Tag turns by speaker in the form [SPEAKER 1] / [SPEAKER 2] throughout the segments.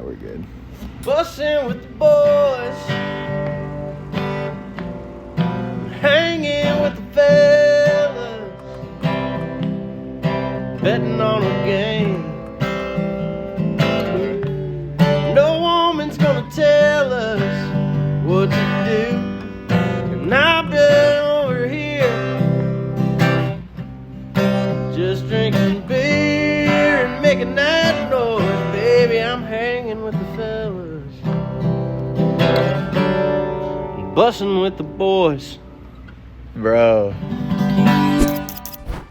[SPEAKER 1] we're good.
[SPEAKER 2] Bussin' with the boys, hanging with the fellas, betting on a game. No woman's gonna tell us what to do, and I've been over here just drinking beer and making that noise. Baby, I'm hanging with the fellas, bussin' with the boys.
[SPEAKER 1] Bro.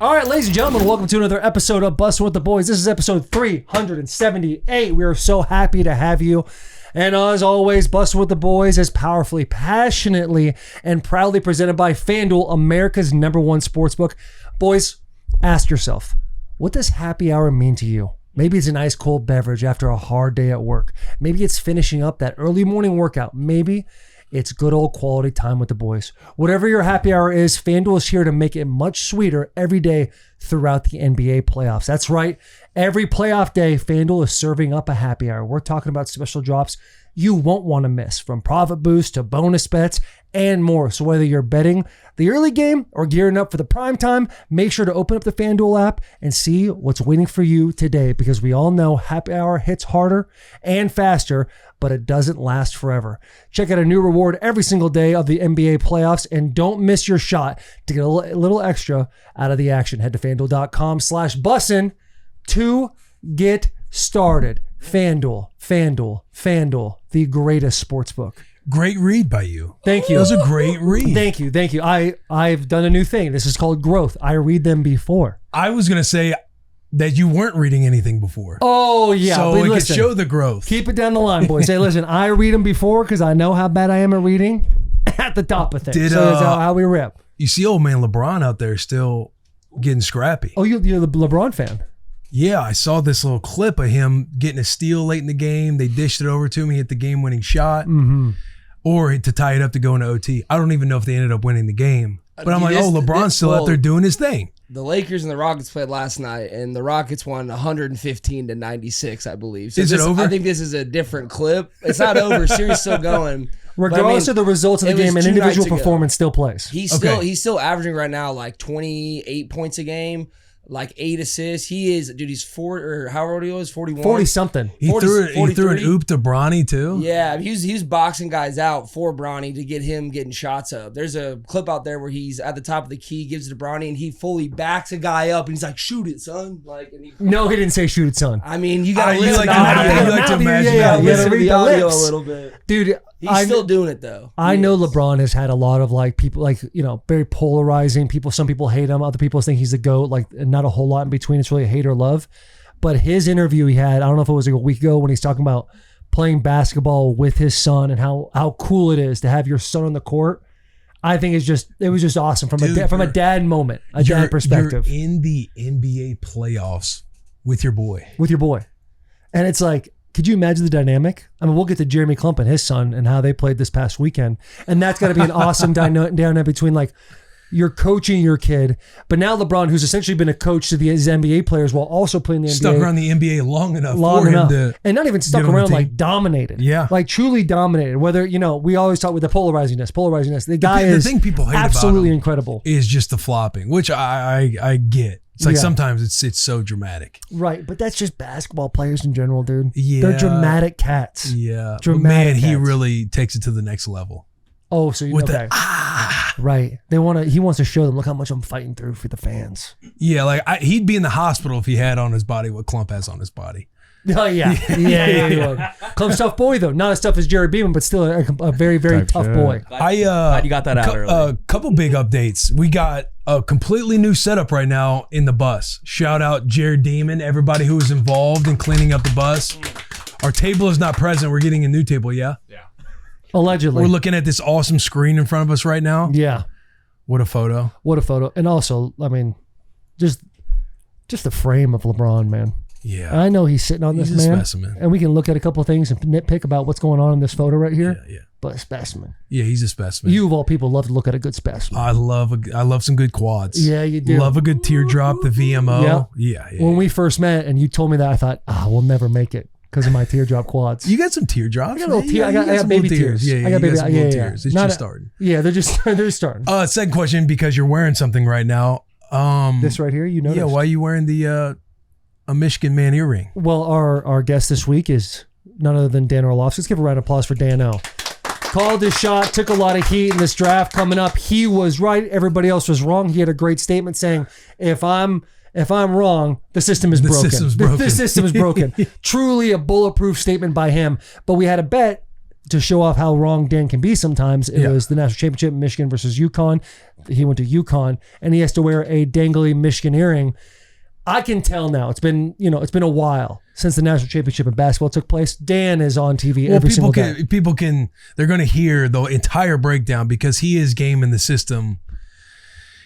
[SPEAKER 3] All right, ladies and gentlemen, welcome to another episode of Bussin' with the Boys. This is episode 378. We are so happy to have you. And as always, Bussin' with the Boys is powerfully, passionately, and proudly presented by FanDuel, America's #1 sportsbook. Boys, ask yourself, what does happy hour mean to you? Maybe it's an ice cold beverage after a hard day at work. Maybe it's finishing up that early morning workout. Maybe it's good old quality time with the boys. Whatever your happy hour is, FanDuel is here to make it much sweeter every day throughout the NBA playoffs. That's right. Every playoff day, FanDuel is serving up a happy hour. We're talking about special drops you won't want to miss, from profit boost to bonus bets and more. So whether you're betting the early game or gearing up for the prime time, make sure to open up the FanDuel app and see what's waiting for you today, because we all know happy hour hits harder and faster, but it doesn't last forever. Check out a new reward every single day of the NBA playoffs, and don't miss your shot to get a little extra out of the action. Head to FanDuel.com/bussin to get started. FanDuel, the greatest sportsbook.
[SPEAKER 4] Great read by you.
[SPEAKER 3] Thank you.
[SPEAKER 4] That was a great read.
[SPEAKER 3] Thank you. I've done a new thing. This is called growth. I read them before.
[SPEAKER 4] I was going to say that you weren't reading anything before.
[SPEAKER 3] Oh, yeah.
[SPEAKER 4] So it could show the growth.
[SPEAKER 3] Keep it down the line, boys. Hey, listen, I read them before because I know how bad I am at reading at the top of things. So that's how we rip.
[SPEAKER 4] You see old man LeBron out there still getting scrappy.
[SPEAKER 3] Oh, you're the LeBron fan?
[SPEAKER 4] Yeah, I saw this little clip of him getting a steal late in the game. They dished it over to him. He hit the game-winning shot.
[SPEAKER 3] Mm-hmm.
[SPEAKER 4] Or to tie it up to go into OT. I don't even know if they ended up winning the game. But I'm like, LeBron's still out there doing his thing.
[SPEAKER 5] The Lakers and the Rockets played last night, and the Rockets won 115-96, I believe. So
[SPEAKER 4] is it over?
[SPEAKER 5] I think this is a different clip. It's not over. Series still going.
[SPEAKER 3] Regardless of the results of the game, an individual performance still plays.
[SPEAKER 5] He's still averaging right now like 28 points a game, like 8 assists. He's 41.
[SPEAKER 3] 40 something.
[SPEAKER 4] He threw an oop to Bronny too.
[SPEAKER 5] Yeah, he was boxing guys out for Bronny to get him getting shots up. There's a clip out there where he's at the top of the key, gives it to Bronny, and he fully backs a guy up, and he's like, "Shoot it, son!"
[SPEAKER 3] No, he didn't say "shoot it, son."
[SPEAKER 5] I mean, you gotta listen
[SPEAKER 4] to
[SPEAKER 5] the audio a little bit,
[SPEAKER 3] dude.
[SPEAKER 5] He's still doing it though.
[SPEAKER 3] I know LeBron has had a lot of people very polarizing people. Some people hate him. Other people think he's the GOAT. Not a whole lot in between. It's really hate or love. But his interview he had, I don't know if it was a week ago, when he's talking about playing basketball with his son and how cool it is to have your son on the court. I think it was just awesome from a dad moment, dad perspective.
[SPEAKER 4] You're in the NBA playoffs with your boy.
[SPEAKER 3] And it's like, could you imagine the dynamic? I mean, we'll get to Jeremy Clump and his son and how they played this past weekend. And that's got to be an awesome dynamic between you're coaching your kid, but now LeBron, who's essentially been a coach to these NBA players while also playing the NBA.
[SPEAKER 4] Stuck around the NBA long enough for him to.
[SPEAKER 3] And not even stuck around, dominated.
[SPEAKER 4] Yeah.
[SPEAKER 3] Truly dominated. Whether, we always talk with the polarizingness. The guy
[SPEAKER 4] the thing people hate
[SPEAKER 3] absolutely
[SPEAKER 4] about him
[SPEAKER 3] incredible.
[SPEAKER 4] Is just the flopping, which I get. It's sometimes it's so dramatic.
[SPEAKER 3] Right, but that's just basketball players in general, dude.
[SPEAKER 4] Yeah.
[SPEAKER 3] They're dramatic cats.
[SPEAKER 4] Yeah.
[SPEAKER 3] Dramatic
[SPEAKER 4] cats. He really takes it to the next level.
[SPEAKER 3] Oh, so okay. Right. He wants to show them, look how much I'm fighting through for the fans.
[SPEAKER 4] Yeah, he'd be in the hospital if he had on his body what Clump has on his body.
[SPEAKER 3] Oh, yeah. Yeah. Clump's tough boy, though. Not as tough as Jerry Beeman, but still a very, very tough boy.
[SPEAKER 6] Glad you got that out early.
[SPEAKER 4] A couple big updates. We got a completely new setup right now in the bus. Shout out Jared Demon, everybody who was involved in cleaning up the bus. Our table is not present. We're getting a new table, yeah?
[SPEAKER 6] Yeah.
[SPEAKER 3] Allegedly.
[SPEAKER 4] We're looking at this awesome screen in front of us right now.
[SPEAKER 3] Yeah.
[SPEAKER 4] What a photo.
[SPEAKER 3] And also, I mean, just the frame of LeBron, man.
[SPEAKER 4] Yeah.
[SPEAKER 3] I know he's sitting on this
[SPEAKER 4] he's
[SPEAKER 3] man.
[SPEAKER 4] A specimen.
[SPEAKER 3] And we can look at a couple of things and nitpick about what's going on in this photo right here.
[SPEAKER 4] Yeah.
[SPEAKER 3] But a specimen.
[SPEAKER 4] Yeah, he's a specimen.
[SPEAKER 3] You of all people love to look at a good specimen.
[SPEAKER 4] I love some good quads.
[SPEAKER 3] Yeah, you do.
[SPEAKER 4] Love a good teardrop, the VMO. Yeah.
[SPEAKER 3] When we first met and you told me that, I thought, we'll never make it. because of my teardrop quads.
[SPEAKER 4] You got some teardrops.
[SPEAKER 3] I got a little
[SPEAKER 4] man.
[SPEAKER 3] I got
[SPEAKER 4] some
[SPEAKER 3] baby
[SPEAKER 4] little
[SPEAKER 3] tears.
[SPEAKER 4] Yeah,
[SPEAKER 3] I got baby
[SPEAKER 4] tears. It's
[SPEAKER 3] Not
[SPEAKER 4] just starting.
[SPEAKER 3] Yeah, they're starting.
[SPEAKER 4] Second question, because you're wearing something right now.
[SPEAKER 3] This right here, you noticed.
[SPEAKER 4] Yeah, why are you wearing the a Michigan man earring?
[SPEAKER 3] Well, our guest this week is none other than Dan Orlovsky. Let's give a round of applause for Dan O. Called his shot, took a lot of heat in this draft coming up. He was right. Everybody else was wrong. He had a great statement saying, if I'm wrong, the system is broken. The system is broken. Truly a bulletproof statement by him. But we had a bet to show off how wrong Dan can be sometimes. It was the national championship, Michigan versus UConn. He went to UConn, and he has to wear a dangly Michigan earring. I can tell now. It's been a while since the national championship in basketball took place. Dan is on TV every single day.
[SPEAKER 4] They're going to hear the entire breakdown because he is game in the system.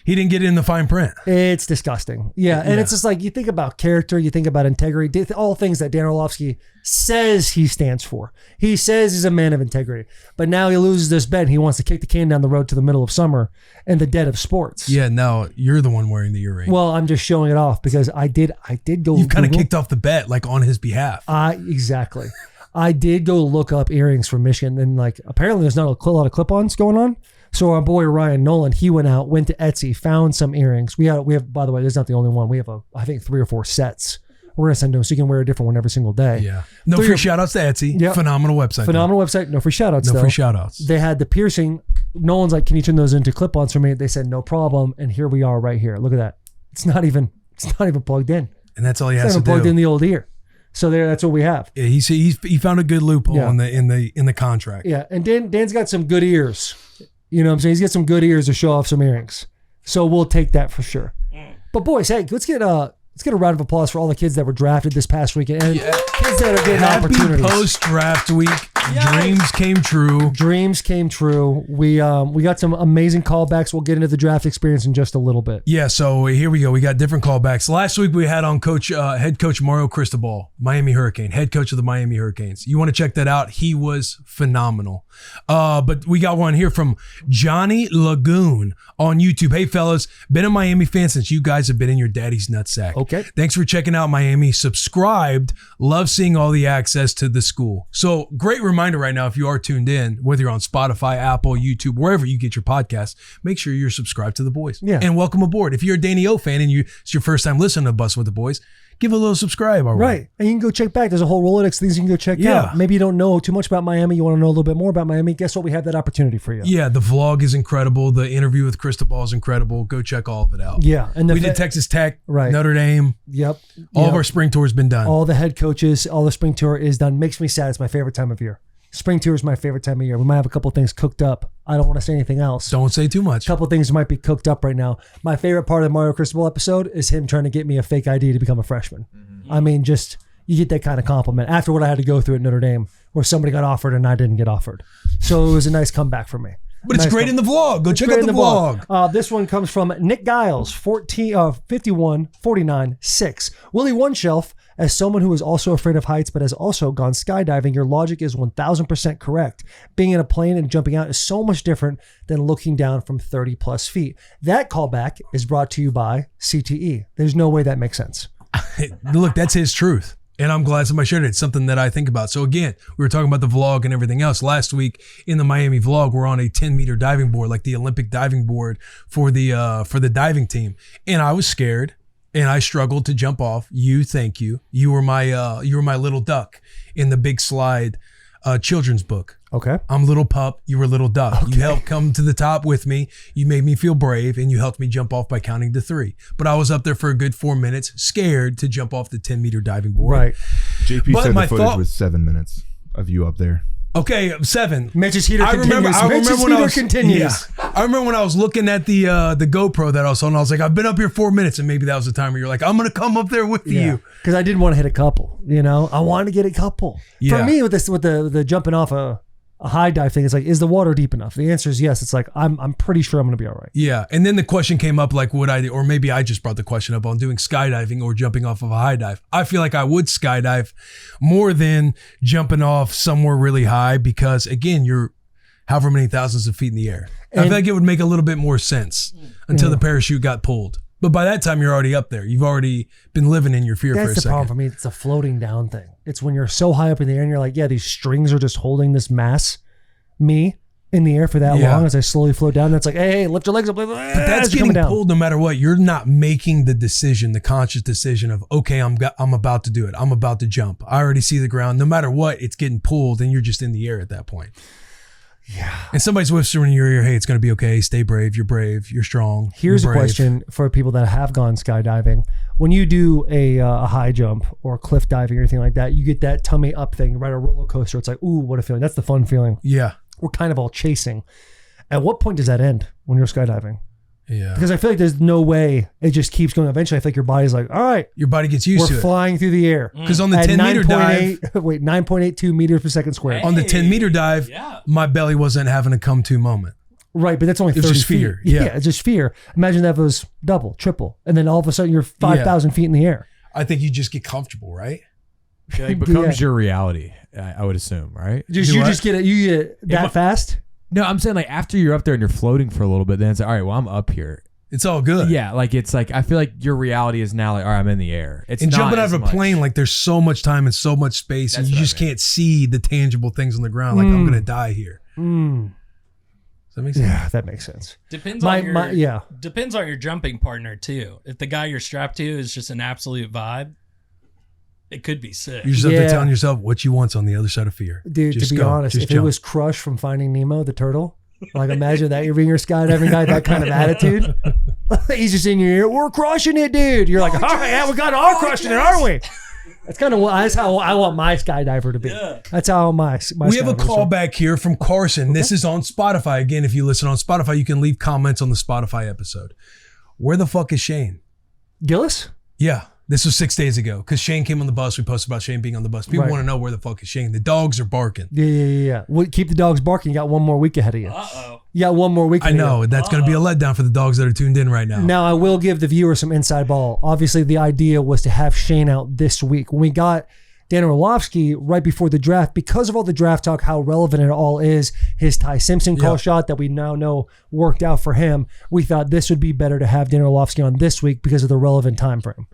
[SPEAKER 4] He didn't get it in the fine print.
[SPEAKER 3] It's disgusting. Yeah. And it's just like, you think about character, you think about integrity, all things that Dan Orlovsky says he stands for. He says he's a man of integrity. But now he loses this bet and he wants to kick the can down the road to the middle of summer in the dead of sports.
[SPEAKER 4] Yeah, now you're the one wearing the earring.
[SPEAKER 3] Well, I'm just showing it off because I did go.
[SPEAKER 4] You've kind of kicked off the bet, like on his behalf.
[SPEAKER 3] Exactly. I did go look up earrings from Michigan, and like apparently there's not a lot of clip-ons going on. So our boy Ryan Nolan, he went to Etsy, found some earrings. We have, by the way, this is not the only one. We have I think 3 or 4 sets. We're gonna send them so you can wear a different one every single day.
[SPEAKER 4] Yeah. No free shout outs to Etsy. Yep. Phenomenal website.
[SPEAKER 3] Website. No free shout outs.
[SPEAKER 4] No free shout outs.
[SPEAKER 3] They had the piercing. Nolan's like, can you turn those into clip-ons for me? They said no problem. And here we are right here. Look at that. It's not even plugged in.
[SPEAKER 4] And that's all he has to do.
[SPEAKER 3] It's not even plugged in the old ear. So that's what we have.
[SPEAKER 4] Yeah, he found a good loophole in the contract.
[SPEAKER 3] Yeah, and Dan's got some good ears. You know what I'm saying? He's got some good ears to show off some earrings. So we'll take that for sure. But boys, hey, let's get a round of applause for all the kids that were drafted this past weekend and kids that are getting opportunities.
[SPEAKER 4] Post-draft week. Dreams came true.
[SPEAKER 3] Dreams came true. We got some amazing callbacks. We'll get into the draft experience in just a little bit.
[SPEAKER 4] Yeah, so here we go. We got different callbacks. Last week we had on head coach Mario Cristobal, Miami Hurricane, head coach of the Miami Hurricanes. You want to check that out? He was phenomenal. But we got one here from Johnny Lagoon on YouTube. Hey fellas, been a Miami fan since you guys have been in your daddy's nutsack.
[SPEAKER 3] Okay.
[SPEAKER 4] Thanks for checking out Miami. Subscribed. Love seeing all the access to the school. So great reminder right now, if you are tuned in, whether you're on Spotify, Apple, YouTube, wherever you get your podcasts, make sure you're subscribed to the boys.
[SPEAKER 3] Yeah.
[SPEAKER 4] And welcome aboard. If you're a Danny O fan and it's your first time listening to Bus with the Boys, give a little subscribe.
[SPEAKER 3] Right. And you can go check back. There's a whole Rolodex of things you can go check out. Maybe you don't know too much about Miami. You want to know a little bit more about Miami. Guess what? We have that opportunity for you.
[SPEAKER 4] Yeah. The vlog is incredible. The interview with Cristobal is incredible. Go check all of it out.
[SPEAKER 3] Yeah. And
[SPEAKER 4] we did Texas Tech, Notre Dame.
[SPEAKER 3] Yep.
[SPEAKER 4] All of our spring tour has been done.
[SPEAKER 3] All the head coaches, all the spring tour is done. Makes me sad. It's my favorite time of year. Spring tour is my favorite time of year. We might have a couple of things cooked up. I don't want to say anything else.
[SPEAKER 4] Don't say too much.
[SPEAKER 3] A couple of things might be cooked up right now. My favorite part of the Mario Cristobal episode is him trying to get me a fake ID to become a freshman. Mm-hmm. I mean, just you get that kind of compliment after what I had to go through at Notre Dame, where somebody got offered and I didn't get offered. So it was a nice comeback for me.
[SPEAKER 4] But it's great in the vlog. Go check out the vlog.
[SPEAKER 3] This one comes from Nick Giles, 51-49-6. Willie One Shelf, as someone who is also afraid of heights but has also gone skydiving, your logic is 1000% correct. Being in a plane and jumping out is so much different than looking down from 30 plus feet. That callback is brought to you by CTE. There's no way that makes sense.
[SPEAKER 4] Look, that's his truth. And I'm glad somebody shared it. It's something that I think about. So again, we were talking about the vlog and everything else. Last week in the Miami vlog, we're on a 10-meter diving board, like the Olympic diving board for the diving team. And I was scared and I struggled to jump off. Thank you. You were my little duck in the Big Slide children's book.
[SPEAKER 3] Okay.
[SPEAKER 4] I'm little pup. You were little duck. Okay. You helped come to the top with me. You made me feel brave and you helped me jump off by counting to 3. But I was up there for a good 4 minutes, scared to jump off the 10-meter diving board.
[SPEAKER 3] Right.
[SPEAKER 1] JP said the footage was 7 minutes of you up there.
[SPEAKER 4] Okay, 7.
[SPEAKER 3] Mitch's heater continues. I
[SPEAKER 4] remember when I was looking at the GoPro that I was on, I was like, I've been up here 4 minutes, and maybe that was the time where you're like, I'm gonna come up there with you.
[SPEAKER 3] Because I didn't want to hit a couple, I wanted to get a couple.
[SPEAKER 4] Yeah.
[SPEAKER 3] For me, with the jumping off a high dive thing, it's like, is the water deep enough? The answer is yes. It's like, I'm pretty sure I'm going to be all right.
[SPEAKER 4] Yeah. And then the question came up, like, would I, or maybe I just brought the question up on doing skydiving or jumping off of a high dive. I feel like I would skydive more than jumping off somewhere really high because, again, you're however many thousands of feet in the air. I feel like it would make a little bit more sense until the parachute got pulled. But by that time, you're already up there. You've already been living in your fear for a second.
[SPEAKER 3] That's the problem for me. It's a floating down thing. It's when you're so high up in the air and you're like, yeah, these strings are just holding this mass, me, in the air for that long as I slowly float down. That's like, hey, lift your legs up. But
[SPEAKER 4] that's getting pulled no matter what. You're not making the decision, the conscious decision of, okay, I'm about to do it. I'm about to jump. I already see the ground. No matter what, it's getting pulled and you're just in the air at that point.
[SPEAKER 3] Yeah.
[SPEAKER 4] And somebody's whispering in your ear, hey, it's going to be okay. Stay brave. You're brave. You're strong.
[SPEAKER 3] Here's
[SPEAKER 4] a
[SPEAKER 3] question for people that have gone skydiving. When you do a high jump or cliff diving or anything like that, you get that tummy up thing. You ride a roller coaster. It's like, ooh, what a feeling. That's the fun feeling.
[SPEAKER 4] Yeah.
[SPEAKER 3] We're kind of all chasing. At what point does that end when you're skydiving?
[SPEAKER 4] Yeah.
[SPEAKER 3] Because I feel like there's no way it just keeps going. Eventually, I feel like your body's like, all right.
[SPEAKER 4] Your body gets used to it.
[SPEAKER 3] We're flying through the air.
[SPEAKER 4] Because on the 10-meter dive.
[SPEAKER 3] 9.82 meters per second squared.
[SPEAKER 4] On the 10-meter dive, my belly wasn't having a come to moment.
[SPEAKER 3] Right, but that's only 30
[SPEAKER 4] just fear.
[SPEAKER 3] feet.
[SPEAKER 4] Yeah.
[SPEAKER 3] It's just fear. Imagine that was double, triple, and then all of a sudden you're 5,000 feet in the air.
[SPEAKER 4] I think you just get comfortable, right?
[SPEAKER 1] It becomes your reality, I would assume, right?
[SPEAKER 3] You get that fast?
[SPEAKER 1] No, I'm saying like after you're up there and you're floating for a little bit, then it's like, all right, well, I'm up here.
[SPEAKER 4] It's all good.
[SPEAKER 1] Yeah, like it's like I feel like your reality is now like, all right, I'm in the air. It's
[SPEAKER 4] and
[SPEAKER 1] not
[SPEAKER 4] jumping out of a
[SPEAKER 1] much.
[SPEAKER 4] plane, like there's so much time and so much space, and you just can't see the tangible things on the ground. Like I'm gonna die here. Does that make sense?
[SPEAKER 3] Yeah, that makes sense.
[SPEAKER 6] Depends on your jumping partner too. If the guy you're strapped to is just an absolute vibe, it could be sick.
[SPEAKER 4] You're just up there telling yourself what you want's on the other side of fear.
[SPEAKER 3] Dude, just to be honest, if it was Crush from Finding Nemo, the turtle, like imagine that you're being your skydiving guy, that kind of attitude. He's just in your ear. We're crushing it, dude. You're like, all right, yeah, we got all crushing it, aren't we? That's kind of that's how I want my skydiver to be. Yeah. That's how my
[SPEAKER 4] we have a call back here from Carson. Okay. This is on Spotify. Again, if you listen on Spotify, you can leave comments on the Spotify episode. Where the fuck is Shane?
[SPEAKER 3] Gillis?
[SPEAKER 4] Yeah. This was 6 days ago because Shane came on the bus. We posted about Shane being on the bus. People want to know where the fuck is Shane. The dogs are barking.
[SPEAKER 3] Yeah. Well, keep the dogs barking. You got one more week ahead of you. You got one more week ahead of you.
[SPEAKER 4] I know. That's going to be a letdown for the dogs that are tuned in right now.
[SPEAKER 3] Now, I will give the viewer some inside ball. Obviously, the idea was to have Shane out this week. When we got Dan Orlovsky right before the draft, because of all the draft talk, how relevant it all is, his Ty Simpson call shot that we now know worked out for him, we thought this would be better to have Dan Orlovsky on this week because of the relevant time frame.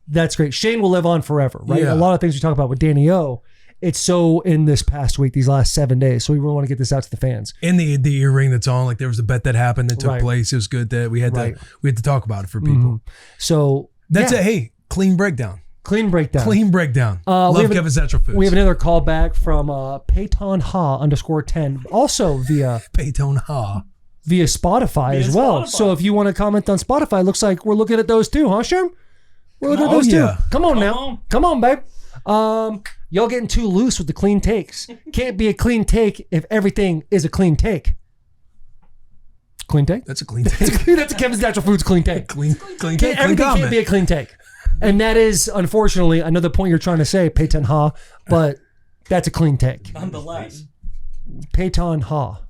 [SPEAKER 3] That's great. Shane will live on forever, right?
[SPEAKER 4] Yeah.
[SPEAKER 3] A lot of things we talk about with Danny O, it's so in this past week, these last 7 days. So we really want to get this out to the fans.
[SPEAKER 4] And the earring that's on, like there was a bet that happened that took place. It was good that we had to talk about it for people. Mm-hmm.
[SPEAKER 3] So
[SPEAKER 4] that's a hey, clean breakdown.
[SPEAKER 3] Clean breakdown.
[SPEAKER 4] Love Kevin's Natural Foods.
[SPEAKER 3] We have another call back from Peyton Ha _10, also via
[SPEAKER 4] Peyton Ha.
[SPEAKER 3] Via Spotify as well. So if you want to comment on Spotify, it looks like we're looking at those too, huh, Sherm? We're looking at those too. Come on. Come on, babe. Y'all getting too loose with the clean takes. Can't be a clean take if everything is a clean take. Clean take?
[SPEAKER 4] That's a clean take.
[SPEAKER 3] That's a Kevin's Natural Foods clean take.
[SPEAKER 4] Clean take.
[SPEAKER 3] Everything can't be a clean take. And that is, unfortunately, another point you're trying to say, Peyton Ha, but that's a clean take.
[SPEAKER 6] Nonetheless.
[SPEAKER 3] Peyton Ha.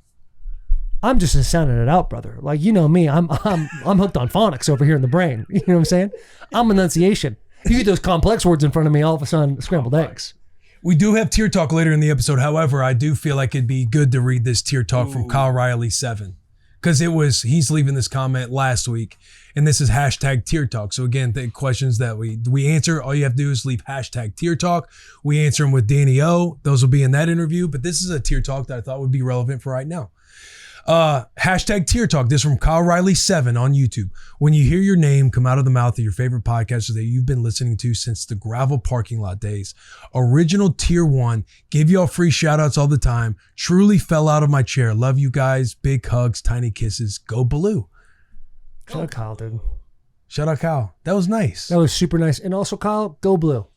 [SPEAKER 3] I'm just sounding it out, brother. Like, you know me, I'm hooked on phonics over here in the brain. You know what I'm saying? I'm enunciation. You get those complex words in front of me, all of a sudden, scrambled eggs.
[SPEAKER 4] We do have tier talk later in the episode. However, I do feel like it'd be good to read this tier talk from Kyle Riley 7. Because he's leaving this comment last week, and this is hashtag tier talk. So again, the questions that we answer, all you have to do is leave hashtag tier talk. We answer them with Danny O. Those will be in that interview, but this is a tier talk that I thought would be relevant for right now. Hashtag tier talk. This is from Kyle Riley 7 on YouTube. When you hear your name come out of the mouth of your favorite podcaster that you've been listening to since the gravel parking lot days, original tier 1, give y'all free shout outs all the time. Truly fell out of my chair. Love you guys. Big hugs, tiny kisses. Go Blue.
[SPEAKER 3] Shout out Kyle, dude.
[SPEAKER 4] Shout out Kyle. That was nice.
[SPEAKER 3] That was super nice. And also Kyle, go Blue.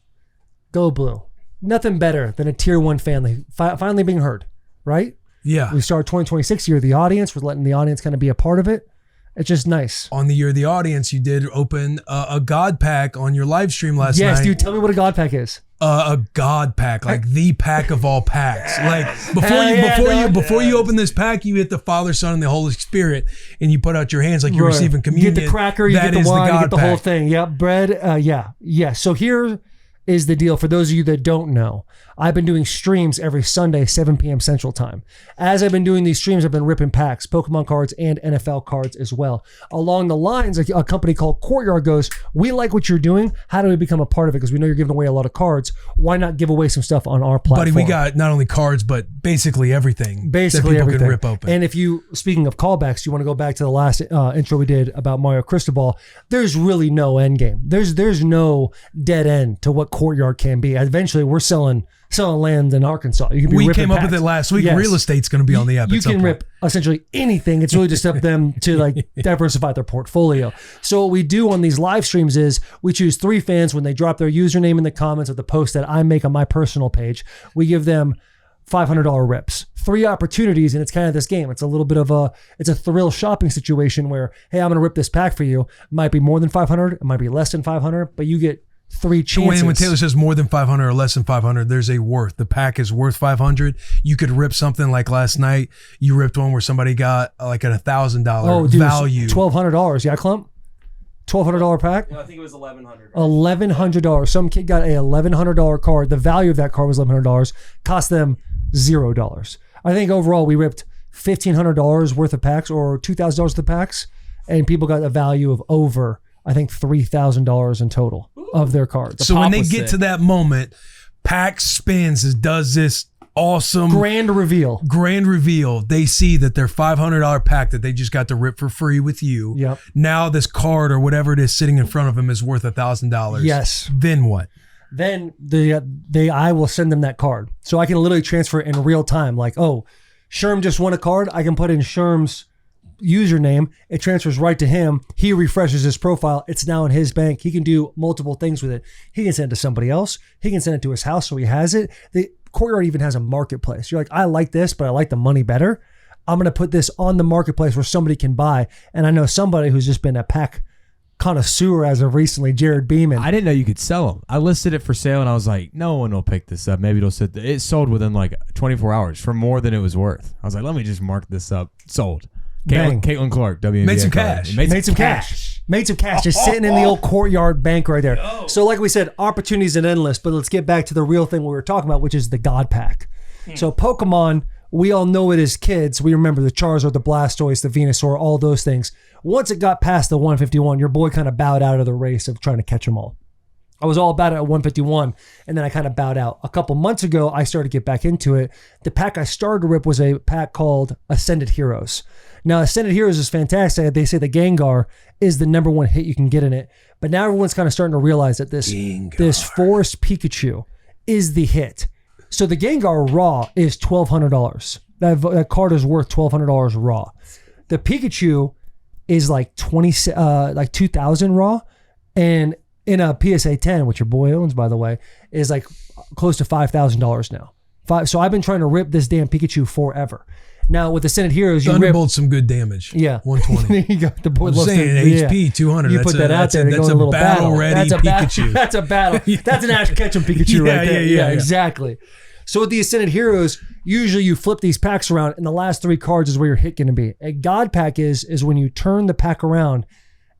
[SPEAKER 3] Go Blue. Nothing better than a tier 1 family finally being heard, right?
[SPEAKER 4] Yeah.
[SPEAKER 3] We started 2026 year of the audience. We're letting the audience kind of be a part of it. It's just nice.
[SPEAKER 4] On the year of the audience, you did open a God pack on your live stream last night.
[SPEAKER 3] Yes, dude. Tell me what a God pack is.
[SPEAKER 4] A God pack, like the pack of all packs. Like before you open this pack, you hit the Father, Son, and the Holy Spirit, and you put out your hands like you're receiving communion.
[SPEAKER 3] You get the cracker, you get the wine, you get the whole thing. Yep, bread. Yeah. So here is the deal. For those of you that don't know, I've been doing streams every Sunday, 7 p.m. Central Time. As I've been doing these streams, I've been ripping packs, Pokemon cards, and NFL cards as well. Along the lines, a company called Courtyard goes, we like what you're doing. How do we become a part of it? Because we know you're giving away a lot of cards. Why not give away some stuff on our platform?
[SPEAKER 4] Buddy, we got not only cards, but basically everything.
[SPEAKER 3] Basically
[SPEAKER 4] that people
[SPEAKER 3] everything.
[SPEAKER 4] can rip open.
[SPEAKER 3] And if you, speaking of callbacks, you want to go back to the last intro we did about Mario Cristobal, there's really no end game. There's no dead end to what Courtyard can be. Eventually, we're selling land in Arkansas. You can be
[SPEAKER 4] we
[SPEAKER 3] ripping
[SPEAKER 4] came up
[SPEAKER 3] packs.
[SPEAKER 4] with it last week.
[SPEAKER 3] Yes.
[SPEAKER 4] Real estate's going to be on the app.
[SPEAKER 3] You
[SPEAKER 4] at some
[SPEAKER 3] can
[SPEAKER 4] point.
[SPEAKER 3] rip essentially anything. It's really just up them to like diversify their portfolio. So what we do on these live streams is we choose 3 fans when they drop their username in the comments of the post that I make on my personal page. We give them $500 rips, 3 opportunities, and it's kind of this game. It's a little bit of it's a thrill shopping situation where, hey, I'm going to rip this pack for you. It might be more than 500, it might be less than 500, but you get 3 chances.
[SPEAKER 4] When Taylor says more than 500 or less than 500, there's a worth. The pack is worth 500. You could rip something like last night. You ripped one where somebody got like an $1,000 value.
[SPEAKER 3] $1,200. Yeah, Clump? $1,200 pack?
[SPEAKER 5] No, I think it was $1,100.
[SPEAKER 3] $1,100. Some kid got a $1,100 card. The value of that card was $1,100. Cost them $0. I think overall we ripped $1,500 worth of packs or $2,000 worth of packs, and people got a value of over, I think, $3,000 in total of their cards.
[SPEAKER 4] So when they get to that moment, Pack spins, does this awesome
[SPEAKER 3] grand reveal.
[SPEAKER 4] They see that their $500 pack that they just got to rip for free with you.
[SPEAKER 3] Yep.
[SPEAKER 4] Now this card or whatever it is sitting in front of them is worth $1,000.
[SPEAKER 3] Yes.
[SPEAKER 4] Then what?
[SPEAKER 3] Then I will send them that card. So I can literally transfer it in real time. Like, oh, Sherm just won a card. I can put in Sherm's username. It transfers right to him. He refreshes his profile. It's now in his bank. He can do multiple things with it. He can send it to somebody else. He can send it to his house so he has it. The Courtyard even has a marketplace. You're like, I like this, but I like the money better. I'm going to put this on the marketplace where somebody can buy. And I know somebody who's just been a pack connoisseur as of recently, Jared Beeman.
[SPEAKER 7] I didn't know you could sell them. I listed it for sale and I was like, no one will pick this up. Maybe it'll sit there. It sold within like 24 hours for more than it was worth. I was like, let me just mark this up. Sold. Caitlin Clark, WNBA.
[SPEAKER 4] Made some cash.
[SPEAKER 3] Made some cash. Just sitting in the old Courtyard bank right there. So like we said, opportunities are endless, but let's get back to the real thing we were talking about, which is the God Pack. So Pokemon, we all know it as kids. We remember the Charizard, the Blastoise, the Venusaur, all those things. Once it got past the 151, your boy kind of bowed out of the race of trying to catch them all. I was all about it at 151, and then I kind of bowed out. A couple months ago, I started to get back into it. The pack I started to rip was a pack called Ascended Heroes. Now, Ascended Heroes is fantastic. They say the Gengar is the number 1 hit you can get in it. But now everyone's kind of starting to realize that this Forest Pikachu is the hit. So the Gengar raw is $1,200. That card is worth $1,200 raw. The Pikachu is like $2,000 raw, and in a PSA 10, which your boy owns, by the way, is like close to $5,000 now. So I've been trying to rip this damn Pikachu forever. Now with Ascended Heroes, you
[SPEAKER 4] Thunderbolt some good damage.
[SPEAKER 3] Yeah,
[SPEAKER 4] 120.
[SPEAKER 3] You got the boy
[SPEAKER 4] I'm
[SPEAKER 3] loves
[SPEAKER 4] saying HP 200.
[SPEAKER 3] You put that out there. That's a
[SPEAKER 4] battle ready Pikachu.
[SPEAKER 3] That's a battle. That's an Ash Ketchum Pikachu right there. Yeah, exactly. So with the Ascended Heroes, usually you flip these packs around, and the last 3 cards is where your hit going to be. A God Pack is when you turn the pack around,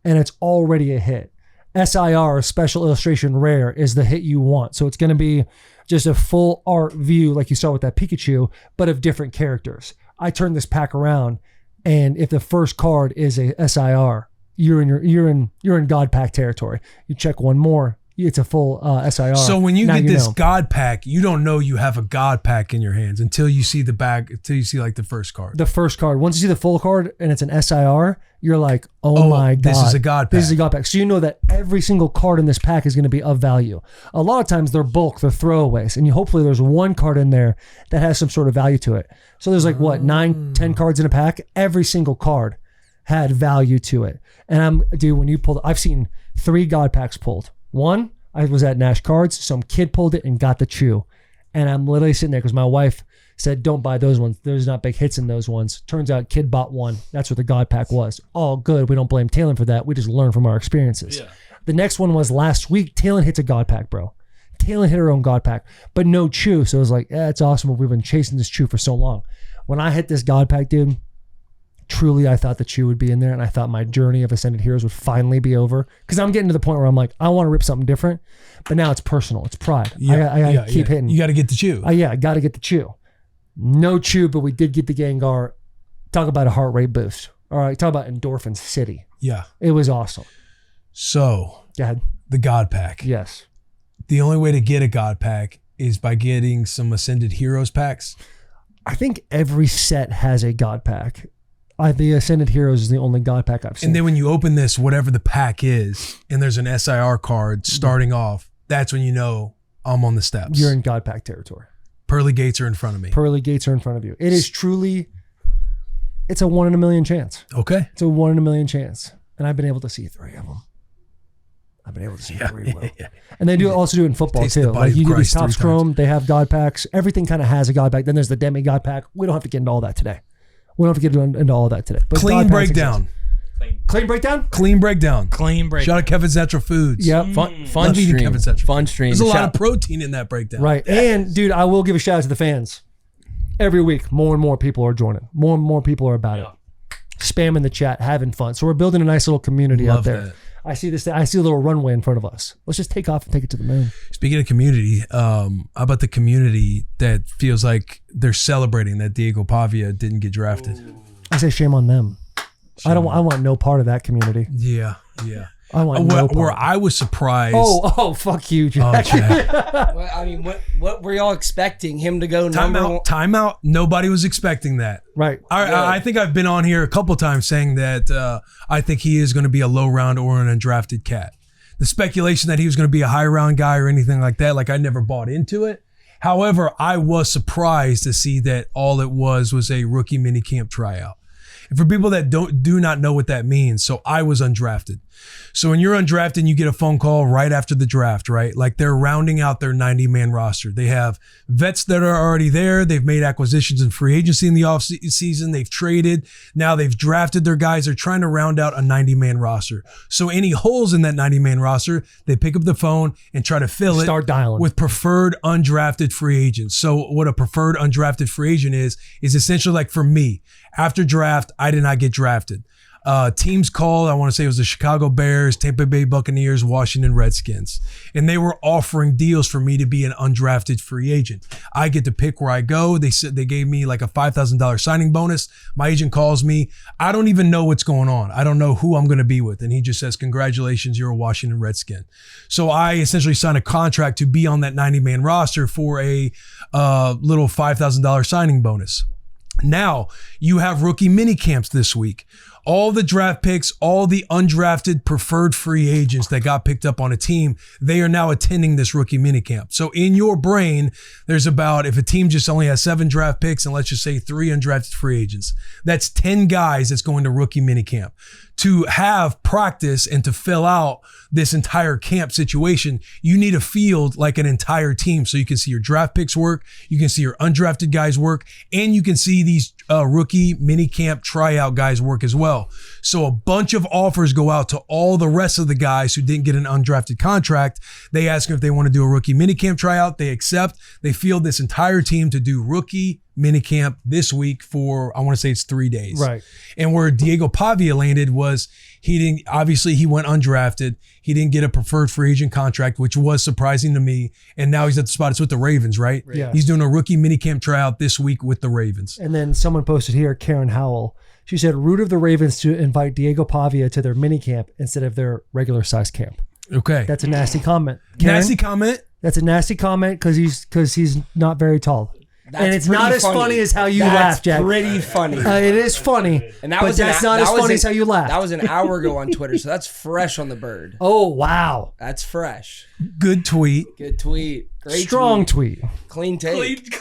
[SPEAKER 3] and it's already a hit. SIR, Special Illustration Rare, is the hit you want. So it's going to be just a full art view like you saw with that Pikachu, but of different characters. I turn this pack around, and if the first card is a SIR, you're in God Pack territory. You check one more, it's a full SIR.
[SPEAKER 4] So when you get this God Pack, you don't know you have a God Pack in your hands until you see the bag, until you see like the first card.
[SPEAKER 3] The first card. Once you see the full card and it's an SIR, you're like, oh my God.
[SPEAKER 4] This is a God Pack.
[SPEAKER 3] This is a God Pack. So you know that every single card in this pack is going to be of value. A lot of times they're bulk, they're throwaways, and hopefully there's one card in there that has some sort of value to it. So there's like 9-10 cards in a pack. Every single card had value to it. And when you pulled, I've seen 3 God Packs pulled. One, I was at Nash Cards. Some kid pulled it and got the chew. And I'm literally sitting there because my wife said, don't buy those ones. There's not big hits in those ones. Turns out kid bought one. That's what the God Pack was. All good. We don't blame Talon for that. We just learn from our experiences. Yeah. The next one was last week. Talon hits a God Pack, bro. Talon hit her own God Pack, but no chew. So it was like, it's awesome. We've been chasing this chew for so long. When I hit this God Pack, dude, truly I thought the Chew would be in there, and I thought my journey of Ascended Heroes would finally be over. Because I'm getting to the point where I'm like, I want to rip something different, but now it's personal. It's pride. I gotta keep hitting.
[SPEAKER 4] You got to get the Chew.
[SPEAKER 3] I got to get the Chew. No Chew, but we did get the Gengar. Talk about a heart rate boost. All right, talk about endorphin city.
[SPEAKER 4] Yeah.
[SPEAKER 3] It was awesome.
[SPEAKER 4] So,
[SPEAKER 3] Go ahead.
[SPEAKER 4] the God Pack.
[SPEAKER 3] Yes.
[SPEAKER 4] The only way to get a God Pack is by getting some Ascended Heroes packs.
[SPEAKER 3] I think every set has a God Pack. The Ascended Heroes is the only God Pack I've seen.
[SPEAKER 4] And then when you open this, whatever the pack is, and there's an SIR card starting off, that's when you know I'm on the steps.
[SPEAKER 3] You're in God Pack territory.
[SPEAKER 4] Pearly gates are in front of me.
[SPEAKER 3] Pearly gates are in front of you. It is truly, it's a 1 in a million chance.
[SPEAKER 4] Okay.
[SPEAKER 3] It's a 1 in a million chance. And I've been able to see 3 of them. I've been able to see 3 of them. And they also do it in football
[SPEAKER 4] Taste
[SPEAKER 3] too.
[SPEAKER 4] the body
[SPEAKER 3] Like you
[SPEAKER 4] of
[SPEAKER 3] do these
[SPEAKER 4] Christ
[SPEAKER 3] Top
[SPEAKER 4] 3
[SPEAKER 3] Chrome, they have God Packs. Everything kind of has a God Pack. Then there's the Demi God Pack. We don't have to get into all that today. We don't have to get into all of that today. But
[SPEAKER 4] Clean
[SPEAKER 3] God Packs
[SPEAKER 4] breakdown.
[SPEAKER 3] exist. Clean breakdown?
[SPEAKER 4] Clean breakdown.
[SPEAKER 6] Clean break.
[SPEAKER 4] Shout out Kevin's Natural Foods.
[SPEAKER 3] Yep.
[SPEAKER 8] Fun
[SPEAKER 4] Love eating
[SPEAKER 8] stream.
[SPEAKER 4] Kevin's Natural.
[SPEAKER 8] Fun stream.
[SPEAKER 4] There's a lot of protein in that breakdown.
[SPEAKER 3] Right. And dude, I will give a shout out to the fans. Every week, more and more people are joining. More and more people are about it. Spamming the chat, having fun. So we're building a nice little community out
[SPEAKER 4] Love
[SPEAKER 3] there.
[SPEAKER 4] that.
[SPEAKER 3] I see this. I see a little runway in front of us. Let's just take off and take it to the moon.
[SPEAKER 4] Speaking of community, how about the community that feels like they're celebrating that Diego Pavia didn't get drafted?
[SPEAKER 3] I say shame on them. I want no part of that community.
[SPEAKER 4] Yeah.
[SPEAKER 3] I want no part.
[SPEAKER 4] Where I was surprised.
[SPEAKER 3] Oh, fuck you, Jack.
[SPEAKER 5] Well, I mean, what were y'all expecting him to go number one?
[SPEAKER 4] Timeout. Nobody was expecting that.
[SPEAKER 3] Right.
[SPEAKER 4] I think I've been on here a couple times saying that I think he is going to be a low round or an undrafted cat. The speculation that he was going to be a high round guy or anything like that, like I never bought into it. However, I was surprised to see that all it was a rookie minicamp tryout. And for people that do not know what that means, so I was undrafted. So when you're undrafted, you get a phone call right after the draft, right? Like they're rounding out their 90-man roster. They have vets that are already there. They've made acquisitions in free agency in the offseason. They've traded. Now they've drafted their guys. They're trying to round out a 90-man roster. So any holes in that 90-man roster, they pick up the phone and try to fill it.
[SPEAKER 3] Start dialing.
[SPEAKER 4] With preferred undrafted free agents. So what a preferred undrafted free agent is essentially like for me, after draft, I did not get drafted. Teams called, I want to say it was the Chicago Bears, Tampa Bay Buccaneers, Washington Redskins. And they were offering deals for me to be an undrafted free agent. I get to pick where I go. They said they gave me like a $5,000 signing bonus. My agent calls me. I don't even know what's going on. I don't know who I'm going to be with. And he just says, congratulations, you're a Washington Redskin. So I essentially signed a contract to be on that 90-man roster for a little $5,000 signing bonus. Now you have rookie mini camps this week. All the draft picks, all the undrafted preferred free agents that got picked up on a team, they are now attending this rookie minicamp. So in your brain, there's about, if a team just only has 7 draft picks and let's just say 3 undrafted free agents, that's 10 guys that's going to rookie minicamp. To have practice and to fill out this entire camp situation, you need a field like an entire team so you can see your draft picks work, you can see your undrafted guys work, and you can see these rookie minicamp tryout guys work as well. So a bunch of offers go out to all the rest of the guys who didn't get an undrafted contract. They ask them if they want to do a rookie minicamp tryout. They accept. They field this entire team to do rookie minicamp this week for, I want to say it's 3 days.
[SPEAKER 3] Right.
[SPEAKER 4] And where Diego Pavia landed was he went undrafted. He didn't get a preferred free agent contract, which was surprising to me. And now he's at the spot. It's with the Ravens, right?
[SPEAKER 3] Yeah.
[SPEAKER 4] He's doing a rookie minicamp tryout this week with the Ravens.
[SPEAKER 3] And then someone posted here, Karen Howell. She said, rude of the Ravens to invite Diego Pavia to their minicamp instead of their regular size camp.
[SPEAKER 4] Okay.
[SPEAKER 3] That's a nasty comment. Karen,
[SPEAKER 4] Nasty comment.
[SPEAKER 3] That's a nasty comment because he's not very tall.
[SPEAKER 5] That's
[SPEAKER 3] and it's
[SPEAKER 5] pretty
[SPEAKER 3] not as funny as how you laugh, Jack.
[SPEAKER 5] Pretty funny.
[SPEAKER 3] It is funny,
[SPEAKER 5] And that
[SPEAKER 3] but
[SPEAKER 5] was
[SPEAKER 3] that's not as funny as how you laugh.
[SPEAKER 5] That was an hour ago on Twitter, so that's fresh on the bird.
[SPEAKER 3] Oh, wow.
[SPEAKER 5] That's fresh.
[SPEAKER 4] Good tweet.
[SPEAKER 5] Good tweet. Great
[SPEAKER 3] Strong tweet.
[SPEAKER 5] Clean take.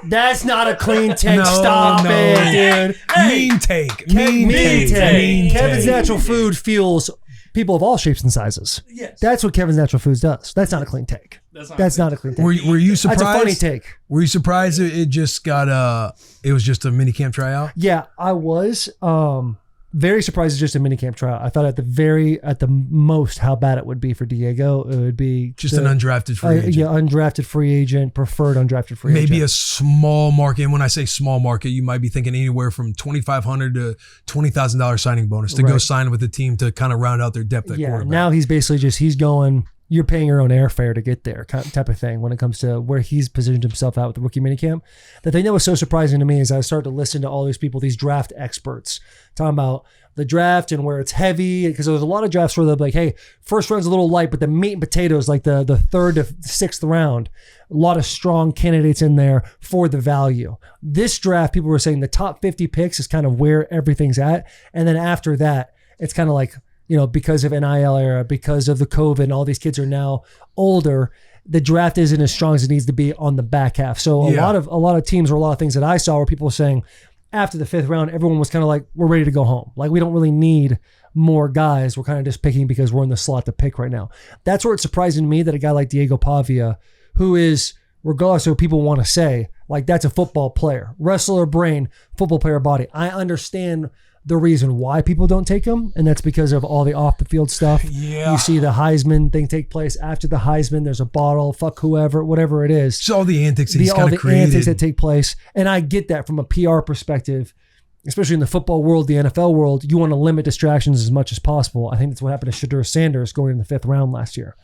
[SPEAKER 3] That's not a clean take.
[SPEAKER 4] No,
[SPEAKER 3] Stop
[SPEAKER 4] no.
[SPEAKER 3] it, dude.
[SPEAKER 4] Mean take.
[SPEAKER 3] Mean take.
[SPEAKER 4] Mean
[SPEAKER 3] Kevin's
[SPEAKER 4] take.
[SPEAKER 3] Natural Food fuels people of all shapes and sizes.
[SPEAKER 6] Yes.
[SPEAKER 3] That's what Kevin's Natural Foods does. That's not a clean take. That's not a clean take.
[SPEAKER 4] Were you surprised?
[SPEAKER 3] That's a funny take.
[SPEAKER 4] Were you surprised it just got it was just a mini camp tryout?
[SPEAKER 3] Yeah, I was. Very surprised it's just a minicamp tryout. I thought at the most how bad it would be for Diego. It would be
[SPEAKER 4] just an undrafted free agent.
[SPEAKER 3] Yeah, undrafted free agent, preferred undrafted free agent.
[SPEAKER 4] Maybe a small market. And when I say small market, you might be thinking anywhere from $2,500 to $20,000 signing bonus to go sign with the team to kind of round out their depth at quarterback.
[SPEAKER 3] Now he's basically he's going, you're paying your own airfare to get there type of thing when it comes to where he's positioned himself out with the rookie minicamp. The thing that was so surprising to me is I started to listen to all these people, these draft experts, talking about the draft and where it's heavy, because there's a lot of drafts where they're like, hey, first round's a little light, but the meat and potatoes, like the third to sixth round, a lot of strong candidates in there for the value. This draft, people were saying the top 50 picks is kind of where everything's at. And then after that, it's kind of like, because of NIL era, because of the COVID, and all these kids are now older, the draft isn't as strong as it needs to be on the back half. So a lot of teams, or a lot of things that I saw where people were saying after the fifth round, everyone was kind of like, we're ready to go home. Like, we don't really need more guys. We're kind of just picking because we're in the slot to pick right now. That's where it's surprising to me that a guy like Diego Pavia, who is, regardless of what people want to say, like, that's a football player, wrestler brain, football player body. I understand the reason why people don't take him, and that's because of all the off the field stuff. Yeah. You see the Heisman thing take place after the Heisman. There's a bottle, fuck whoever, whatever it is.
[SPEAKER 4] It's all the antics that he's kind of created.
[SPEAKER 3] All the antics that take place. And I get that from a PR perspective, especially in the football world, the NFL world. You want to limit distractions as much as possible. I think that's what happened to Shedeur Sanders going in the fifth round last year.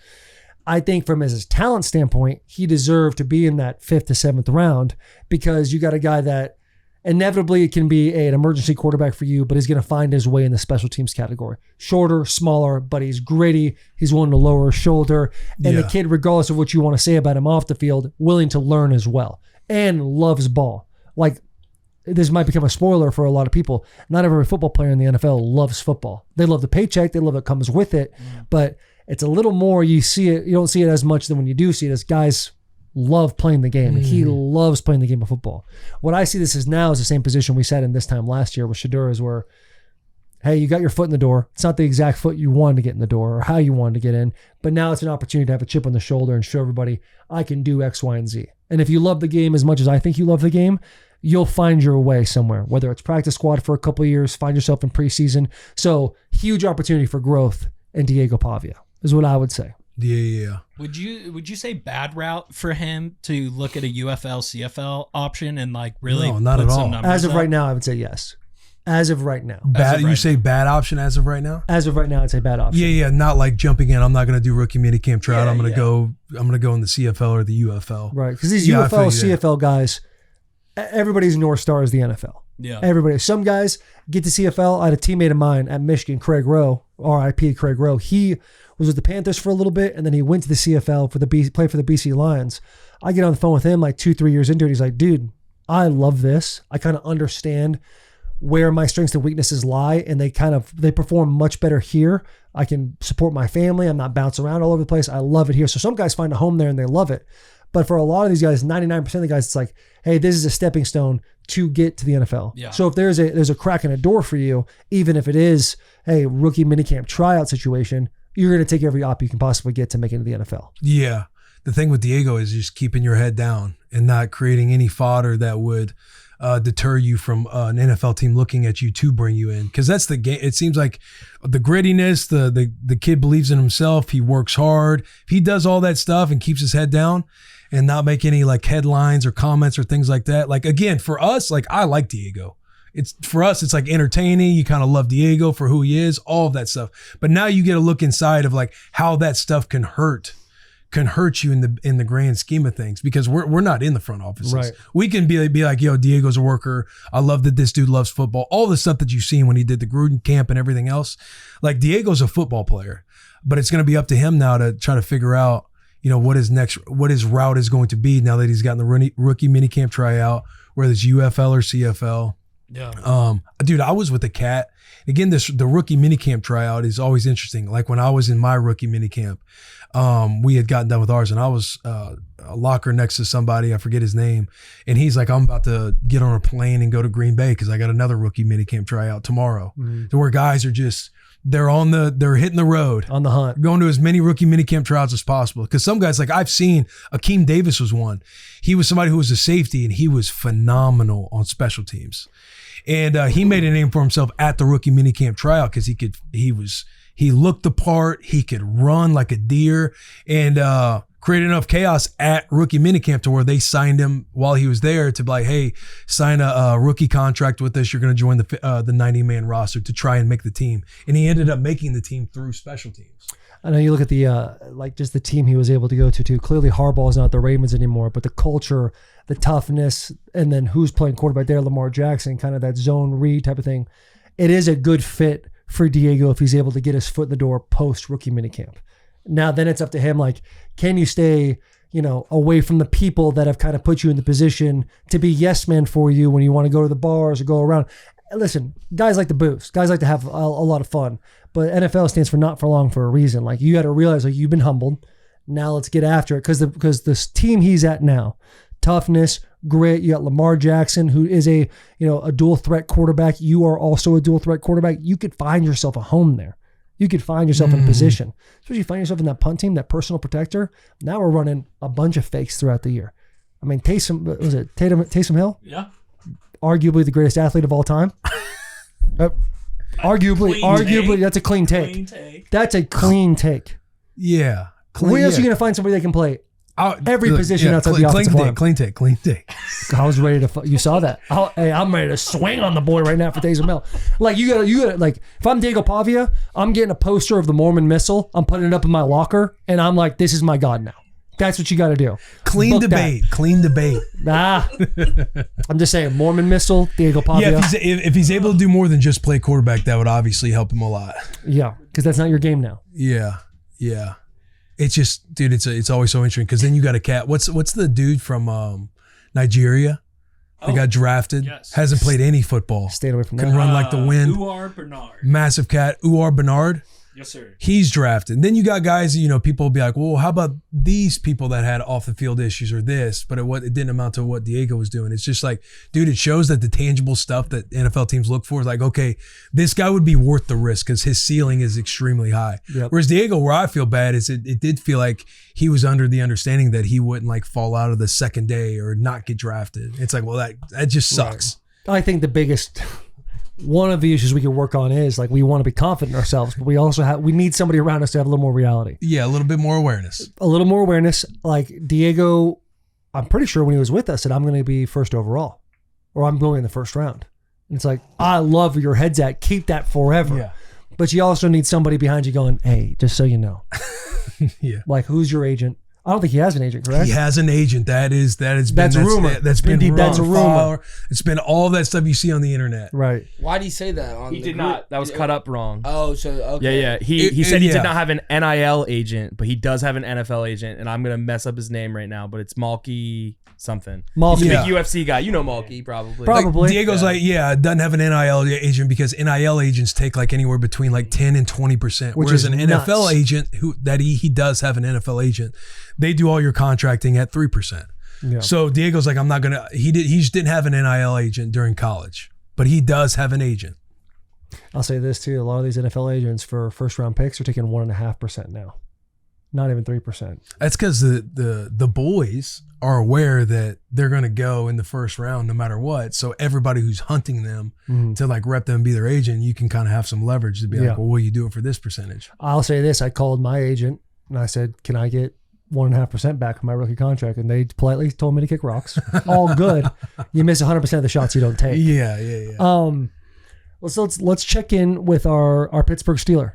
[SPEAKER 3] I think from his talent standpoint, he deserved to be in that fifth to seventh round, because you got a guy that inevitably it can be an emergency quarterback for you, but he's going to find his way in the special teams category. Shorter, smaller, but he's gritty. He's willing to lower his shoulder. And the kid, regardless of what you want to say about him off the field, willing to learn as well and loves ball. Like, this might become a spoiler for a lot of people. Not every football player in the NFL loves football. They love the paycheck. They love what comes with it. But it's a little more, you see it, you don't see it as much than when you do see it, as guys love playing the game. And he loves playing the game of football. What I see this as now is the same position we sat in this time last year with Shedeur, is where, hey, you got your foot in the door. It's not the exact foot you wanted to get in the door or how you wanted to get in, but now it's an opportunity to have a chip on the shoulder and show everybody I can do X, Y, and Z. And if you love the game as much as I think you love the game, you'll find your way somewhere, whether it's practice squad for a couple of years, find yourself in preseason. So huge opportunity for growth in Diego Pavia is what I would say.
[SPEAKER 4] Yeah.
[SPEAKER 6] Would you say bad route for him to look at a UFL CFL option and like really
[SPEAKER 4] not at all.
[SPEAKER 3] As of right now, I would say yes. As of right now.
[SPEAKER 4] Bad. You say bad option as of right now?
[SPEAKER 3] As of right now, I'd say bad option.
[SPEAKER 4] Yeah. Not like jumping in. I'm not going to do rookie minicamp tryout. I'm going to go in the CFL or the UFL.
[SPEAKER 3] Right. Because these UFL, CFL guys, everybody's North Star is the NFL.
[SPEAKER 6] Yeah.
[SPEAKER 3] Everybody. Some guys get to CFL. I had a teammate of mine at Michigan, Craig Rowe, RIP Craig Rowe. He was with the Panthers for a little bit, and then he went to the CFL played for the BC Lions. I get on the phone with him like 2-3 years into it. He's like, dude, I love this. I kind of understand where my strengths and weaknesses lie, and they perform much better here. I can support my family. I'm not bouncing around all over the place. I love it here. So some guys find a home there and they love it. But for a lot of these guys, 99% of the guys, it's like, hey, this is a stepping stone to get to the NFL. Yeah. So if there's a crack in a door for you, even if it is, hey, rookie minicamp tryout situation, you're going to take every op you can possibly get to make it into the NFL.
[SPEAKER 4] Yeah. The thing with Diego is just keeping your head down and not creating any fodder that would deter you from an NFL team looking at you to bring you in. Because that's the game. It seems like the grittiness, the kid believes in himself. He works hard. If he does all that stuff and keeps his head down and not make any like headlines or comments or things like that. Like, again, for us, like, I like Diego. For us, it's like entertaining. You kind of love Diego for who he is, all of that stuff. But now you get a look inside of like how that stuff can hurt you in the grand scheme of things, because we're not in the front offices.
[SPEAKER 3] Right.
[SPEAKER 4] We can be like, yo, Diego's a worker. I love that this dude loves football. All the stuff that you've seen when he did the Gruden camp and everything else. Like, Diego's a football player, but it's going to be up to him now to try to figure out, what his route is going to be now that he's gotten the rookie minicamp tryout, whether it's UFL or CFL.
[SPEAKER 6] Yeah.
[SPEAKER 4] Dude, I was with the Cat. Again, the rookie minicamp tryout is always interesting. Like, when I was in my rookie minicamp, we had gotten done with ours, and I was a locker next to somebody, I forget his name, and he's like, I'm about to get on a plane and go to Green Bay because I got another rookie minicamp tryout tomorrow. So where guys are just, they're hitting the road.
[SPEAKER 3] On the hunt.
[SPEAKER 4] Going to as many rookie minicamp tryouts as possible. Because some guys, like I've seen, Akeem Davis was one. He was somebody who was a safety, and he was phenomenal on special teams. And he made a name for himself at the rookie minicamp tryout because he looked the part, he could run like a deer, and created enough chaos at rookie minicamp to where they signed him while he was there to be like, hey, sign a rookie contract with us. You're going to join the 90-man roster to try and make the team. And he ended up making the team through special teams.
[SPEAKER 3] I know you look at the just the team he was able to go to too. Clearly Harbaugh's not the Ravens anymore, but the culture, the toughness, and then who's playing quarterback there, Lamar Jackson, kind of that zone read type of thing. It is a good fit for Diego if he's able to get his foot in the door post rookie minicamp. Now then it's up to him, like, can you stay, away from the people that have kind of put you in the position to be yes men for you when you want to go to the bars or go around. Listen, guys like to boost. Guys like to have a lot of fun. But NFL stands for not for long for a reason. Like, you got to realize, like, you've been humbled. Now let's get after it. Because this team he's at now, toughness, grit. You got Lamar Jackson, who is a dual threat quarterback. You are also a dual threat quarterback. You could find yourself a home there. You could find yourself in a position. Especially you find yourself in that punt team, that personal protector. Now we're running a bunch of fakes throughout the year. I mean, Taysom Hill?
[SPEAKER 6] Yeah.
[SPEAKER 3] Arguably the greatest athlete of all time. Arguably, that's a clean take. That's a clean take.
[SPEAKER 4] Yeah.
[SPEAKER 3] Where else are you going to find somebody that can play every position outside the offensive line?
[SPEAKER 4] Clean take.
[SPEAKER 3] I was ready to. You saw that? I'm ready to swing on the boy right now for Taysom Hill. Like, you gotta. Like, if I'm Diego Pavia, I'm getting a poster of the Mormon Missile. I'm putting it up in my locker, and I'm like, this is my God now. That's what you got to do. Clean debate. Nah. I'm just saying, Mormon Missile, Diego Pavia.
[SPEAKER 4] Yeah, if he's able to do more than just play quarterback, that would obviously help him a lot.
[SPEAKER 3] Yeah, because that's not your game now.
[SPEAKER 4] Yeah. It's just, dude, it's always so interesting because then you got a cat. What's the dude from Nigeria that got drafted? Yes. Hasn't played any football.
[SPEAKER 3] Stayed away from that.
[SPEAKER 4] Can run like the wind.
[SPEAKER 6] Uar Bernard.
[SPEAKER 4] Massive cat. Uar Bernard.
[SPEAKER 6] Yes, sir.
[SPEAKER 4] He's drafted. And then you got guys, people will be like, well, how about these people that had off the field issues or this, but it didn't amount to what Diego was doing. It's just like, dude, it shows that the tangible stuff that NFL teams look for is like, okay, this guy would be worth the risk because his ceiling is extremely high. Yep. Whereas Diego, where I feel bad is it did feel like he was under the understanding that he wouldn't like fall out of the second day or not get drafted. It's like, well, that just sucks.
[SPEAKER 3] Right. I think the biggest... One of the issues we can work on is like we want to be confident in ourselves, but we need somebody around us to have a little more reality.
[SPEAKER 4] Yeah, a little bit more awareness.
[SPEAKER 3] Like Diego, I'm pretty sure when he was with us said, I'm going to be first overall or I'm going in the first round. And it's like, I love where your head's at. Keep that forever. Yeah. But you also need somebody behind you going, hey, just so you know.
[SPEAKER 4] Yeah.
[SPEAKER 3] Like, who's your agent? I don't think he has an agent, correct?
[SPEAKER 4] He has an agent. That's
[SPEAKER 3] rumor.
[SPEAKER 4] That's been
[SPEAKER 3] deep. That's a rumor.
[SPEAKER 4] It's been all that stuff you see on the internet.
[SPEAKER 3] Right.
[SPEAKER 5] Why did he say that?
[SPEAKER 8] He did not. That was cut up wrong.
[SPEAKER 5] Oh, so okay.
[SPEAKER 8] Yeah. He said he did not have an NIL agent, but he does have an NFL agent, and I'm gonna mess up his name right now, but it's Malky something.
[SPEAKER 3] Malky,
[SPEAKER 8] he's a big UFC guy. You know Malky probably.
[SPEAKER 4] Like Diego's doesn't have an NIL agent because NIL agents take like anywhere between like 10 and 20%. Whereas an NFL agent he does have an NFL agent, they do all your contracting at 3%. Yeah. So Diego's like, I'm not gonna. He just didn't have an NIL agent during college, but he does have an agent.
[SPEAKER 3] I'll say this too: a lot of these NFL agents for first round picks are taking 1.5% now, not even 3%.
[SPEAKER 4] That's because the boys are aware that they're gonna go in the first round no matter what. So everybody who's hunting them to like rep them and be their agent, you can kind of have some leverage to be like, well, what do you do it for this percentage?
[SPEAKER 3] I'll say this: I called my agent and I said, can I get 1.5% back from my rookie contract, and they politely told me to kick rocks. All good. You miss 100% of the shots you don't take.
[SPEAKER 4] Yeah.
[SPEAKER 3] Let's check in with our Pittsburgh Steeler,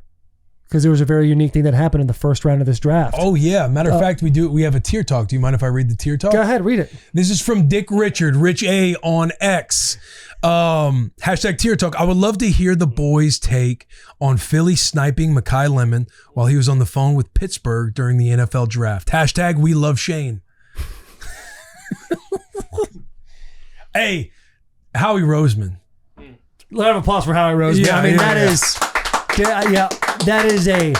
[SPEAKER 3] because there was a very unique thing that happened in the first round of this draft.
[SPEAKER 4] Oh yeah, matter of fact, we have a tier talk. Do you mind if I read the tier talk?
[SPEAKER 3] Go ahead, read it.
[SPEAKER 4] This is from Dick Richard, Rich A on X. Hashtag tier talk. I would love to hear the boys' take on Philly sniping Makai Lemon while he was on the phone with Pittsburgh during the NFL draft. Hashtag we love Shane. Hey, Howie Roseman.
[SPEAKER 3] Let have applause for Howie Roseman.
[SPEAKER 4] Yeah,
[SPEAKER 3] I mean, that is a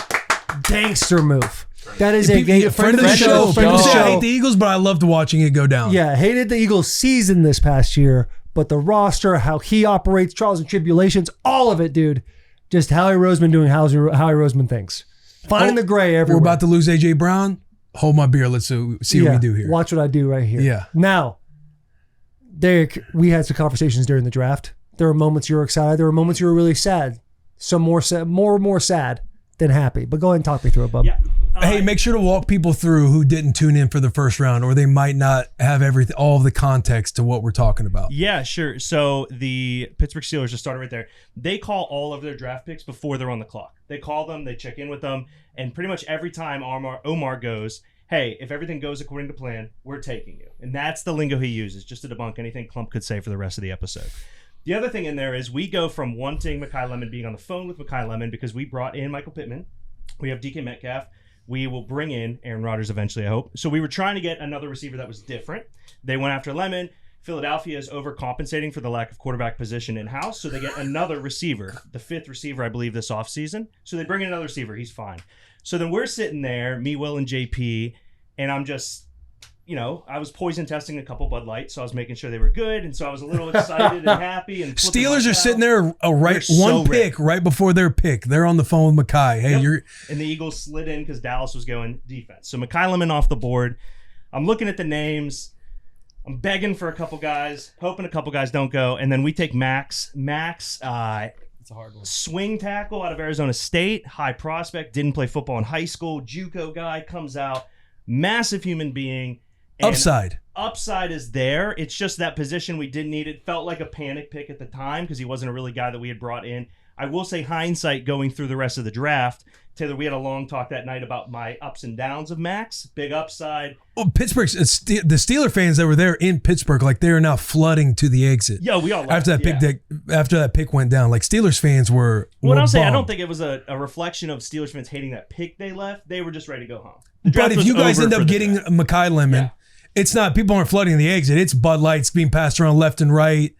[SPEAKER 3] gangster move. That is a friend of the show.
[SPEAKER 4] I hate the Eagles, but I loved watching it go down.
[SPEAKER 3] Yeah, hated the Eagles season this past year, but the roster, how he operates, trials and tribulations, all of it, dude. Just Howie Roseman doing Howie Roseman things. Finding the gray everywhere.
[SPEAKER 4] We're about to lose A.J. Brown. Hold my beer. Let's see what we do here.
[SPEAKER 3] Watch what I do right here.
[SPEAKER 4] Yeah.
[SPEAKER 3] Now, Derek, we had some conversations during the draft, There were moments you were excited. There were moments you were really sad. Some more sad than happy. But go ahead and talk me through it, Bub.
[SPEAKER 6] Yeah.
[SPEAKER 4] Hey, make sure to walk people through who didn't tune in for the first round, or they might not have all of the context to what we're talking about.
[SPEAKER 9] Yeah, sure. So the Pittsburgh Steelers, just started right there. They call all of their draft picks before they're on the clock. They call them, they check in with them, and pretty much every time Omar goes, hey, if everything goes according to plan, we're taking you. And that's the lingo he uses, just to debunk anything Klump could say for the rest of the episode. The other thing in there is we go from wanting Makai Lemon, being on the phone with Makai Lemon, because we brought in Michael Pittman. We have DK Metcalf. We will bring in Aaron Rodgers eventually, I hope. So we were trying to get another receiver that was different. They went after Lemon. Philadelphia is overcompensating for the lack of quarterback position in-house, so they get another receiver, the 5th receiver, I believe, this offseason. So they bring in another receiver. He's fine. So then we're sitting there, me, Will, and JP, and I'm just, I was poison testing a couple Bud Lights, so I was making sure they were good, and so I was a little excited and happy. And
[SPEAKER 4] Steelers are sitting there pick right before their pick. They're on the phone with Makai. Hey,
[SPEAKER 9] and the Eagles slid in because Dallas was going defense. So Makai Lemon off the board. I'm looking at the names. I'm begging for a couple guys, hoping a couple guys don't go, and then we take Max. It's a hard one. Swing tackle out of Arizona State, high prospect, didn't play football in high school. JUCO guy comes out, massive human being. And upside is there. It's just that position we didn't need. It felt like a panic pick at the time because he wasn't a really guy that we had brought in. I will say, hindsight, going through the rest of the draft, Taylor, we had a long talk that night about my ups and downs of Max. Big upside.
[SPEAKER 4] Oh, Pittsburgh, the Steeler fans that were there in Pittsburgh, like they are now flooding to the exit.
[SPEAKER 9] Yeah, we all
[SPEAKER 4] after that pick went down. Like Steelers fans were.
[SPEAKER 9] Well, I'll say I don't think it was a reflection of Steelers fans hating that pick they left. They were just ready to go home.
[SPEAKER 4] But if you guys end up getting Makai Lemon, it's not, people aren't flooding the exit. It's Bud Lights being passed around left and right.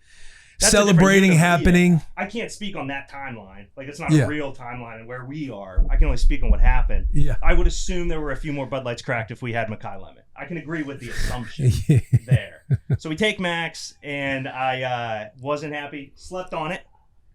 [SPEAKER 4] That's celebrating happening.
[SPEAKER 9] I can't speak on that timeline. Like, it's not a real timeline and where we are. I can only speak on what happened.
[SPEAKER 4] Yeah.
[SPEAKER 9] I would assume there were a few more Bud Lights cracked if we had Makai Lemon. I can agree with the assumption there. So we take Max, and I wasn't happy. Slept on it.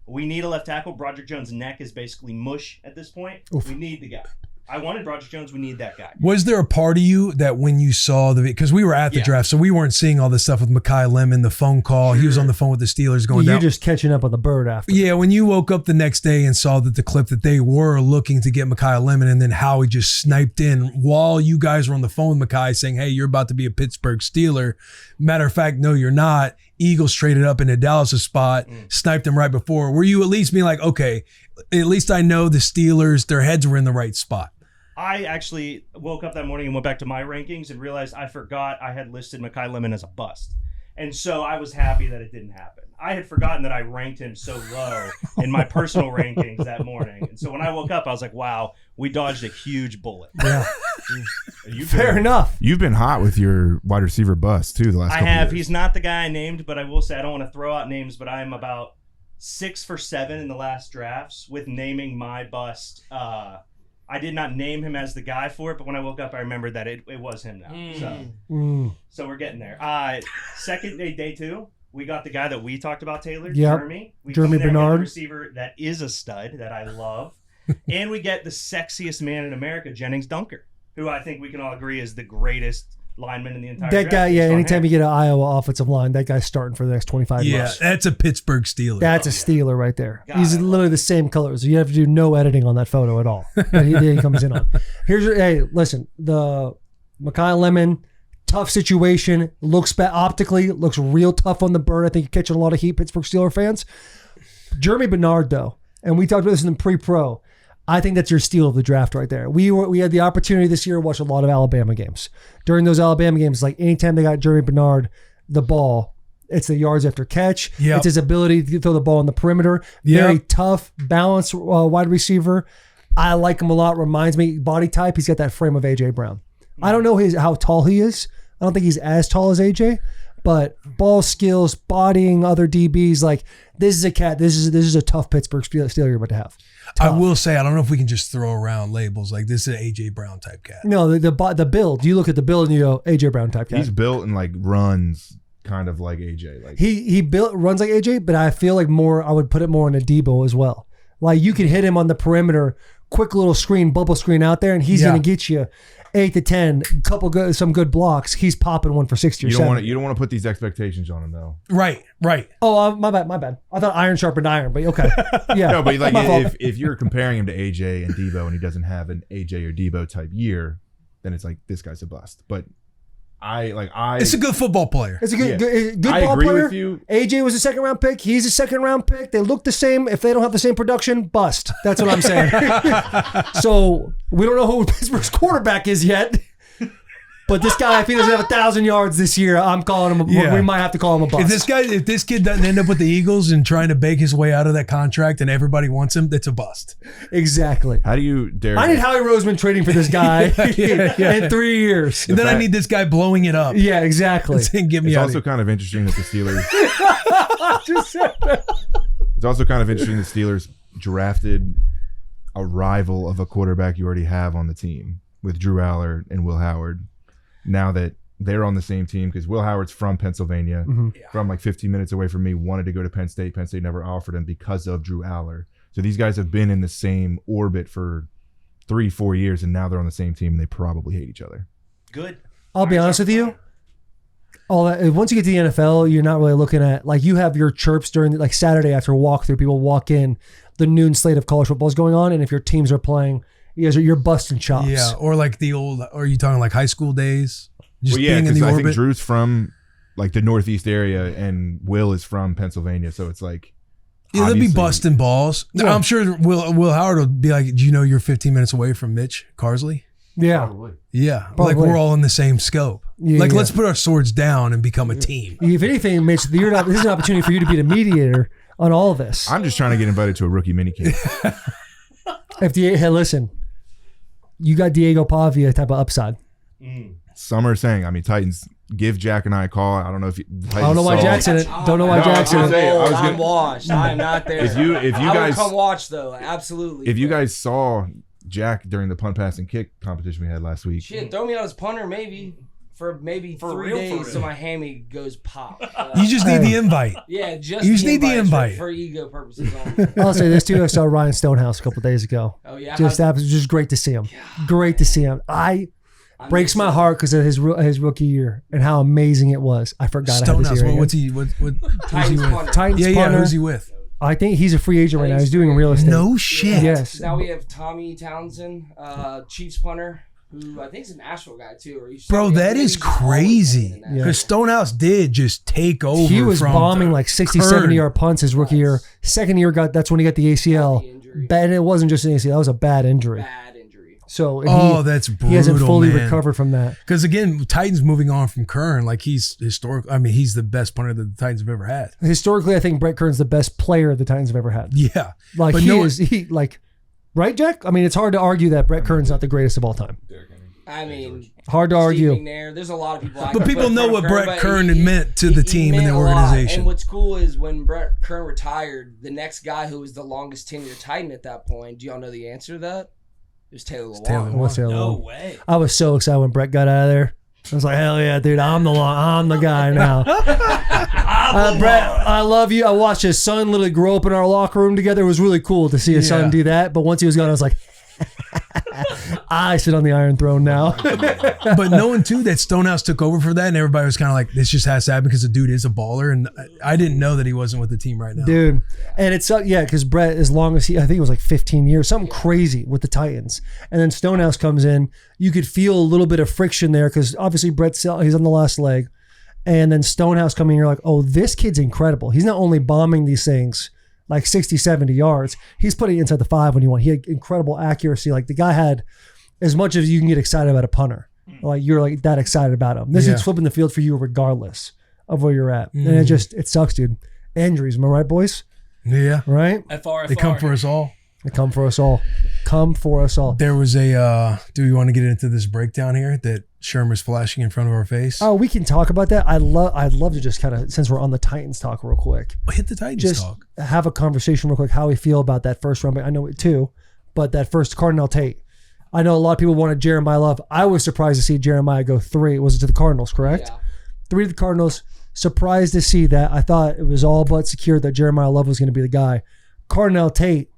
[SPEAKER 9] We need a left tackle. Broderick Jones' neck is basically mush at this point. Oof. We need the guy. I wanted Broderick Jones. We need that guy.
[SPEAKER 4] Was there a part of you that when you saw because we were at the draft, so we weren't seeing all this stuff with Makai Lemon, the phone call. Sure. He was on the phone with the Steelers going down.
[SPEAKER 3] You're just catching up on the bird after.
[SPEAKER 4] Yeah, when you woke up the next day and saw that the clip that they were looking to get Makai Lemon, and then Howie just sniped in while you guys were on the phone with Makai saying, hey, you're about to be a Pittsburgh Steeler. Matter of fact, no, you're not. Eagles traded up into Dallas' spot, sniped him right before. Were you at least being like, okay, at least I know the Steelers, their heads were in the right spot?
[SPEAKER 9] I actually woke up that morning and went back to my rankings and realized I forgot I had listed Makai Lemon as a bust. And so I was happy that it didn't happen. I had forgotten that I ranked him so low in my personal rankings that morning. And so when I woke up, I was like, wow, we dodged a huge bullet.
[SPEAKER 3] Yeah. Fair enough.
[SPEAKER 1] You've been hot with your wide receiver bust, too, the last couple years.
[SPEAKER 9] He's not the guy I named, but I will say I don't want to throw out names, but I'm about 6 for 7 in the last drafts with naming my bust. I did not name him as the guy for it, but when I woke up, I remembered that it was him now. So we're getting there. Second day 2, we got the guy that we talked about, Taylor, Germie.
[SPEAKER 3] Germie Bernard.
[SPEAKER 9] Receiver that is a stud that I love. And we get the sexiest man in America, Jennings Dunker, who I think we can all agree is the greatest lineman in the entire
[SPEAKER 3] draft.
[SPEAKER 9] Guy,
[SPEAKER 3] anytime you get an Iowa offensive line, that guy's starting for the next 25 months.
[SPEAKER 4] Yeah, that's a Pittsburgh Steeler.
[SPEAKER 3] That's a Steeler right there. He's literally the same colors. You have to do no editing on that photo at all. he comes in on. Hey, listen, the Makai Lemon, tough situation, looks optically, looks real tough on the bird. I think you're catching a lot of heat, Pittsburgh Steeler fans. Germie Bernard, though, and we talked about this in the pre-pro, I think that's your steal of the draft right there. We had the opportunity this year to watch a lot of Alabama games. During those Alabama games, like anytime they got Germie Bernard the ball, it's the yards after catch. Yep. It's his ability to throw the ball on the perimeter. Yep. Very tough, balanced wide receiver. I like him a lot. Reminds me, body type, he's got that frame of A.J. Brown. I don't know how tall he is. I don't think he's as tall as A.J., but ball skills, bodying other DBs, like this is a cat. This is a tough Pittsburgh Steeler you're about to have. Tough.
[SPEAKER 4] I will say, I don't know if we can just throw around labels like this is an A.J. Brown type cat.
[SPEAKER 3] No, the build. You look at the build and you go A.J. Brown type cat.
[SPEAKER 1] He's built and like runs kind of like A.J. Like
[SPEAKER 3] he runs like A.J., but I feel like I would put it more in a Debo as well. Like you can hit him on the perimeter quick little screen, bubble screen out there, and he's going to get you 8 to 10, some good blocks. He's popping one for 60 or 70.
[SPEAKER 1] You don't want to put these expectations on him though.
[SPEAKER 4] Right.
[SPEAKER 3] Oh, my bad. I thought iron sharpened iron, but okay. Yeah.
[SPEAKER 1] No, but like if you're comparing him to AJ and Debo and he doesn't have an AJ or Debo type year, then it's like this guy's a bust. But it's
[SPEAKER 4] a good football player.
[SPEAKER 3] It's a good
[SPEAKER 1] I
[SPEAKER 3] ball
[SPEAKER 1] agree
[SPEAKER 3] player.
[SPEAKER 1] with you.
[SPEAKER 3] AJ was a second round pick. He's a second round pick. They look the same. If they don't have the same production, bust. That's what I'm saying. So we don't know who Pittsburgh's quarterback is yet. But this guy, if he doesn't have 1,000 yards this year, I'm calling him. We might have to call him a bust.
[SPEAKER 4] If this kid doesn't end up with the Eagles and trying to bake his way out of that contract, and everybody wants him, that's a bust.
[SPEAKER 3] Exactly.
[SPEAKER 1] How do you dare?
[SPEAKER 3] I need Howie Roseman trading for this guy in 3 years.
[SPEAKER 4] And then I need this guy blowing it up.
[SPEAKER 3] Yeah, exactly.
[SPEAKER 4] Get me
[SPEAKER 1] it's
[SPEAKER 4] out
[SPEAKER 1] also kind of interesting that the Steelers.
[SPEAKER 3] Just said that.
[SPEAKER 1] It's also kind of interesting the Steelers drafted a rival of a quarterback you already have on the team with Drew Aller and Will Howard. Now that they're on the same team, because Will Howard's from Pennsylvania, from like 15 minutes away from me, wanted to go to Penn State. Penn State never offered him because of Drew Aller. So these guys have been in the same orbit for 3-4 years, and now they're on the same team, and they probably hate each other.
[SPEAKER 9] Good.
[SPEAKER 3] I'll be honest with you. Once you get to the NFL, you're not really looking at, like, you have your chirps during like Saturday after a walkthrough. People walk in, the noon slate of college football is going on, and if your teams are playing, you're busting chops.
[SPEAKER 4] Yeah, or like the old, or are you talking like high school days? Just being in
[SPEAKER 1] because
[SPEAKER 4] the
[SPEAKER 1] I
[SPEAKER 4] orbit?
[SPEAKER 1] think Drew's from like the Northeast area, and Will is from Pennsylvania, so it's like
[SPEAKER 4] they'll be busting balls.
[SPEAKER 3] Yeah.
[SPEAKER 4] I'm sure Will Howard will be like, "Do you know you're 15 minutes away from Mitch Carsley?"
[SPEAKER 3] Yeah.
[SPEAKER 1] Probably.
[SPEAKER 4] Yeah,
[SPEAKER 3] Probably.
[SPEAKER 4] like we're all in the same scope.
[SPEAKER 3] Yeah,
[SPEAKER 4] like
[SPEAKER 3] yeah.
[SPEAKER 4] let's put our swords down and become a team.
[SPEAKER 3] If anything, Mitch, this is an opportunity for you to be the mediator on all of this.
[SPEAKER 1] I'm just trying to get invited to a rookie minicamp.
[SPEAKER 3] Hey, listen, you got Diego Pavia type of upside.
[SPEAKER 1] Some are saying, Titans, give Jack and I a call. I don't know if
[SPEAKER 3] I don't know why Jackson. Don't know why Jackson.
[SPEAKER 5] I'm washed. I'm not there.
[SPEAKER 1] If you
[SPEAKER 5] I
[SPEAKER 1] guys
[SPEAKER 5] would come watch though, absolutely.
[SPEAKER 1] If you guys saw Jack during the punt, pass, and kick competition we had last week,
[SPEAKER 5] shit, throw me out as punter maybe for 3 days so my hammy goes pop.
[SPEAKER 4] You just need the invite.
[SPEAKER 5] Yeah,
[SPEAKER 4] You just need the invite
[SPEAKER 5] for ego purposes only.
[SPEAKER 3] I'll say this too. I saw Ryan Stonehouse a couple days ago.
[SPEAKER 5] Oh yeah,
[SPEAKER 3] just great to see him. Great to see him. Breaks my heart because of his rookie year and how amazing it was. I forgot.
[SPEAKER 4] Stonehouse. What's he? Who's he with?
[SPEAKER 3] Titans
[SPEAKER 4] Yeah.
[SPEAKER 3] punter.
[SPEAKER 4] Who's he with?
[SPEAKER 3] I think he's a free agent right now. He's doing real estate.
[SPEAKER 4] No shit.
[SPEAKER 3] Yes.
[SPEAKER 5] Now we have Tommy Townsend, Chiefs punter, who I think is a Nashville guy too.
[SPEAKER 4] Bro, that is crazy. Because Stonehouse did just take over.
[SPEAKER 3] He was
[SPEAKER 4] from
[SPEAKER 3] bombing like 60, 70-yard punts his rookie year. Second year, that's when he got the ACL. And it wasn't just an ACL. That was a bad injury. So
[SPEAKER 4] that's brutal.
[SPEAKER 3] He hasn't fully
[SPEAKER 4] man.
[SPEAKER 3] recovered from that.
[SPEAKER 4] Because again, Titans moving on from Kern, like he's historic. He's the best punter that the Titans have ever had.
[SPEAKER 3] Historically, I think Brett Kern's the best player the Titans have ever had.
[SPEAKER 4] Yeah,
[SPEAKER 3] like right, Jack? It's hard to argue that Brett Kern's not the greatest of all time. Hard to argue.
[SPEAKER 5] There's a lot of people.
[SPEAKER 4] But people know what Brett Kern had meant to the team and the organization.
[SPEAKER 5] And what's cool is when Brett Kern retired, the next guy who was the longest tenured Titan at that point. Do y'all know the answer to that? It was Taylor Lewan.
[SPEAKER 6] No way.
[SPEAKER 3] I was so excited when Brett got out of there. I was like, hell yeah, dude, I'm the guy now. Brett, I love you. I watched his son literally grow up in our locker room together. It was really cool to see his son do that. But once he was gone, I was like, I sit on the Iron Throne now.
[SPEAKER 4] But knowing too that Stonehouse took over for that, and everybody was kind of like, this just has to happen because the dude is a baller, and I didn't know that he wasn't with the team right now,
[SPEAKER 3] dude. And it's because Brett, as long as I think it was like 15 years, something crazy with the Titans, and then Stonehouse comes in, you could feel a little bit of friction there because obviously he's on the last leg, and then Stonehouse coming, you're like, oh, this kid's incredible. He's not only bombing these things like 60, 70 yards. He's putting it inside the 5 when you want. He had incredible accuracy. Like the guy had as much as you can get excited about a punter. Like you're like that excited about him. This is flipping the field for you regardless of where you're at. And it sucks, dude. Injuries, am I right, boys?
[SPEAKER 4] Yeah.
[SPEAKER 3] Right?
[SPEAKER 4] They come for us all.
[SPEAKER 3] They come for us all. Come for us all.
[SPEAKER 4] There was do we want to get into this breakdown here that Shermer's flashing in front of our face?
[SPEAKER 3] Oh, we can talk about that. I'd love to just kind of, since we're on the Titans talk real quick.
[SPEAKER 4] Hit the Titans
[SPEAKER 3] just
[SPEAKER 4] talk.
[SPEAKER 3] Have a conversation real quick how we feel about that first round. I know it too, but that first Cardinal Tate. I know a lot of people wanted Jeremiah Love. I was surprised to see Jeremiah go 3. Was it to the Cardinals, correct? Yeah. 3 to the Cardinals. Surprised to see that. I thought it was all but secured that Jeremiah Love was going to be the guy. Cardinal Tate,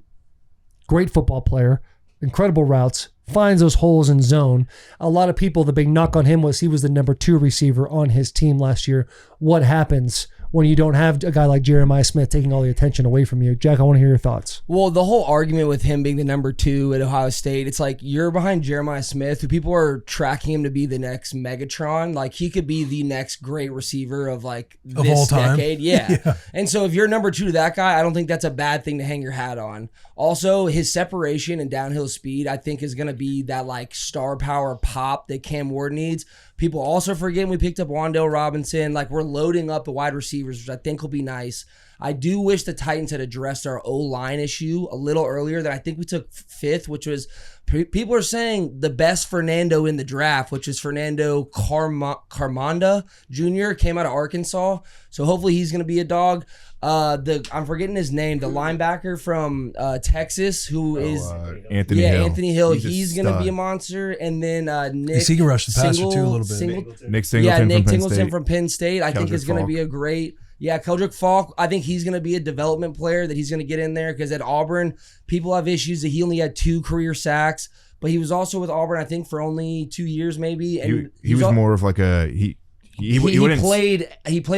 [SPEAKER 3] great football player, incredible routes, finds those holes in zone. A lot of people, the big knock on him was he was the number 2 receiver on his team last year. What happens when you don't have a guy like Jeremiah Smith taking all the attention away from you? Jack, I want to hear your thoughts.
[SPEAKER 5] Well, the whole argument with him being the number 2 at Ohio State, it's like you're behind Jeremiah Smith, who people are tracking him to be the next Megatron. Like he could be the next great receiver of like
[SPEAKER 4] Of
[SPEAKER 5] this
[SPEAKER 4] all time.
[SPEAKER 5] decade. Yeah. And so if you're number 2 to that guy, I don't think that's a bad thing to hang your hat on. Also, his separation and downhill speed, I think, is going to be that like star power pop that Cam Ward needs. People also forget we picked up Wan'Dale Robinson. Like we're loading up the wide receivers, which I think will be nice. I do wish the Titans had addressed our O-line issue a little earlier. That I think we took 5th, which was people are saying the best Fernando in the draft, which is Fernando Carmanda Jr. came out of Arkansas. So hopefully he's going to be a dog. I'm forgetting his name, the linebacker from Texas, who is
[SPEAKER 1] Anthony Hill.
[SPEAKER 5] Anthony Hill.
[SPEAKER 1] He's a
[SPEAKER 5] He's going to be a
[SPEAKER 1] stud.
[SPEAKER 5] monster. And then Nick
[SPEAKER 4] He can rush the passer too a little bit.
[SPEAKER 1] Nick Singleton
[SPEAKER 5] Nick
[SPEAKER 1] from Penn
[SPEAKER 5] Singleton
[SPEAKER 1] State.
[SPEAKER 5] from Penn State. I think
[SPEAKER 1] Keldrick
[SPEAKER 5] is going to
[SPEAKER 1] Falk.
[SPEAKER 5] be a great. Yeah, Keldrick Falk. I think he's going to be a development player that he's going to get in there because at Auburn, people have issues that he only had 2 career sacks, but he was also with Auburn, I think, for only 2 years maybe. And
[SPEAKER 1] He was more of like a he
[SPEAKER 5] played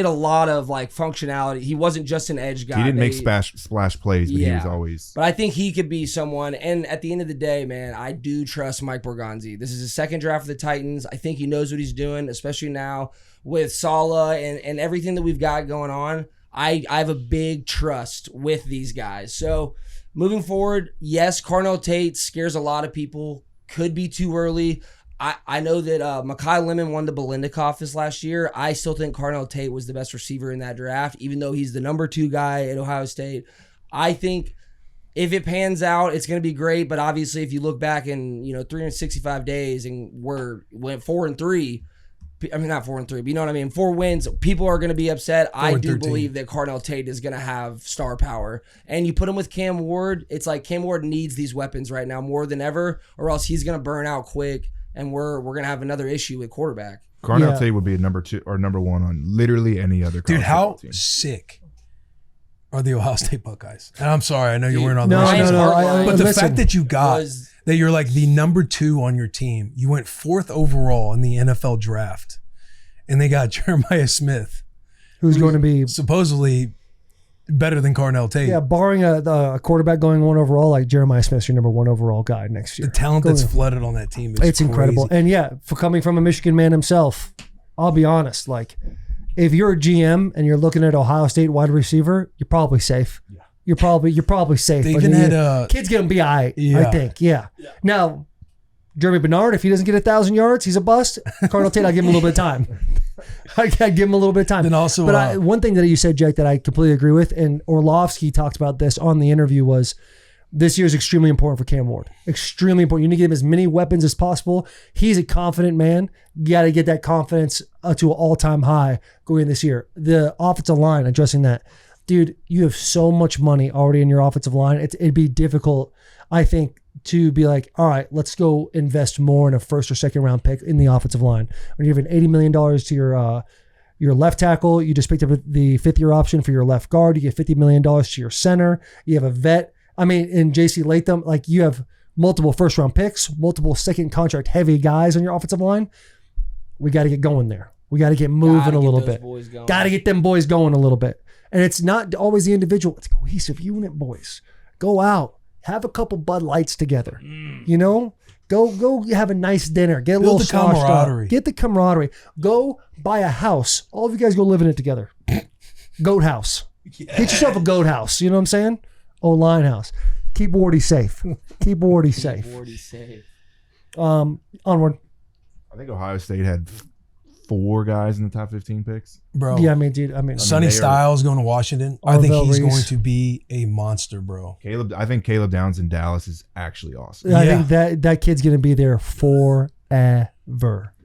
[SPEAKER 5] a lot of like functionality. He wasn't just an edge guy.
[SPEAKER 1] He didn't make splash plays, but he was always.
[SPEAKER 5] But I think he could be someone. And at the end of the day, man, I do trust Mike Borgonzi. This is his 2nd draft for the Titans. I think he knows what he's doing, especially now with Saleh and everything that we've got going on. I have a big trust with these guys. So moving forward, yes, Carnell Tate scares a lot of people. Could be too early. I know that Makai Lemon won the Belindikoff this last year. I still think Carnell Tate was the best receiver in that draft, even though he's the number 2 guy at Ohio State. I think if it pans out, it's going to be great. But obviously, if you look back in 365 days and went 4-3, I mean not 4-3, but you know what I mean. 4 wins, people are going to be upset. I do
[SPEAKER 4] 13.
[SPEAKER 5] believe that Carnell Tate is going to have star power, and you put him with Cam Ward. It's like Cam Ward needs these weapons right now more than ever, or else he's going to burn out quick. And we're gonna have another issue with quarterback.
[SPEAKER 1] Carnell Tate would be a number 2 or number 1 on literally any other.
[SPEAKER 4] Dude, how
[SPEAKER 1] team.
[SPEAKER 4] sick are the Ohio State Buckeyes? And I'm sorry, I know you're wearing on the but the fact that you got that you're like the number 2 on your team, you went 4th overall in the NFL draft, and they got Jeremiah Smith,
[SPEAKER 3] who's going to be
[SPEAKER 4] supposedly better than Carnell Tate.
[SPEAKER 3] Yeah, barring a quarterback going 1 overall, like Jeremiah Smith's your number 1 overall guy next year.
[SPEAKER 4] The talent that's flooded on that team is
[SPEAKER 3] it's incredible. And yeah, for coming from a Michigan man himself, I'll be honest, like if you're a GM and you're looking at Ohio State wide receiver, you're probably safe. Yeah. You're probably safe.
[SPEAKER 4] They even had
[SPEAKER 3] kid's gonna be all right, I think. Yeah. Now, Germie Bernard, if he doesn't get 1,000 yards, he's a bust. Carnell Tate, I'll give him a little bit of time. I give him a little bit of time.
[SPEAKER 4] And also,
[SPEAKER 3] but one thing that you said, Jack, that I completely agree with, and Orlovsky talked about this on the interview, was this year is extremely important for Cam Ward. Extremely important. You need to give him as many weapons as possible. He's a confident man. You got to get that confidence to an all-time high going this year. The offensive line, addressing that. Dude, you have so much money already in your offensive line. It'd be difficult, I think, to be like, all right, let's go invest more in a 1st or 2nd round pick in the offensive line. When you have an $80 million to your left tackle, you just picked up the 5th-year option for your left guard. You get $50 million to your center. You have a vet. I mean, in JC Latham, like you have multiple 1st round picks, multiple 2nd contract heavy guys on your offensive line. We got to get going there. We got to get moving a little bit. Got to get them boys going a little bit. And it's not always the individual. It's a cohesive unit, boys. Go out. Have a couple Bud Lights together. Go have a nice dinner. Get a little
[SPEAKER 4] camaraderie.
[SPEAKER 3] Get the camaraderie. Go buy a house. All of you guys go live in it together. Goat house. Get yourself a goat house. You know what I'm saying? O-line house. Keep Wardy safe. Keep Wardy safe. Onward.
[SPEAKER 1] I think Ohio State had 4 guys in the top 15 picks.
[SPEAKER 4] Bro.
[SPEAKER 3] Yeah, I mean, dude.
[SPEAKER 4] Sonny Styles going to Washington. I think he's going to be a monster, bro.
[SPEAKER 1] I think Caleb Downs in Dallas is actually awesome.
[SPEAKER 3] I think that kid's going to be there forever.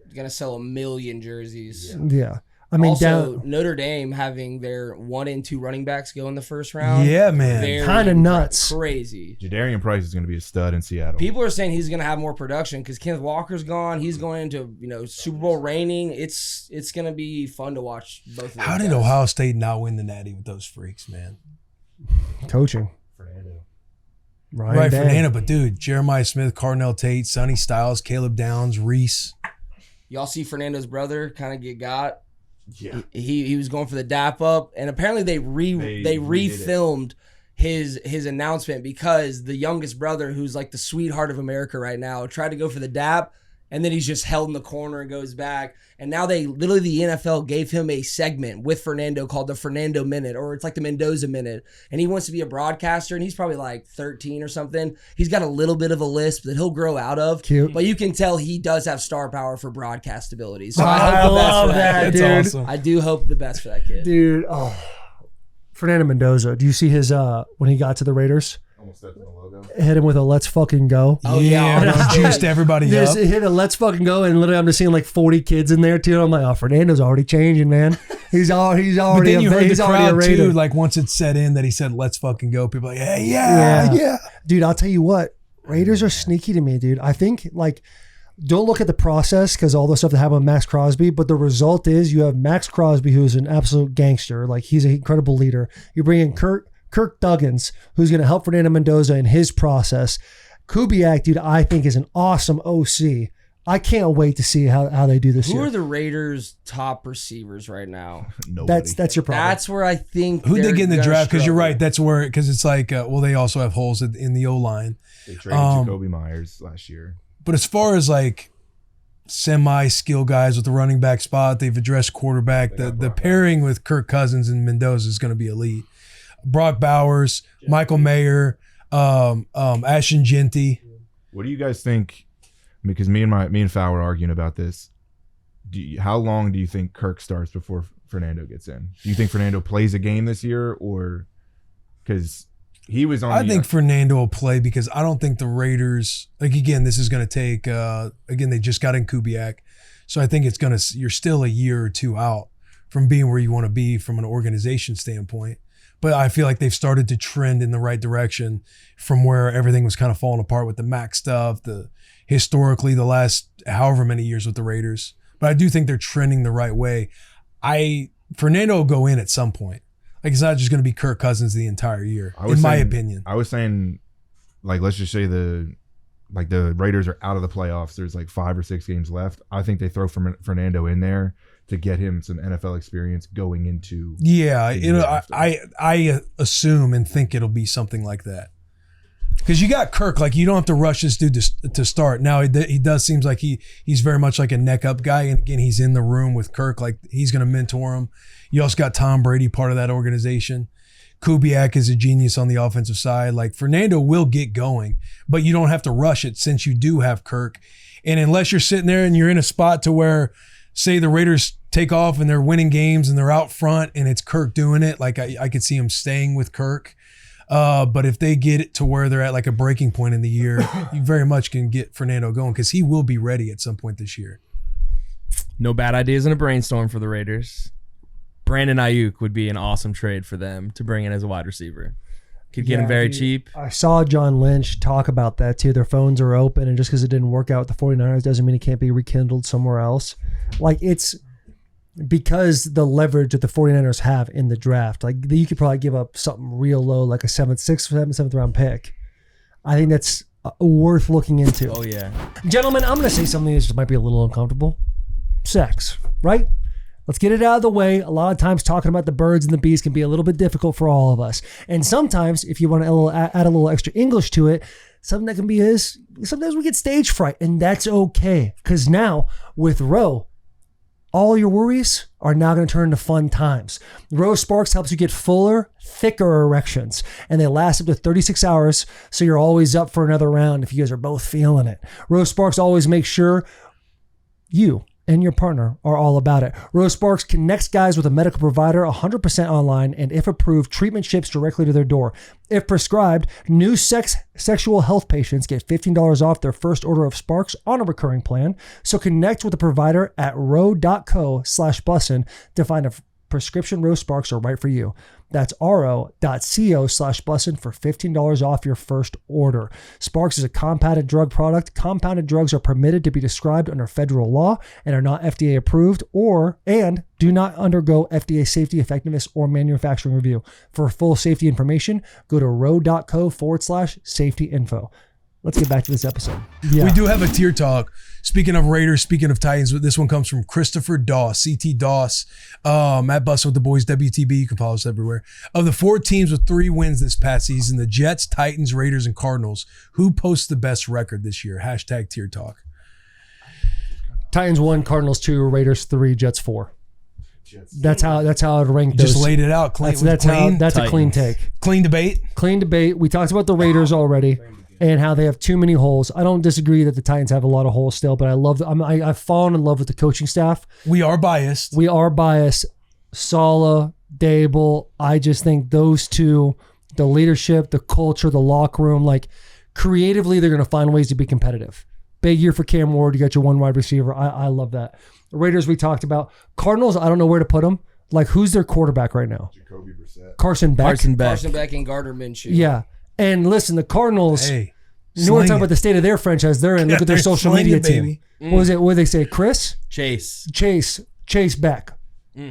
[SPEAKER 5] He's going to sell 1 million jerseys.
[SPEAKER 3] Yeah. I mean,
[SPEAKER 5] also, Notre Dame having their 1 and 2 running backs go in the 1st round.
[SPEAKER 4] Yeah, man.
[SPEAKER 3] Kind of nuts.
[SPEAKER 5] Crazy.
[SPEAKER 1] Jadarian Price is going to be a stud in Seattle.
[SPEAKER 5] People are saying he's going to have more production because Kenneth Walker's gone. He's going into Super Bowl reigning. It's going to be fun to watch both of them.
[SPEAKER 4] How did Ohio State not win the Natty with those freaks, man?
[SPEAKER 3] Coaching. Ryan Bain.
[SPEAKER 4] Fernando. But dude, Jeremiah Smith, Cardinal Tate, Sonny Styles, Caleb Downs, Reese.
[SPEAKER 5] Y'all see Fernando's brother kind of get got.
[SPEAKER 1] Yeah.
[SPEAKER 5] He was going for the dap up, and apparently they refilmed his announcement because the youngest brother, who's like the sweetheart of America right now, tried to go for the dap, and then he's just held in the corner and goes back. And now the NFL gave him a segment with Fernando called the Fernando Minute, or it's like the Mendoza Minute. And he wants to be a broadcaster, and he's probably like 13 or something. He's got a little bit of a lisp that he'll grow out of.
[SPEAKER 3] Cute.
[SPEAKER 5] But you can tell he does have star power for broadcast ability. So
[SPEAKER 3] I
[SPEAKER 5] hope the best
[SPEAKER 3] love
[SPEAKER 5] for
[SPEAKER 3] that,
[SPEAKER 5] kid.
[SPEAKER 3] dude.
[SPEAKER 4] Awesome.
[SPEAKER 5] I do hope the best for that kid.
[SPEAKER 3] Dude, Fernando Mendoza. Do you see his when he got to the Raiders?
[SPEAKER 1] Almost stepped in the logo.
[SPEAKER 3] Hit him with a let's fucking go.
[SPEAKER 5] Oh, yeah.
[SPEAKER 4] bro, juiced everybody
[SPEAKER 3] Just
[SPEAKER 4] up.
[SPEAKER 3] hit a let's fucking go, and literally I'm just seeing like 40 kids in there too. And I'm like, oh, Fernando's already changing, man. He's already
[SPEAKER 4] But then you heard
[SPEAKER 3] he's
[SPEAKER 4] the
[SPEAKER 3] already a
[SPEAKER 4] crowd
[SPEAKER 3] Raider.
[SPEAKER 4] too. Like once it set in that he said, "Let's fucking go," people are like, yeah.
[SPEAKER 3] Dude, I'll tell you what, Raiders are sneaky to me, dude. I think like don't look at the process because all the stuff that happened with Max Crosby, but the result is you have Max Crosby, who's an absolute gangster. Like he's an incredible leader. You bring in Kirk Duggins, who's going to help Fernando Mendoza in his process. Kubiak, dude, I think is an awesome OC. I can't wait to see how they do this
[SPEAKER 5] Who
[SPEAKER 3] year.
[SPEAKER 5] are the Raiders' top receivers right now?
[SPEAKER 1] Nobody.
[SPEAKER 3] That's your problem.
[SPEAKER 5] That's where I think
[SPEAKER 4] Who'd they get in the
[SPEAKER 5] they're
[SPEAKER 4] draft? Because you're
[SPEAKER 5] struggle.
[SPEAKER 4] right. That's where, because it's like, well, they also have holes in the O-line.
[SPEAKER 1] They traded Jacoby Myers last year.
[SPEAKER 4] But as far as like semi-skill guys with the running back spot, they've addressed quarterback. The pairing with Kirk Cousins and Mendoza is going to be elite. Brock Bowers, Michael Mayer, Ashton Genty.
[SPEAKER 1] What do you guys think? Because me and Fowler were arguing about this. How long do you think Kirk starts before Fernando gets in? Do you think Fernando plays a game this year, or because he was on?
[SPEAKER 4] I think Fernando will play because I don't think the Raiders. Like again, this is going to take. Again, they just got in Kubiak, so I think it's going to. You're still a year or two out from being where you want to be from an organization standpoint. But I feel like they've started to trend in the right direction from where everything was kind of falling apart with the Max stuff, historically the last however many years with the Raiders. But I do think they're trending the right way. Fernando will go in at some point. Like it's not just going to be Kirk Cousins the entire year, in my opinion.
[SPEAKER 1] I was saying, like, let's just say the Raiders are out of the playoffs. There's like 5 or 6 games left. I think they throw Fernando in there to get him some NFL experience going into.
[SPEAKER 4] Yeah, I assume and think it'll be something like that. Because you got Kirk, like you don't have to rush this dude to start. Now he does seems like he's very much like a neck up guy, and again he's in the room with Kirk, like he's going to mentor him. You also got Tom Brady, part of that organization. Kubiak is a genius on the offensive side. Like Fernando will get going, but you don't have to rush it since you do have Kirk. And unless you're sitting there and you're in a spot to where, say the Raiders take off and they're winning games and they're out front and it's Kirk doing it, like I could see him staying with Kirk. But if they get it to where they're at like a breaking point in the year, you very much can get Fernando going because he will be ready at some point this year.
[SPEAKER 8] No bad ideas in a brainstorm for the Raiders. Brandon Ayuk would be an awesome trade for them to bring in as a wide receiver. Could get him very cheap.
[SPEAKER 3] I saw John Lynch talk about that too. Their phones are open, and just because it didn't work out with the 49ers doesn't mean it can't be rekindled somewhere else. Like it's because the leverage that the 49ers have in the draft. Like you could probably give up something real low, like a 7th round pick. I think that's worth looking into.
[SPEAKER 8] Oh yeah.
[SPEAKER 3] Gentlemen, I'm going to say something that just might be a little uncomfortable. Sex, right? Let's get it out of the way. A lot of times talking about the birds and the bees can be a little bit difficult for all of us. And sometimes, if you want to add a little extra English to it, something that can be is, sometimes we get stage fright, and that's okay. Because now, with Roe, all your worries are now going to turn into fun times. Roe Sparks helps you get fuller, thicker erections, and they last up to 36 hours, so you're always up for another round if you guys are both feeling it. Roe Sparks always makes sure you and your partner are all about it. Rose Sparks connects guys with a medical provider 100% online, and if approved, treatment ships directly to their door. If prescribed, new sexual health patients get $15 off their first order of Sparks on a recurring plan. So connect with a provider at row.co/bussin to find a prescription rose sparks are right for you. That's ro.co/bussin for $15 off your first order. Sparks is a compounded drug product. Compounded drugs are permitted to be prescribed under federal law and are not FDA approved and do not undergo FDA safety, effectiveness, or manufacturing review. For full safety information, go to ro.co/safety info. Let's get back to this episode. Yeah.
[SPEAKER 4] We do have a tier talk. Speaking of Raiders, speaking of Titans, this one comes from Christopher Doss, CT Doss, at Bussin with the Boys, WTB. You can follow us everywhere. Of the 4 teams with 3 wins this past season, the Jets, Titans, Raiders, and Cardinals, who posts the best record this year? Hashtag tier talk.
[SPEAKER 3] Titans 1, Cardinals 2, Raiders 3, Jets 4. That's how I'd rank those.
[SPEAKER 4] Just laid it out clean.
[SPEAKER 3] That's a clean take.
[SPEAKER 4] Clean debate.
[SPEAKER 3] Clean debate. We talked about the Raiders already and how they have too many holes. I don't disagree that the Titans have a lot of holes still, but I've fallen in love with the coaching staff.
[SPEAKER 4] We are biased.
[SPEAKER 3] Saleh, Dable. I just think those two, the leadership, the culture, the locker room, like creatively, they're going to find ways to be competitive. Big year for Cam Ward. You got your one wide receiver. I love that. The Raiders we talked about. Cardinals, I don't know where to put them. Like, who's their quarterback right now?
[SPEAKER 1] Jacoby Brissett.
[SPEAKER 3] Carson Beck
[SPEAKER 5] and Gardner Minshew.
[SPEAKER 3] Yeah. And listen, the Cardinals,
[SPEAKER 4] Hey,
[SPEAKER 3] you know what I'm talking about the state of their franchise they're in. Look at their social media team. What was it? What did they say? Chris
[SPEAKER 8] Chase
[SPEAKER 3] Beck.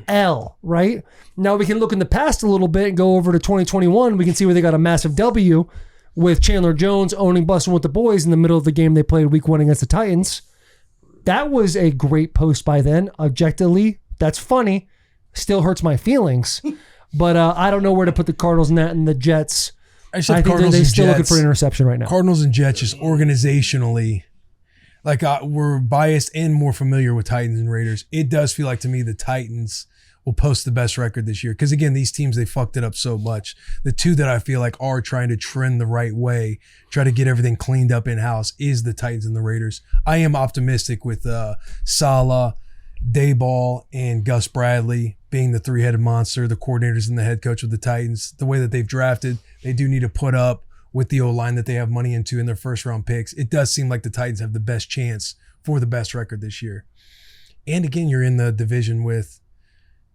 [SPEAKER 3] L, right? Now we can look in the past a little bit and go over to 2021. We can see where they got a massive W with Chandler Jones owning Bussin with the Boys in the middle of the game they played week 1 against the Titans. That was a great post by then. Objectively, that's funny. Still hurts my feelings. But I don't know where to put the Cardinals in that and the Jets. I think they're still looking for an interception right now.
[SPEAKER 4] Cardinals and Jets just organizationally, like we're biased and more familiar with Titans and Raiders. It does feel like to me the Titans will post the best record this year. Because again, these teams, they fucked it up so much. The two that I feel like are trying to trend the right way, try to get everything cleaned up in-house is the Titans and the Raiders. I am optimistic with Saleh, Dayball, and Gus Bradley being the 3-headed monster, the coordinators and the head coach of the Titans. The way that they've drafted, they do need to put up with the O-line that they have money into in their first-round picks. It does seem like the Titans have the best chance for the best record this year. And again, you're in the division with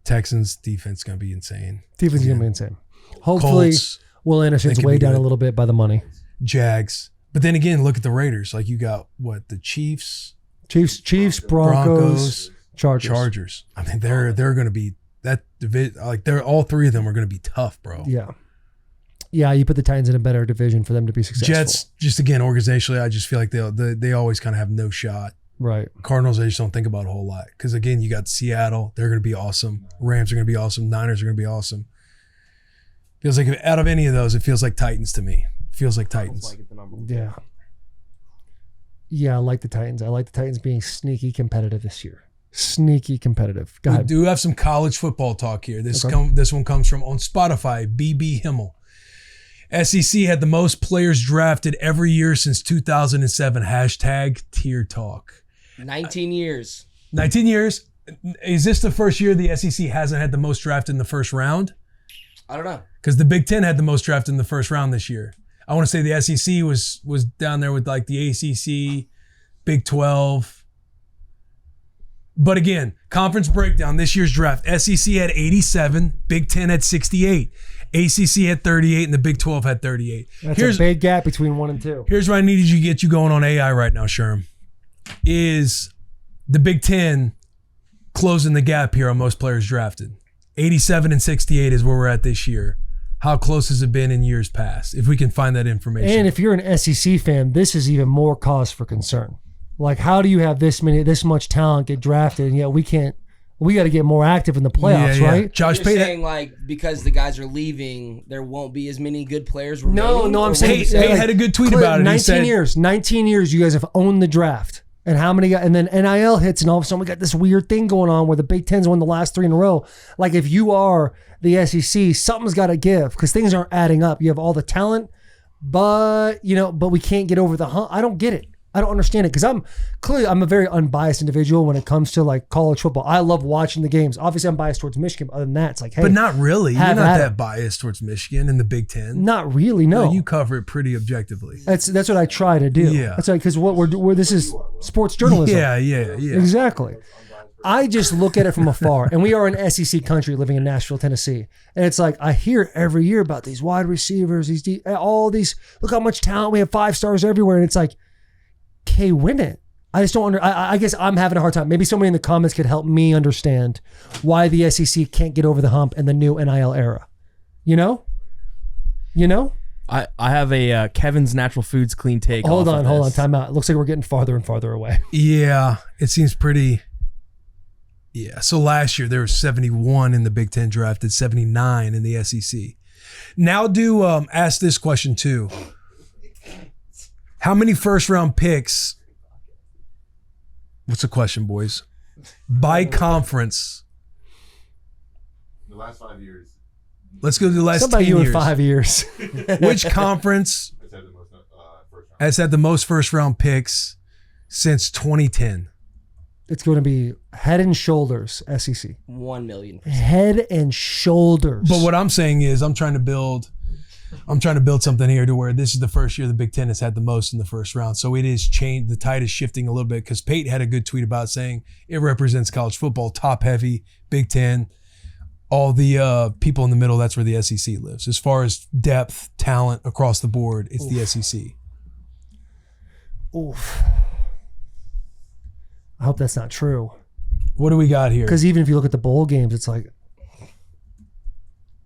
[SPEAKER 4] Texans. Defense going to be insane.
[SPEAKER 3] Defense going to be insane. Hopefully,
[SPEAKER 4] Colts,
[SPEAKER 3] Will Anderson's way down a little bit by the money.
[SPEAKER 4] Jags. But then again, look at the Raiders. Like you got, the Chiefs,
[SPEAKER 3] Broncos, Chargers.
[SPEAKER 4] I mean, they're going to be that division. Like all 3 of them are going to be tough, bro.
[SPEAKER 3] Yeah, you put the Titans in a better division for them to be successful.
[SPEAKER 4] Jets, just again, organizationally, I just feel like they always kind of have no shot.
[SPEAKER 3] Right.
[SPEAKER 4] Cardinals, I just don't think about a whole lot. Because again, you got Seattle. They're going to be awesome. Rams are going to be awesome. Niners are going to be awesome. Feels like out of any of those, it feels like Titans to me. Feels like Titans.
[SPEAKER 3] Yeah. Yeah, I like the Titans. I like the Titans being sneaky competitive this year. Sneaky competitive. Go ahead.
[SPEAKER 4] We do have some college football talk here. This one comes from on Spotify, BB Himmel. SEC had the most players drafted every year since 2007. Hashtag tier talk.
[SPEAKER 5] 19 years.
[SPEAKER 4] 19 years. Is this the first year the SEC hasn't had the most drafted in the first round?
[SPEAKER 5] I don't know.
[SPEAKER 4] Because the Big Ten had the most drafted in the first round this year. I want to say the SEC was down there with like the ACC, Big 12. But again, conference breakdown, this year's draft. SEC had 87, Big 10 had 68, ACC had 38, and the Big 12 had 38.
[SPEAKER 3] That's a big gap between 1 and 2.
[SPEAKER 4] Here's where I needed you to get you going on AI right now, Sherm. Is the Big 10 closing the gap here on most players drafted? 87 and 68 is where we're at this year. How close has it been in years past? If we can find that information.
[SPEAKER 3] And if you're an SEC fan, this is even more cause for concern. Like, how do you have this much talent get drafted, and yet we can't? We got to get more active in the playoffs, right?
[SPEAKER 5] Josh Payton saying like because the guys are leaving, there won't be as many good players remaining.
[SPEAKER 3] No, I'm saying
[SPEAKER 4] Payton had a good tweet about it.
[SPEAKER 3] 19 years, you guys have owned the draft, and how many? And then NIL hits, and all of a sudden we got this weird thing going on where the Big Ten's won the last 3 in a row. Like, if you are the SEC, something's got to give because things aren't adding up. You have all the talent, but we can't get over the hump. I don't get it. I don't understand it because I'm a very unbiased individual when it comes to like college football. I love watching the games. Obviously, I'm biased towards Michigan. But other than that, it's like, hey,
[SPEAKER 4] but not really. You're not that biased towards Michigan and the Big Ten.
[SPEAKER 3] Not really. No,
[SPEAKER 4] you cover it pretty objectively.
[SPEAKER 3] That's what I try to do.
[SPEAKER 4] Yeah,
[SPEAKER 3] that's like because what we're this is sports journalism.
[SPEAKER 4] Yeah.
[SPEAKER 3] Exactly. I just look at it from afar, and we are an SEC country living in Nashville, Tennessee. And it's like, I hear every year about these wide receivers, all these, look how much talent we have, 5 stars everywhere. And it's like, okay, win it. I just don't I guess I'm having a hard time. Maybe somebody in the comments could help me understand why the SEC can't get over the hump in the new NIL era. You know?
[SPEAKER 8] I have a Kevin's Natural Foods clean take.
[SPEAKER 3] Hold on, time out. It looks like we're getting farther and farther away.
[SPEAKER 4] Yeah, it seems pretty. Yeah, so last year there were 71 in the Big Ten drafted, 79 in the SEC. Now do ask this question too. How many first round picks? What's the question, boys? By conference.
[SPEAKER 1] The last 5 years.
[SPEAKER 4] Let's go to the last 10
[SPEAKER 3] you
[SPEAKER 4] years.
[SPEAKER 3] in 5 years.
[SPEAKER 4] Which conference has had the most first round picks since 2010?
[SPEAKER 3] It's going to be head and shoulders, SEC.
[SPEAKER 5] 1 million.
[SPEAKER 3] Head and shoulders.
[SPEAKER 4] But what I'm saying is I'm trying to build something here to where this is the first year the Big Ten has had the most in the first round. So it is changed. The tide is shifting a little bit because Pate had a good tweet about saying it represents college football, top heavy, Big Ten, all the people in the middle. That's where the SEC lives. As far as depth, talent across the board, it's the SEC.
[SPEAKER 3] Oof. I hope that's not true.
[SPEAKER 4] What do we got here?
[SPEAKER 3] Because even if you look at the bowl games, it's like,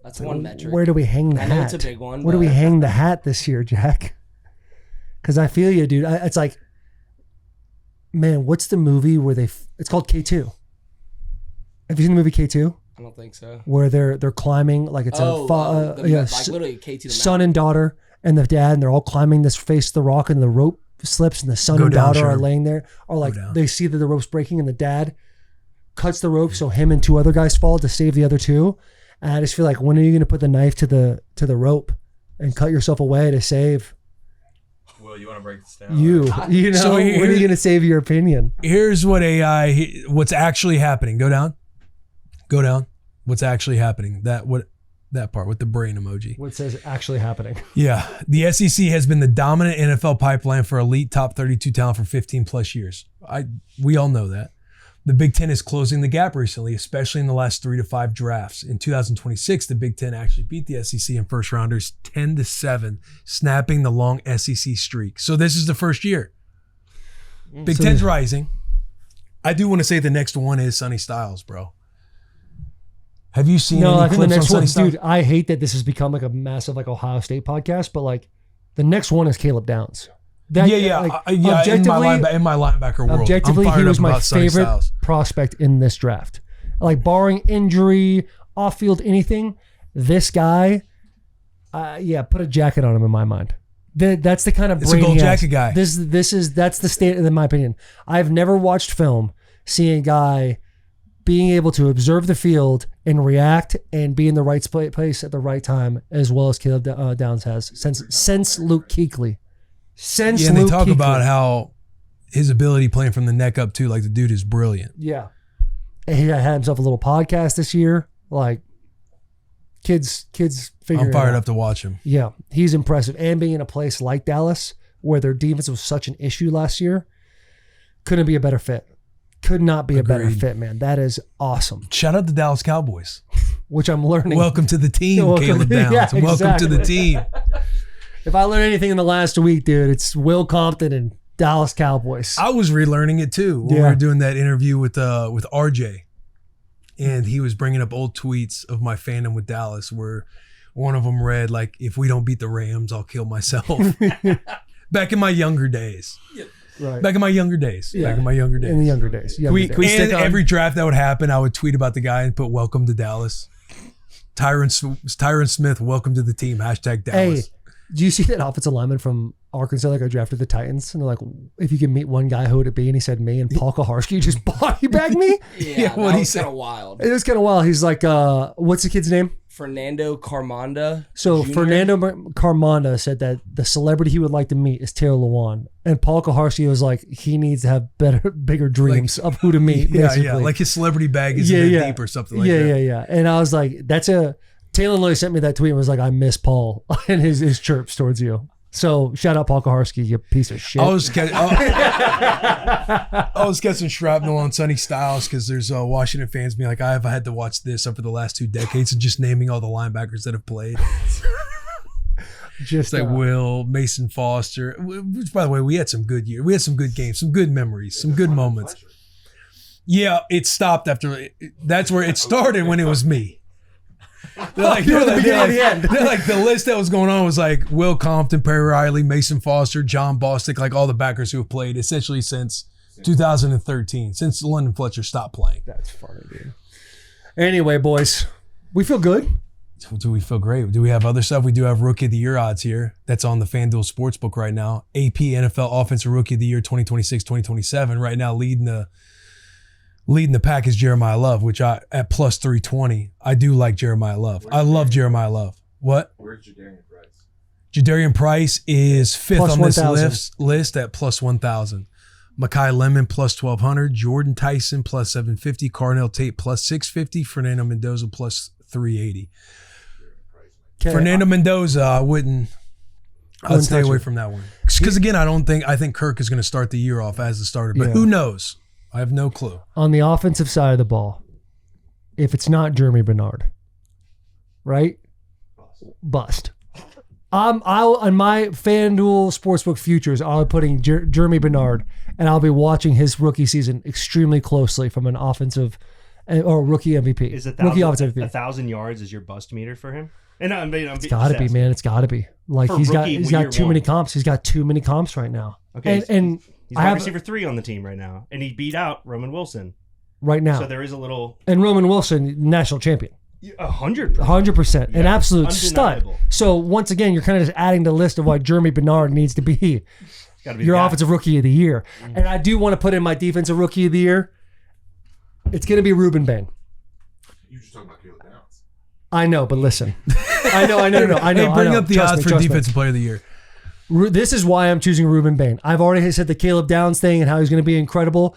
[SPEAKER 5] that's one metric.
[SPEAKER 3] where do we hang the hat?
[SPEAKER 5] I know it's a big one.
[SPEAKER 3] Where do we hang the hat this year, Jack? Because I feel you, dude. It's like, man, what's the movie where it's called K2. Have you seen the movie K2?
[SPEAKER 5] I don't think so.
[SPEAKER 3] Where they're climbing, like it's
[SPEAKER 5] like literally K2 to
[SPEAKER 3] son and daughter and the dad, and they're all climbing this face of the rock, and the rope slips, and the son and daughter are laying there, or like they see that the rope's breaking, and the dad cuts the rope so him and 2 other guys fall to save the other 2. And I just feel like, when are you going to put the knife to the rope and cut yourself away to save?
[SPEAKER 7] Well, you want to break this down?
[SPEAKER 3] You know,
[SPEAKER 4] So
[SPEAKER 3] when are you going to save your opinion?
[SPEAKER 4] Here's what what's actually happening. Go down. What's actually happening? That part with the brain emoji.
[SPEAKER 3] What says actually happening?
[SPEAKER 4] Yeah. The SEC has been the dominant NFL pipeline for elite top 32 talent for 15 plus years. We all know that. The Big Ten is closing the gap recently, especially in the last 3 to 5 drafts. In 2026, the Big Ten actually beat the SEC in first rounders 10-7, snapping the long SEC streak. So this is the first year. Big Ten's rising. I do want to say the next one is Sonny Styles, bro. Have you seen any clips on Sonny Styles?
[SPEAKER 3] Dude, I hate that this has become like a massive like Ohio State podcast, but like the next one is Caleb Downs.
[SPEAKER 4] In my linebacker world,
[SPEAKER 3] objectively, he was my favorite prospect in this draft. Like, barring injury, off-field, anything, this guy, put a jacket on him in my mind. That's the kind of brain.
[SPEAKER 4] It's a gold jacket guy.
[SPEAKER 3] That's the state, in my opinion. I've never watched film seeing a guy being able to observe the field and react and be in the right place at the right time, as well as Caleb Downs has since Luke Kuechly. And
[SPEAKER 4] they talk about how his ability playing from the neck up too, like the dude is brilliant.
[SPEAKER 3] Yeah. And he had himself a little podcast this year. Like, kids figuring it out.
[SPEAKER 4] I'm fired up to watch him.
[SPEAKER 3] Yeah, he's impressive. And being in a place like Dallas, where their defense was such an issue last year, couldn't be a better fit. Could not be a better fit, man. That is awesome.
[SPEAKER 4] Shout out to Dallas Cowboys.
[SPEAKER 3] Which I'm learning.
[SPEAKER 4] Welcome to the team, Caleb Downs.
[SPEAKER 3] Yeah, exactly.
[SPEAKER 4] Welcome to the team.
[SPEAKER 3] If I learned anything in the last week, dude, it's Will Compton and Dallas Cowboys.
[SPEAKER 4] I was relearning it too when we were doing that interview with RJ, and he was bringing up old tweets of my fandom with Dallas, where one of them read like, "If we don't beat the Rams, I'll kill myself." Back in my younger days.
[SPEAKER 3] Right.
[SPEAKER 4] Back in my younger days.
[SPEAKER 3] Yeah.
[SPEAKER 4] Back in my younger days.
[SPEAKER 3] In the younger days.
[SPEAKER 4] And every draft that would happen, I would tweet about the guy and put "Welcome to Dallas." Tyron Smith, welcome to the team. # Dallas.
[SPEAKER 3] Hey, do you see that offensive lineman from Arkansas that got drafted the Titans? And they're like, if you could meet one guy, who would it be? And he said me. And Paul Kaharski just body bagged me.
[SPEAKER 5] That was kind of wild.
[SPEAKER 3] It was kind of wild. He's like, what's the kid's name?
[SPEAKER 5] Fernando Carmanda.
[SPEAKER 3] So
[SPEAKER 5] Jr.?
[SPEAKER 3] Fernando Carmanda said that the celebrity he would like to meet is Taylor Lewan. And Paul Kaharski was like, he needs to have bigger dreams of who to meet.
[SPEAKER 4] Yeah, like his celebrity bag is deep or something like that.
[SPEAKER 3] Yeah. And I was like, Taylor Loy sent me that tweet and was like, I miss Paul and his chirps towards you. So shout out Paul Kaharski, you piece of shit.
[SPEAKER 4] I was catching shrapnel on Sonny Styles because there's Washington fans being like, I've had to watch this over the last 2 decades and just naming all the linebackers that have played.
[SPEAKER 3] Just
[SPEAKER 4] like Will, Mason Foster. Which, by the way, we had some good years. We had some good games, some good memories, some good moments. Yeah, it stopped after. That's where it started when it was me. They're like the list that was going on was like Will Compton, Perry Riley, Mason Foster, John Bostic, like all the backers who have played essentially since 2013, since London Fletcher stopped playing.
[SPEAKER 3] That's funny, dude. Anyway, boys, we feel good.
[SPEAKER 4] Do we feel great? Do we have other stuff? We do have Rookie of the Year odds here. That's on the FanDuel Sportsbook right now. AP NFL Offensive Rookie of the Year 2026-2027. Right now leading the pack is Jeremiah Love, which at plus 320. I do like Jeremiah Love. I love Jeremiah Love. What?
[SPEAKER 1] Where's Jadarian Price?
[SPEAKER 4] Jadarian Price is 5th
[SPEAKER 3] Plus
[SPEAKER 4] on this
[SPEAKER 3] 1,000.
[SPEAKER 4] list at plus 1,000. Makai Lemon plus 1,200. Jordan Tyson plus 750. Carnell Tate plus 650. Fernando Mendoza plus 380. Fernando Mendoza, I'd stay away from that one. Because again, I think Kirk is going to start the year off as the starter, but who knows? I have no clue.
[SPEAKER 3] On the offensive side of the ball, if it's not Germie Bernard, right? Bust. I'll on my FanDuel Sportsbook futures, I'll be putting Germie Bernard, and I'll be watching his rookie season extremely closely from an offensive or rookie MVP.
[SPEAKER 9] Is
[SPEAKER 3] rookie offensive MVP.
[SPEAKER 9] 1,000 yards is your bust meter for him? And
[SPEAKER 3] it's got to be, man. It's got to be. Like he's got too many comps. He's got too many comps right now.
[SPEAKER 9] Okay,
[SPEAKER 3] and
[SPEAKER 9] he's wide receiver 3 on the team right now, and he beat out Roman Wilson
[SPEAKER 3] right now.
[SPEAKER 9] So there is a little.
[SPEAKER 3] And Roman Wilson, national champion.
[SPEAKER 9] 100%.
[SPEAKER 3] An absolute stud. So once again, you're kind of just adding to the list of what Germie Bernard needs to be your offensive rookie of the year. Mm-hmm. And I do want to put in my defensive rookie of the year. It's going to be Reuben Bain.
[SPEAKER 1] You just talking about Caleb Downs.
[SPEAKER 3] I know, but listen. I know.
[SPEAKER 4] Hey, bring up the odds for defensive player of the year.
[SPEAKER 3] This is why I'm choosing Reuben Bain. I've already said the Caleb Downs thing and how he's going to be incredible.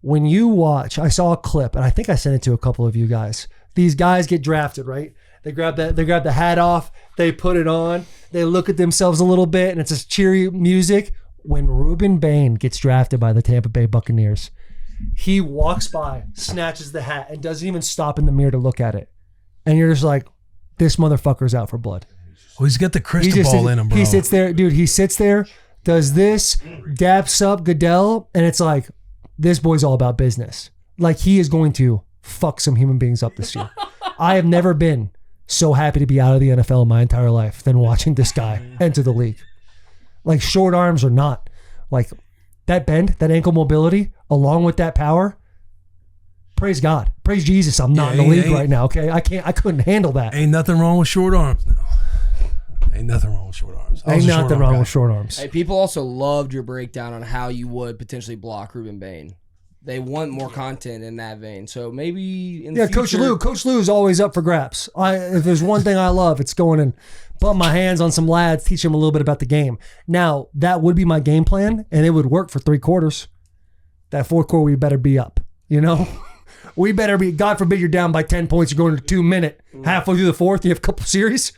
[SPEAKER 3] When you watch, I saw a clip, and I think I sent it to a couple of you guys. These guys get drafted, right? They grab the hat off, they put it on, they look at themselves a little bit, and it's just cheery music. When Reuben Bain gets drafted by the Tampa Bay Buccaneers, he walks by, snatches the hat, and doesn't even stop in the mirror to look at it. And you're just like, this motherfucker's out for blood.
[SPEAKER 4] Well, he's got the crystal ball in him, bro.
[SPEAKER 3] He sits there, dude. He sits there, does this, daps up Goodell, and it's like, this boy's all about business. Like, he is going to fuck some human beings up this year. I have never been so happy to be out of the NFL in my entire life than watching this guy enter the league. Like, short arms or not, like that bend, that ankle mobility, along with that power. Praise God, praise Jesus. I'm not in the league right now. Okay, I couldn't handle that.
[SPEAKER 4] Ain't nothing wrong with short arms. No. Ain't nothing wrong with short arms.
[SPEAKER 3] Ain't nothing wrong with short arms.
[SPEAKER 5] Hey, people also loved your breakdown on how you would potentially block Reuben Bain. They want more content in that vein. So maybe in the future.
[SPEAKER 3] Coach Lou is always up for grabs. If there's one thing I love, it's going and bump my hands on some lads, teach them a little bit about the game. Now, that would be my game plan, and it would work for 3 quarters. That 4th quarter, we better be up, you know? We better be, God forbid you're down by 10 points, you're going to 2 minute. Halfway through the 4th, you have a couple series.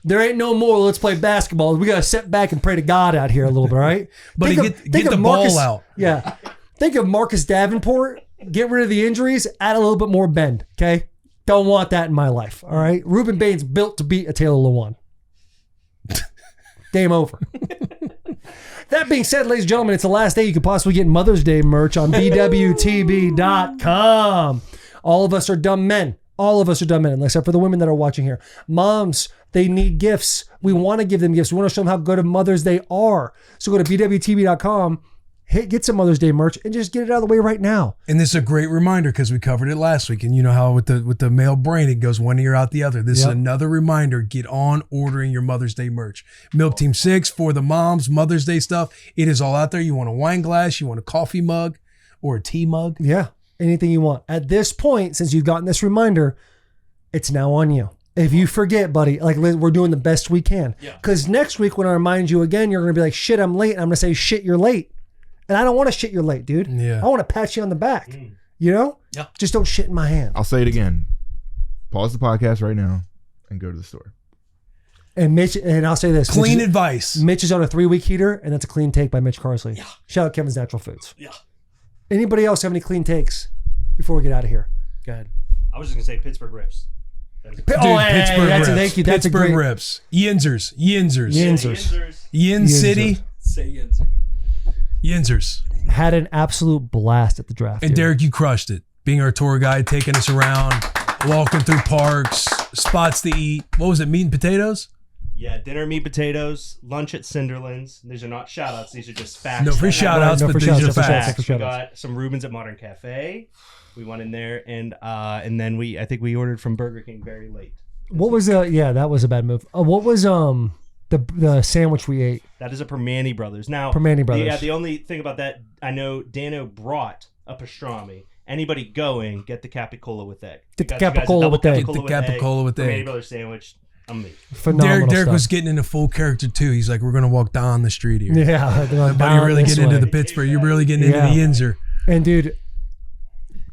[SPEAKER 3] There ain't no more, let's play basketball. We got to sit back and pray to God out here a little bit, right?
[SPEAKER 4] But get the ball out.
[SPEAKER 3] Yeah. Think of Marcus Davenport, get rid of the injuries, add a little bit more bend, okay? Don't want that in my life, all right? Reuben Bain's built to beat a Taylor Lewan. Game over. That being said, ladies and gentlemen, it's the last day you could possibly get Mother's Day merch on BWTB.com. All of us are dumb men. All of us are dumb men, except for the women that are watching here. Moms, they need gifts. We want to give them gifts. We want to show them how good of mothers they are. So go to BWTB.com. Get some Mother's Day merch and just get it out of the way right now.
[SPEAKER 4] And this is a great reminder because we covered it last week. And you know how with the male brain, it goes one ear out the other. This is another reminder. Get on ordering your Mother's Day merch. Milk Team 6 for the moms, Mother's Day stuff. It is all out there. You want a wine glass, you want a coffee mug or a tea mug.
[SPEAKER 3] Yeah, anything you want. At this point, since you've gotten this reminder, it's now on you. If you forget, buddy, like we're doing the best we can. Because next week when I remind you again, you're going to be like, shit, I'm late. And I'm going to say, shit, you're late. And I don't want to shit you're late, dude.
[SPEAKER 4] Yeah.
[SPEAKER 3] I want to pat you on the back. You know? Yeah. Just don't shit in my hand.
[SPEAKER 1] I'll say it again. Pause the podcast right now and go to the store.
[SPEAKER 3] And Mitch, and I'll say this:
[SPEAKER 4] Clean
[SPEAKER 3] Mitch,
[SPEAKER 4] advice.
[SPEAKER 3] Mitch is on a 3-week heater, and that's a clean take by Mitch Carsley. Yeah. Shout out Kevin's Natural Foods.
[SPEAKER 6] Yeah.
[SPEAKER 3] Anybody else have any clean takes before we get out of here?
[SPEAKER 8] Go ahead.
[SPEAKER 9] I was just gonna say Pittsburgh RIPS.
[SPEAKER 4] Dude,
[SPEAKER 3] hey,
[SPEAKER 4] Pittsburgh
[SPEAKER 3] that's
[SPEAKER 4] Rips.
[SPEAKER 3] thank you. That's
[SPEAKER 4] Pittsburgh
[SPEAKER 3] a great
[SPEAKER 4] Rips. Yinzers.
[SPEAKER 3] Yinzers.
[SPEAKER 4] Yin City.
[SPEAKER 6] Say Yinzer.
[SPEAKER 4] Yinzers.
[SPEAKER 3] Had an absolute blast at the draft.
[SPEAKER 4] And
[SPEAKER 3] dude.
[SPEAKER 4] Derek, you crushed it. Being our tour guide, taking us around, walking through parks, spots to eat. What was it? Meat and potatoes?
[SPEAKER 9] Yeah, dinner, meat, potatoes, lunch at Cinderlands. These are not shout outs. These are just facts.
[SPEAKER 4] No free shout outs,
[SPEAKER 3] No
[SPEAKER 4] but
[SPEAKER 3] free
[SPEAKER 4] these
[SPEAKER 3] shout-outs,
[SPEAKER 4] are
[SPEAKER 3] no free shout-outs,
[SPEAKER 4] facts.
[SPEAKER 3] no free
[SPEAKER 9] We
[SPEAKER 3] shout-outs.
[SPEAKER 9] got some Reubens at Modern Cafe. We went in there and then I think we ordered from Burger King very late.
[SPEAKER 3] What was yeah, that was a bad move. What was the sandwich we ate?
[SPEAKER 9] That is a Permani Brothers. Now,
[SPEAKER 3] Permani Brothers.
[SPEAKER 9] Yeah, the only thing about that, I know Dano brought a pastrami. Anybody going, get the capicola with egg.
[SPEAKER 3] Get the
[SPEAKER 9] We got you guys a
[SPEAKER 3] capicola
[SPEAKER 9] double
[SPEAKER 3] with egg.
[SPEAKER 4] Get the capicola with
[SPEAKER 9] Permani
[SPEAKER 4] egg.
[SPEAKER 9] Brothers sandwich. Amazing.
[SPEAKER 3] Phenomenal
[SPEAKER 4] Derek
[SPEAKER 3] stuff.
[SPEAKER 4] was getting into full character too. He's like, we're going to walk down the street here.
[SPEAKER 3] Yeah, they're like,
[SPEAKER 4] But you're
[SPEAKER 3] down
[SPEAKER 4] really
[SPEAKER 3] this
[SPEAKER 4] getting into
[SPEAKER 3] way.
[SPEAKER 4] the Pittsburgh. You're really getting into
[SPEAKER 3] Yeah.
[SPEAKER 4] the Yinzer.
[SPEAKER 3] And dude,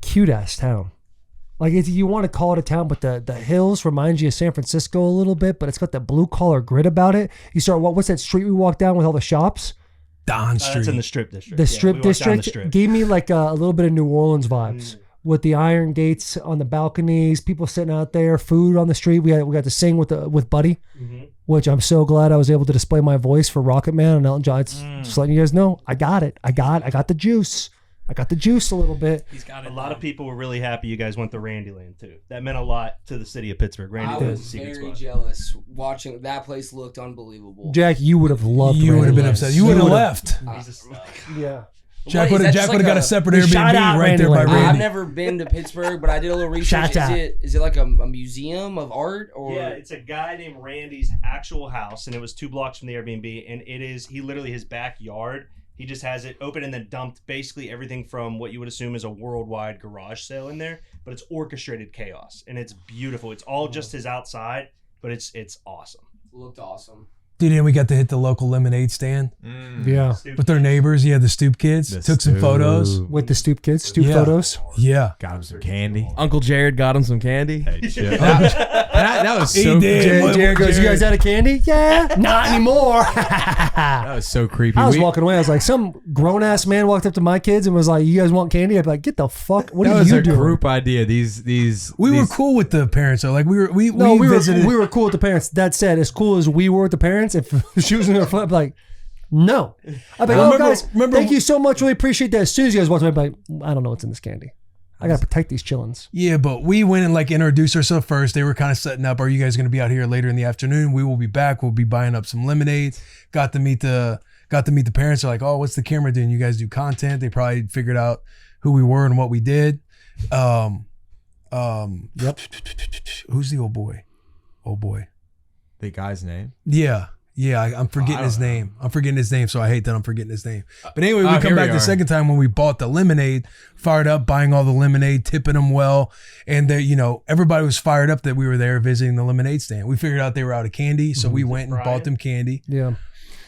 [SPEAKER 3] cute ass town. Like you want to call it a town, but the hills remind you of San Francisco a little bit, but it's got the blue collar grit about it. You start what's that street we walked down with all the shops?
[SPEAKER 4] Don
[SPEAKER 9] That's
[SPEAKER 4] Street.
[SPEAKER 9] in the Strip District.
[SPEAKER 3] The
[SPEAKER 9] Yeah,
[SPEAKER 3] strip
[SPEAKER 9] we walked down the
[SPEAKER 3] district
[SPEAKER 9] Strip.
[SPEAKER 3] gave me like a little bit of New Orleans vibes with the iron gates on the balconies, people sitting out there, food on the street. We got to sing with Buddy, which I'm so glad I was able to display my voice for Rocket Man and Elton John. It's just letting you guys know I got it. I got the juice. I got the juice a little bit.
[SPEAKER 6] He's got it.
[SPEAKER 9] A lot of people were really happy you guys went to Randyland too. That meant a lot to the city of Pittsburgh.
[SPEAKER 5] I
[SPEAKER 9] Randyland
[SPEAKER 5] was
[SPEAKER 9] is a secret
[SPEAKER 5] very
[SPEAKER 9] spot.
[SPEAKER 5] jealous watching that place. Looked unbelievable.
[SPEAKER 3] Jack, you would have loved.
[SPEAKER 4] You would have been
[SPEAKER 3] Randyland.
[SPEAKER 4] upset. You would have
[SPEAKER 3] would've-
[SPEAKER 4] left.
[SPEAKER 9] He's a stud.
[SPEAKER 3] Yeah.
[SPEAKER 4] Jack
[SPEAKER 5] What,
[SPEAKER 4] would
[SPEAKER 5] is that
[SPEAKER 4] have
[SPEAKER 5] just like
[SPEAKER 4] got a separate
[SPEAKER 3] Shout
[SPEAKER 4] Airbnb
[SPEAKER 3] out
[SPEAKER 4] right there by
[SPEAKER 3] Randyland.
[SPEAKER 5] I've
[SPEAKER 4] Randy.
[SPEAKER 5] never been to Pittsburgh, but I did a little research.
[SPEAKER 3] Shout out.
[SPEAKER 5] Is it like a museum of art or?
[SPEAKER 9] Yeah, it's a guy named Randy's actual house, and it was 2 blocks from the Airbnb, and he literally his backyard. He just has it open and then dumped basically everything from what you would assume is a worldwide garage sale in there, but it's orchestrated chaos, and it's beautiful. It's all just his outside, but it's awesome.
[SPEAKER 5] Looked awesome.
[SPEAKER 4] Dude, and we got to hit the local lemonade stand
[SPEAKER 3] Yeah.
[SPEAKER 4] with our neighbors. Yeah, the Stoop kids.
[SPEAKER 7] The
[SPEAKER 4] Took some
[SPEAKER 7] Stoop.
[SPEAKER 4] photos.
[SPEAKER 3] With the Stoop kids, Stoop
[SPEAKER 4] Yeah.
[SPEAKER 3] photos.
[SPEAKER 4] Yeah.
[SPEAKER 7] Got him some candy.
[SPEAKER 8] Uncle Jared got him some candy.
[SPEAKER 7] Hey, chill. that was
[SPEAKER 4] He
[SPEAKER 7] so
[SPEAKER 4] did.
[SPEAKER 7] creepy.
[SPEAKER 3] Jared goes, "You guys out of candy? Yeah, not anymore."
[SPEAKER 7] That was so creepy.
[SPEAKER 3] I was
[SPEAKER 7] We-
[SPEAKER 3] walking away. I was like, some grown ass man walked up to my kids and was like, "You guys want candy?" I'd be like, "Get the fuck! What
[SPEAKER 7] that
[SPEAKER 3] are
[SPEAKER 7] was
[SPEAKER 3] you
[SPEAKER 7] a
[SPEAKER 3] doing?"
[SPEAKER 7] group idea. We
[SPEAKER 4] We were cool with the parents though. Like we
[SPEAKER 3] No, we
[SPEAKER 4] visited.
[SPEAKER 3] were cool with the parents. That said, as cool as we were with the parents, if she was in her foot, I'd be like, no. I'd be like,
[SPEAKER 4] Remember-
[SPEAKER 3] guys,
[SPEAKER 4] remember-
[SPEAKER 3] thank you so much. Really appreciate that. As soon as you guys walked away, I'd be like, I don't know what's in this candy. I gotta protect these chillins.
[SPEAKER 4] Yeah, but we went and like introduced ourselves first. They were kind of setting up. Are you guys going to be out here later in the afternoon? We will be back. We'll be buying up some lemonade. Got to meet the parents. They're like, oh, what's the camera doing? You guys do content. They probably figured out who we were and what we did. Yep. Who's the old boy? Old boy.
[SPEAKER 7] the guy's name.
[SPEAKER 4] Yeah. I'm forgetting his name. I'm forgetting his name, so I hate that I'm forgetting his name. But anyway, we come
[SPEAKER 7] here
[SPEAKER 4] back
[SPEAKER 7] we
[SPEAKER 4] the
[SPEAKER 7] are.
[SPEAKER 4] second time when we bought the lemonade, fired up, buying all the lemonade, tipping them well, and everybody was fired up that we were there visiting the lemonade stand. We figured out they were out of candy, so we went and bought them candy.
[SPEAKER 3] Yeah.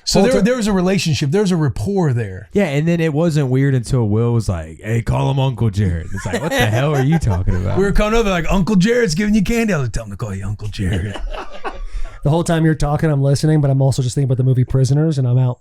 [SPEAKER 4] So there was a relationship, there was a rapport there.
[SPEAKER 7] Yeah, and then it wasn't weird until Will was like, "Hey, call him Uncle Jared." It's like, what the hell are you talking about?
[SPEAKER 4] We were coming over like, Uncle Jared's giving you candy. I was like, tell him to call you Uncle Jared.
[SPEAKER 3] The whole time you're talking, I'm listening, but I'm also just thinking about the movie Prisoners, and I'm out.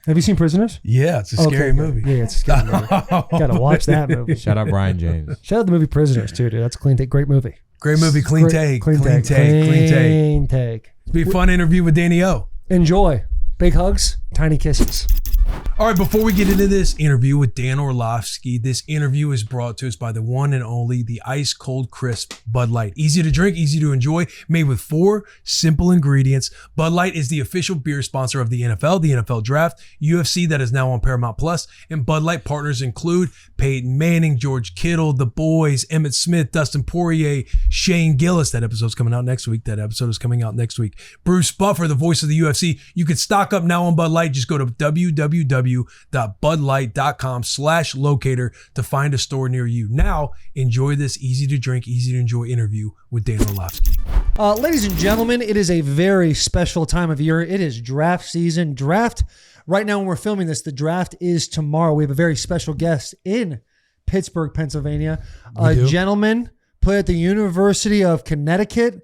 [SPEAKER 3] Have you seen Prisoners?
[SPEAKER 4] Yeah, it's a scary movie.
[SPEAKER 3] Yeah, it's a scary movie. Gotta watch that movie.
[SPEAKER 7] Shout out Brian James.
[SPEAKER 3] Shout out the movie Prisoners too, dude. That's a clean take. Great movie.
[SPEAKER 4] Great movie, clean take.
[SPEAKER 3] Clean take.
[SPEAKER 4] It'll be a fun interview with Danny O.
[SPEAKER 3] Enjoy. Big hugs, tiny kisses.
[SPEAKER 4] All right, before we get into this interview with Dan Orlovsky, this interview is brought to us by the one and only, the Ice Cold Crisp Bud Light. Easy to drink, easy to enjoy, made with 4 simple ingredients. Bud Light is the official beer sponsor of the NFL Draft, UFC that is now on Paramount Plus, and Bud Light partners include Peyton Manning, George Kittle, The Boys, Emmitt Smith, Dustin Poirier, Shane Gillis. That episode's coming out next week. Bruce Buffer, the voice of the UFC. You can stock up now on Bud Light. Just go to www.budlight.com/locator to find a store near you. Now, enjoy this easy to drink, easy to enjoy interview with Dan Orlovsky.
[SPEAKER 3] Ladies and gentlemen, it is a very special time of year. It is draft season. Draft, right now when we're filming this, the draft is tomorrow. We have a very special guest in Pittsburgh, Pennsylvania. A gentleman played at the University of Connecticut,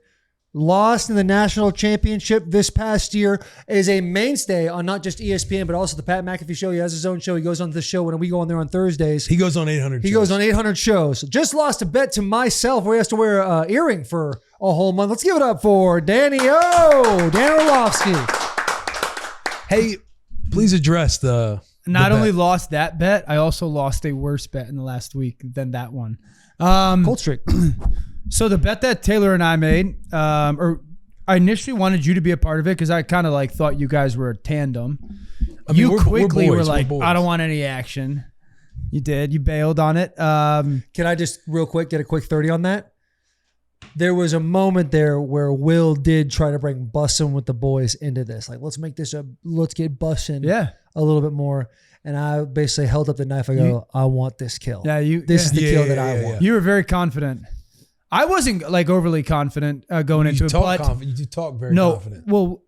[SPEAKER 3] lost in the national championship this past year, is a mainstay on not just ESPN, but also the Pat McAfee show. He has his own show. He goes on the show when we go on there on Thursdays.
[SPEAKER 4] He goes on 800
[SPEAKER 3] He goes on 800 shows. Just lost a bet to myself where he has to wear an earring for a whole month. Let's give it up for Danny Dan Orlovsky.
[SPEAKER 4] Hey, please address the
[SPEAKER 10] Not only
[SPEAKER 4] bet.
[SPEAKER 10] lost that bet, I also lost a worse bet in the last week than that one.
[SPEAKER 3] Cold streak.
[SPEAKER 10] So the bet that Taylor and I made, or I initially wanted you to be a part of it because I kind of like thought you guys were a tandem.
[SPEAKER 4] I mean,
[SPEAKER 10] You
[SPEAKER 4] we're
[SPEAKER 10] quickly
[SPEAKER 4] boys,
[SPEAKER 10] were like,
[SPEAKER 4] boys.
[SPEAKER 10] I don't want any action. You did. You bailed on it.
[SPEAKER 3] Can I just real quick get a quick 30 on that? There was a moment there where Will did try to bring Bussin with the boys into this. Like, let's get Bussin a little bit more. And I basically held up the knife. I go, I want this kill.
[SPEAKER 10] Yeah,
[SPEAKER 3] This is the kill that I want.
[SPEAKER 10] You were very confident. I wasn't like overly confident going into it, but
[SPEAKER 4] You do talk very confident.
[SPEAKER 10] Well,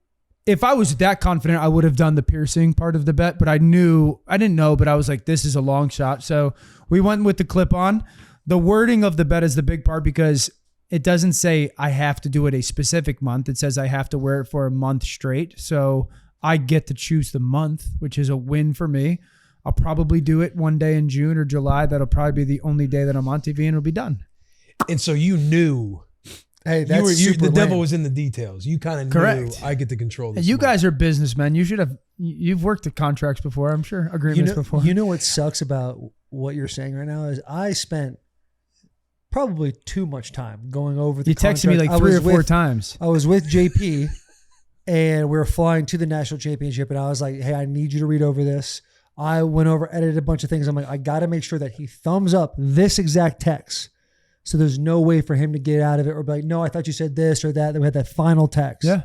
[SPEAKER 10] if I was that confident, I would have done the piercing part of the bet, but I didn't know, but I was like, this is a long shot. So we went with the clip on. The wording of the bet is the big part because it doesn't say I have to do it a specific month. It says I have to wear it for a month straight. So I get to choose the month, which is a win for me. I'll probably do it one day in June or July. That'll probably be the only day that I'm on TV and it'll be done.
[SPEAKER 4] And so you knew.
[SPEAKER 3] Hey, that's super
[SPEAKER 4] the devil
[SPEAKER 3] lame.
[SPEAKER 4] was in the details. You kind of knew
[SPEAKER 10] Correct.
[SPEAKER 4] I get to control this.
[SPEAKER 10] You guys are businessmen. You should have. You've worked at contracts before, I'm sure. Agreements before.
[SPEAKER 3] You know what sucks about what you're saying right now is I spent probably too much time going over the
[SPEAKER 10] You texted me
[SPEAKER 3] contract.
[SPEAKER 10] like 3 or 4 times.
[SPEAKER 3] I was with JP and we were flying to the national championship and I was like, hey, I need you to read over this. I went over, edited a bunch of things. I'm like, I got to make sure that he thumbs up this exact text. So there's no way for him to get out of it or be like, no, I thought you said this or that. Then we had that final text.
[SPEAKER 10] Yeah.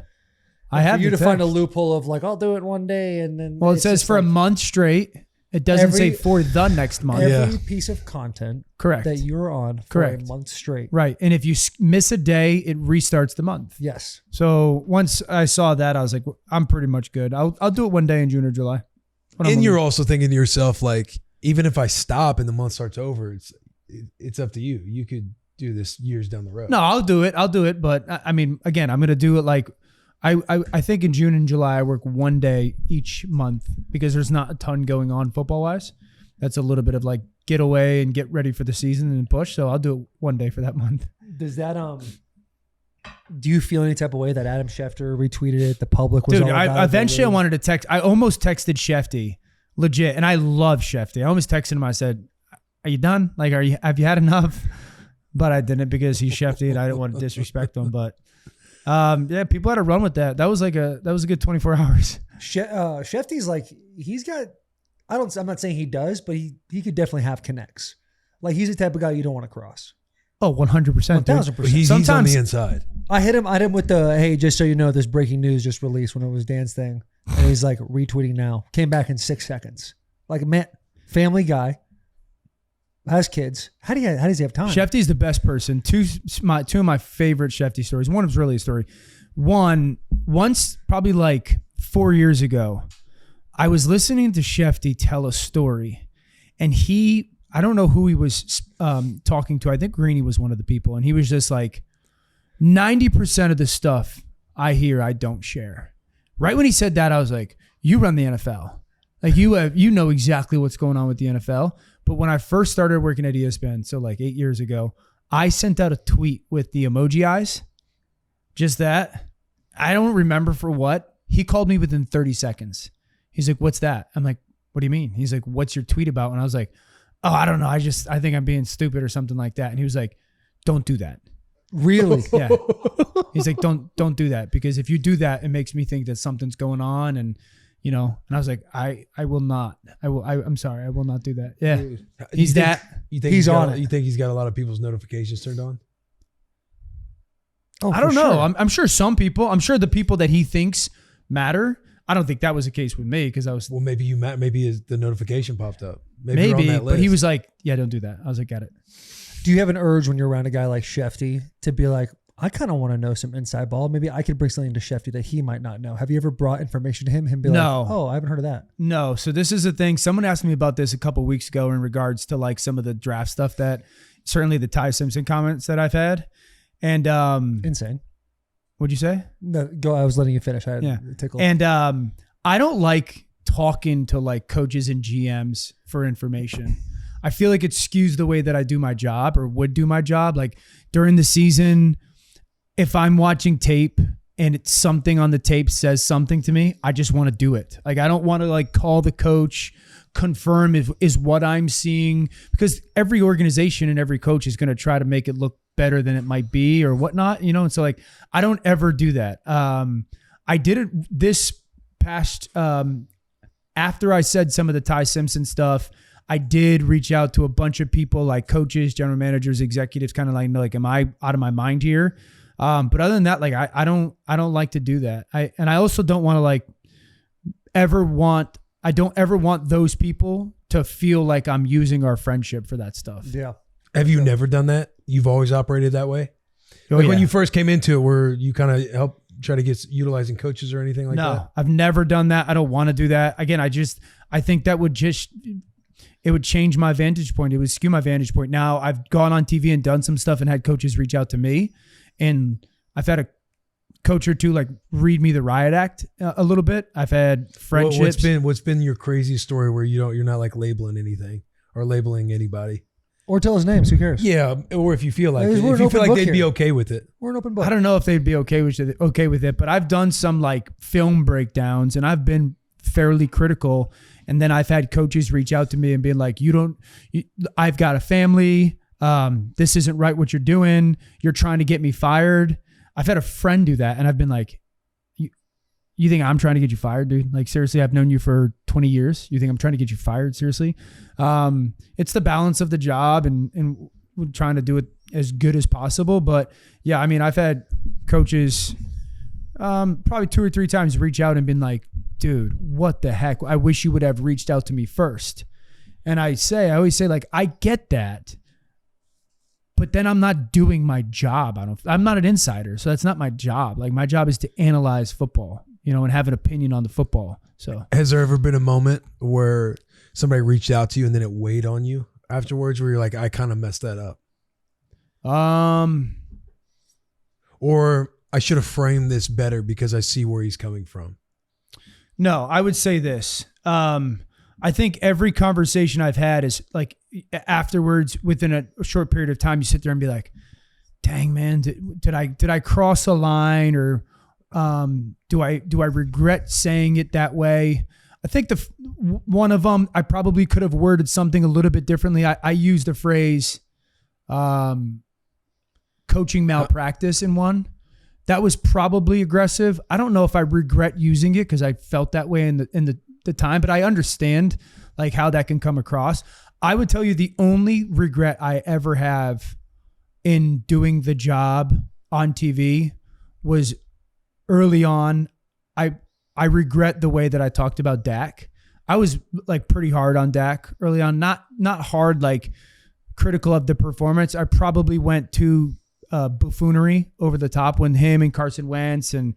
[SPEAKER 10] I
[SPEAKER 3] And
[SPEAKER 10] have
[SPEAKER 3] for you
[SPEAKER 10] the
[SPEAKER 3] to find a
[SPEAKER 10] text.
[SPEAKER 3] loophole of like, I'll do it one day. And then
[SPEAKER 10] Well, it
[SPEAKER 3] it's
[SPEAKER 10] says
[SPEAKER 3] just
[SPEAKER 10] for a
[SPEAKER 3] like
[SPEAKER 10] month straight. It doesn't say
[SPEAKER 3] Every-
[SPEAKER 10] for the next month.
[SPEAKER 3] every piece of content
[SPEAKER 10] Correct.
[SPEAKER 3] that you're on for
[SPEAKER 10] Correct.
[SPEAKER 3] a month straight.
[SPEAKER 10] Right. And if you miss a day, it restarts the month.
[SPEAKER 3] Yes.
[SPEAKER 10] So once I saw that, I was like, I'm pretty much good. I'll do it one day in June or July.
[SPEAKER 4] And you're also thinking to yourself, like, even if I stop and the month starts over, it's up to you. You could do this years down the road.
[SPEAKER 10] No, I'll do it. But I mean, again, I'm going to do it like I think in June and July, I work one day each month because there's not a ton going on football wise. That's a little bit of like get away and get ready for the season and push. So I'll do it one day for that month.
[SPEAKER 3] Does that do you feel any type of way that Adam Schefter retweeted it? The public was
[SPEAKER 10] Dude,
[SPEAKER 3] all about
[SPEAKER 10] I
[SPEAKER 3] it,
[SPEAKER 10] eventually
[SPEAKER 3] really?
[SPEAKER 10] wanted to text. I almost texted Schefty, legit, and I love Schefty. I almost texted him. I said, "Are you done? Like, have you had enough?" But I didn't because he's Schefty, and I didn't want to disrespect him. But yeah, people had to run with that. That was a good 24 hours.
[SPEAKER 3] Shefty's like he's got. I'm not saying he does, but he could definitely have connects. Like he's the type of guy you don't want to cross.
[SPEAKER 10] Oh, 100%.
[SPEAKER 3] 1,000%.
[SPEAKER 4] He's on
[SPEAKER 10] Sometimes-
[SPEAKER 4] the inside.
[SPEAKER 3] I hit him with the, hey, just so you know, this breaking news just released when it was Dan's thing. And he's like, retweeting now. Came back in 6 seconds. Like, man, family guy, has kids. How does he have time?
[SPEAKER 10] Shefty's the best person. Two of my favorite Shefty stories. One of them's really a story. Once, probably like 4 years ago, I was listening to Schefty tell a story, and I don't know who he was talking to. I think Greeny was one of the people, and he was just like, 90% of the stuff I hear, I don't share. Right when he said that, I was like, you run the NFL. Like you know exactly what's going on with the NFL. But when I first started working at ESPN, so like 8 years ago, I sent out a tweet with the emoji eyes. Just that. I don't remember for what. He called me within 30 seconds. He's like, what's that? I'm like, what do you mean? He's like, what's your tweet about? And I was like, oh, I don't know. I think I'm being stupid or something like that. And he was like, don't do that.
[SPEAKER 3] Really?
[SPEAKER 10] Yeah. He's like, don't do that, because if you do that, it makes me think that something's going on, and you know. And I was like, I will not. I'm sorry, I will not do that. Yeah. He's that.
[SPEAKER 4] You think
[SPEAKER 3] he's on it.
[SPEAKER 4] You think he's got a lot of people's notifications turned on?
[SPEAKER 3] Oh,
[SPEAKER 10] I don't
[SPEAKER 3] for
[SPEAKER 10] know.
[SPEAKER 3] sure.
[SPEAKER 10] I'm sure some people. I'm sure the people that he thinks matter. I don't think that was the case with me, because I was
[SPEAKER 4] Well, maybe the notification popped up. Maybe you're on that
[SPEAKER 10] but he
[SPEAKER 4] list.
[SPEAKER 10] was like, yeah, don't do that. I was like, got it.
[SPEAKER 3] Do you have an urge when you're around a guy like Schefty to be like, I kind of want to know some inside ball. Maybe I could bring something to Schefty that he might not know. Have you ever brought information to him? Him be
[SPEAKER 10] No.
[SPEAKER 3] like, oh, I haven't heard of that.
[SPEAKER 10] No. So this is the thing. Someone asked me about this a couple of weeks ago in regards to like some of the draft stuff, that certainly the Ty Simpson comments that I've had. And
[SPEAKER 3] Insane.
[SPEAKER 10] What'd you say?
[SPEAKER 3] No, go. I was letting you finish. I had
[SPEAKER 10] Yeah.
[SPEAKER 3] a tickle.
[SPEAKER 10] And I don't like talking to like coaches and GMs for information. I feel like it skews the way that I do my job or would do my job. Like during the season, if I'm watching tape and it's something on the tape says something to me, I just want to do it. Like I don't want to like call the coach, confirm if is what I'm seeing, because every organization and every coach is going to try to make it look better than it might be or whatnot, you know? And so like, I don't ever do that. I did it this past, after I said some of the Ty Simpson stuff, I did reach out to a bunch of people like coaches, general managers, executives, kind of like, am I out of my mind here? But other than that, like I don't like to do that. I also don't want to like I don't ever want those people to feel like I'm using our friendship for that stuff.
[SPEAKER 3] Yeah.
[SPEAKER 4] Have you never done that? You've always operated that way? When you first came into it, where you kind of help try to get utilizing coaches or anything like that?
[SPEAKER 10] No, I've never done that. I don't want to do that. Again, I think that would it would change my vantage point. It would skew my vantage point. Now I've gone on TV and done some stuff and had coaches reach out to me, and I've had a coach or two like read me the riot act a little bit. I've had friendships.
[SPEAKER 4] What's been your craziest story where you're not like labeling anything or labeling anybody?
[SPEAKER 3] Or tell us names. Who cares?
[SPEAKER 4] Yeah, or if you feel like
[SPEAKER 3] If you feel
[SPEAKER 4] like they'd be okay with it.
[SPEAKER 3] We're an open book.
[SPEAKER 10] I don't know if they'd be okay with it, but I've done some like film breakdowns and I've been fairly critical. And then I've had coaches reach out to me and be like, I've got a family. This isn't right what you're doing. You're trying to get me fired. I've had a friend do that. And I've been like, you think I'm trying to get you fired, dude? Like, seriously, I've known you for 20 years. You think I'm trying to get you fired? Seriously? It's the balance of the job and trying to do it as good as possible. But yeah, I mean, I've had coaches probably 2 or 3 times reach out and been like, dude, what the heck? I wish you would have reached out to me first. And I always say like, I get that, but then I'm not doing my job. I'm not an insider. So that's not my job. Like my job is to analyze football, and have an opinion on the football. So
[SPEAKER 4] has there ever been a moment where somebody reached out to you and then it weighed on you afterwards where you're like, I kind of messed that up? Or I should have framed this better because I see where he's coming from.
[SPEAKER 10] No, I would say this. I think every conversation I've had is like afterwards, within a short period of time, you sit there and be like, dang, man, did I cross a line, or do I regret saying it that way? I think one of them, I probably could have worded something a little bit differently. I used the phrase coaching malpractice in one. That was probably aggressive. I don't know if I regret using it because I felt that way in the time, but I understand like how that can come across. I would tell you the only regret I ever have in doing the job on TV was early on. I regret the way that I talked about Dak. I was like pretty hard on Dak early on, not hard, like critical of the performance. I probably went to buffoonery over the top when him and Carson Wentz, and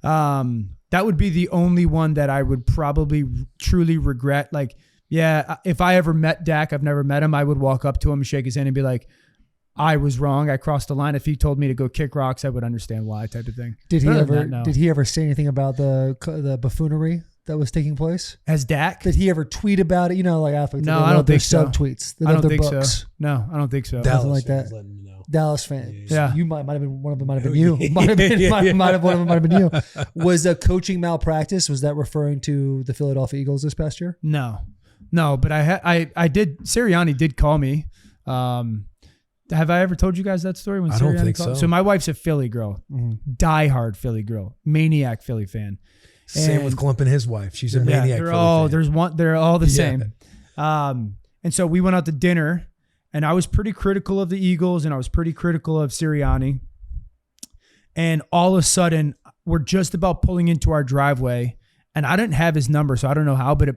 [SPEAKER 10] that would be the only one that I would probably truly regret. Like, yeah, if I ever met Dak, I've never met him, I would walk up to him and shake his hand and be like, I was wrong. I crossed the line. If he told me to go kick rocks, I would understand why, type of thing.
[SPEAKER 3] Did he ever say anything about the buffoonery that was taking place?
[SPEAKER 10] As Dak?
[SPEAKER 3] Did he ever tweet about it? Like athletes.
[SPEAKER 10] No, I don't think so.
[SPEAKER 3] Subtweets.
[SPEAKER 10] I don't think so. No, I don't think so.
[SPEAKER 3] Nothing like that. Dallas fan.
[SPEAKER 10] Yeah.
[SPEAKER 3] You might have been one of them. Might have been you. Might have one of them. Might have been you. Was a coaching malpractice? Was that referring to the Philadelphia Eagles this past year?
[SPEAKER 10] No, but I did. Sirianni did call me. Have I ever told you guys that story? When
[SPEAKER 4] I don't think
[SPEAKER 10] called?
[SPEAKER 4] so.
[SPEAKER 10] So my wife's a Philly girl, diehard Philly girl, maniac Philly fan.
[SPEAKER 4] Same with Clump and his wife. She's a maniac.
[SPEAKER 10] They're all the same.
[SPEAKER 4] Yeah.
[SPEAKER 10] And so we went out to dinner. And I was pretty critical of the Eagles and I was pretty critical of Sirianni. And all of a sudden, we're just about pulling into our driveway. And I didn't have his number, so I don't know how, but a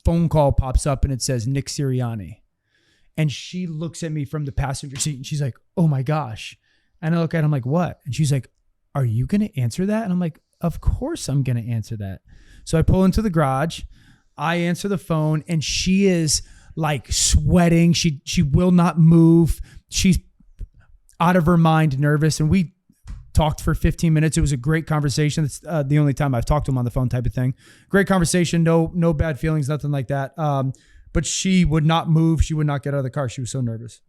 [SPEAKER 10] phone call pops up and it says Nick Sirianni. And she looks at me from the passenger seat and she's like, oh my gosh. And I look at him like, what? And she's like, are you going to answer that? And I'm like, of course I'm going to answer that. So I pull into the garage. I answer the phone and she is like sweating. She will not move. She's out of her mind, nervous. And we talked for 15 minutes. It was a great conversation. It's the only time I've talked to him on the phone type of thing. Great conversation. No bad feelings, nothing like that. But she would not move. She would not get out of the car. She was so nervous.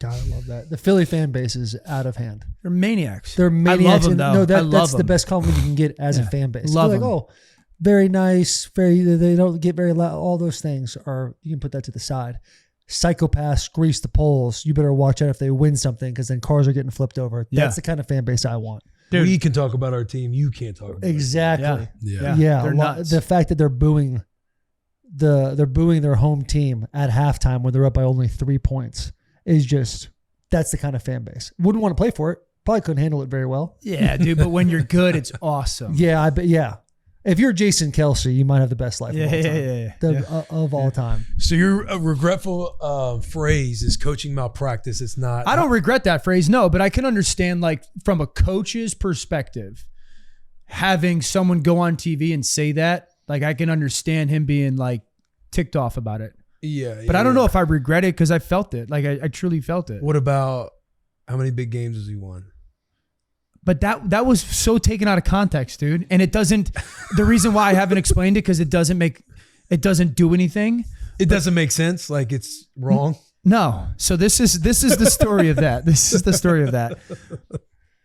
[SPEAKER 3] God, I love that. The Philly fan base is out of hand.
[SPEAKER 10] They're maniacs.
[SPEAKER 3] They're maniacs.
[SPEAKER 10] I love them, though.
[SPEAKER 3] No,
[SPEAKER 10] I love
[SPEAKER 3] that's
[SPEAKER 10] them.
[SPEAKER 3] the best compliment you can get as a fan base.
[SPEAKER 10] Love
[SPEAKER 3] They're like,
[SPEAKER 10] them.
[SPEAKER 3] oh, very nice. They don't get very loud. All those things are, you can put that to the side. Psychopaths grease the polls. You better watch out if they win something, because then cars are getting flipped over. That's the kind of fan base I want.
[SPEAKER 4] Dude, we can talk about our team. You can't talk about
[SPEAKER 3] Exactly.
[SPEAKER 10] Yeah. They're nuts.
[SPEAKER 3] The fact that they're booing their home team at halftime when they're up by only 3 points is just, that's the kind of fan base. Wouldn't want to play for it. Probably couldn't handle it very well.
[SPEAKER 10] Yeah, dude. But when you're good, it's awesome.
[SPEAKER 3] Yeah, I bet. Yeah. If you're Jason Kelsey, you might have the best life of all time.
[SPEAKER 4] So your regretful phrase is coaching malpractice. It's not.
[SPEAKER 10] I don't regret that phrase, no, but I can understand, like, from a coach's perspective, having someone go on TV and say that. Like, I can understand him being like ticked off about it.
[SPEAKER 4] Yeah.
[SPEAKER 10] But I don't know if I regret it, because I felt it. Like, I truly felt it.
[SPEAKER 4] What about how many big games has he won?
[SPEAKER 10] But that was so taken out of context, dude. And it doesn't, the reason why I haven't explained it, because it doesn't do anything.
[SPEAKER 4] It doesn't make sense. Like, it's wrong.
[SPEAKER 10] No. So this is the story of that. This is the story of that.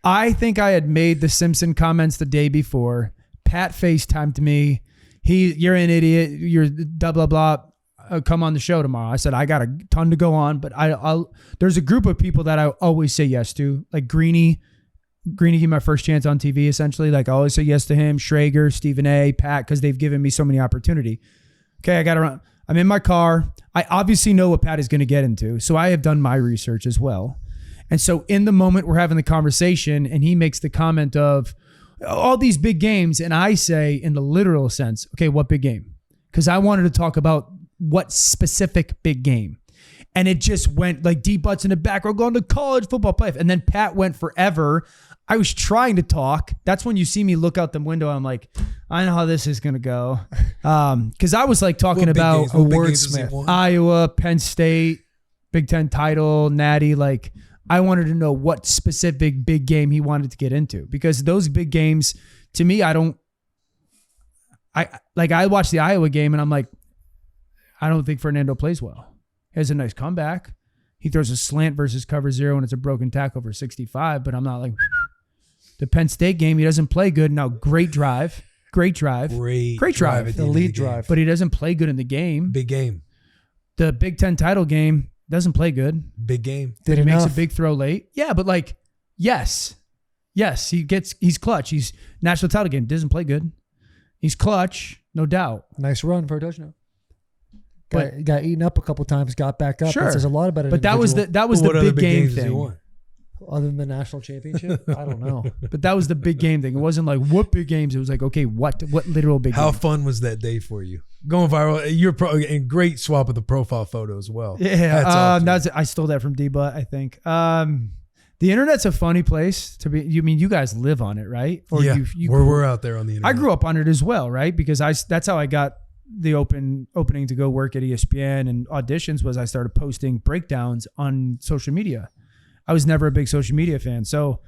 [SPEAKER 10] I think I had made the Simpson comments the day before. Pat FaceTimed me. You're an idiot. You're blah, blah, blah. Come on the show tomorrow. I said, I got a ton to go on, but there's a group of people that I always say yes to, like Greeny gave me my first chance on TV, essentially. Like, I always say yes to him, Schrager, Stephen A, Pat, because they've given me so many opportunity. Okay, I got to run. I'm in my car. I obviously know what Pat is going to get into, so I have done my research as well. And so in the moment we're having the conversation, and he makes the comment of all these big games, and I say, in the literal sense, okay, what big game? Because I wanted to talk about what specific big game. And it just went like deep butts in the back. We're going to college football playoff. And then Pat went forever. I was trying to talk. That's when you see me look out the window. I'm like, I know how this is going to go. Because I was like talking about
[SPEAKER 4] a wordsmith.
[SPEAKER 10] Iowa, Penn State, Big Ten title, Natty. Like, I wanted to know what specific big game he wanted to get into. Because those big games, to me, I watched the Iowa game and I'm like, I don't think Fernando plays well. He has a nice comeback. He throws a slant versus cover zero and it's a broken tackle for 65, but I'm not like, the Penn State game, he doesn't play good. Now, great drive. Elite drive. But he doesn't play good in the game.
[SPEAKER 4] Big game.
[SPEAKER 10] The Big Ten title game, doesn't play good.
[SPEAKER 4] Big game.
[SPEAKER 10] He makes a big throw late. Yeah, but like, yes, he's clutch. He's national title game, doesn't play good. He's clutch, no doubt.
[SPEAKER 3] Nice run for a touchdown. Got eaten up a couple times, got back up.
[SPEAKER 10] Sure.
[SPEAKER 3] That says a lot about it.
[SPEAKER 10] But that was the big game thing.
[SPEAKER 3] Other than the national championship, I don't know.
[SPEAKER 10] But that was the big game thing. It wasn't like what big games. It was like, okay, what literal big game?
[SPEAKER 4] How fun was that day for you? Going viral. You're and great swap of the profile photo as well.
[SPEAKER 10] Yeah, I stole that from D-Butt, I think. The internet's a funny place to be. You mean you guys live on it, right? Or
[SPEAKER 4] yeah, we're out there on the internet.
[SPEAKER 10] I grew up on it as well, right? Because that's how I got the opening to go work at ESPN and auditions. Was I started posting breakdowns on social media. I was never a big social media fan, so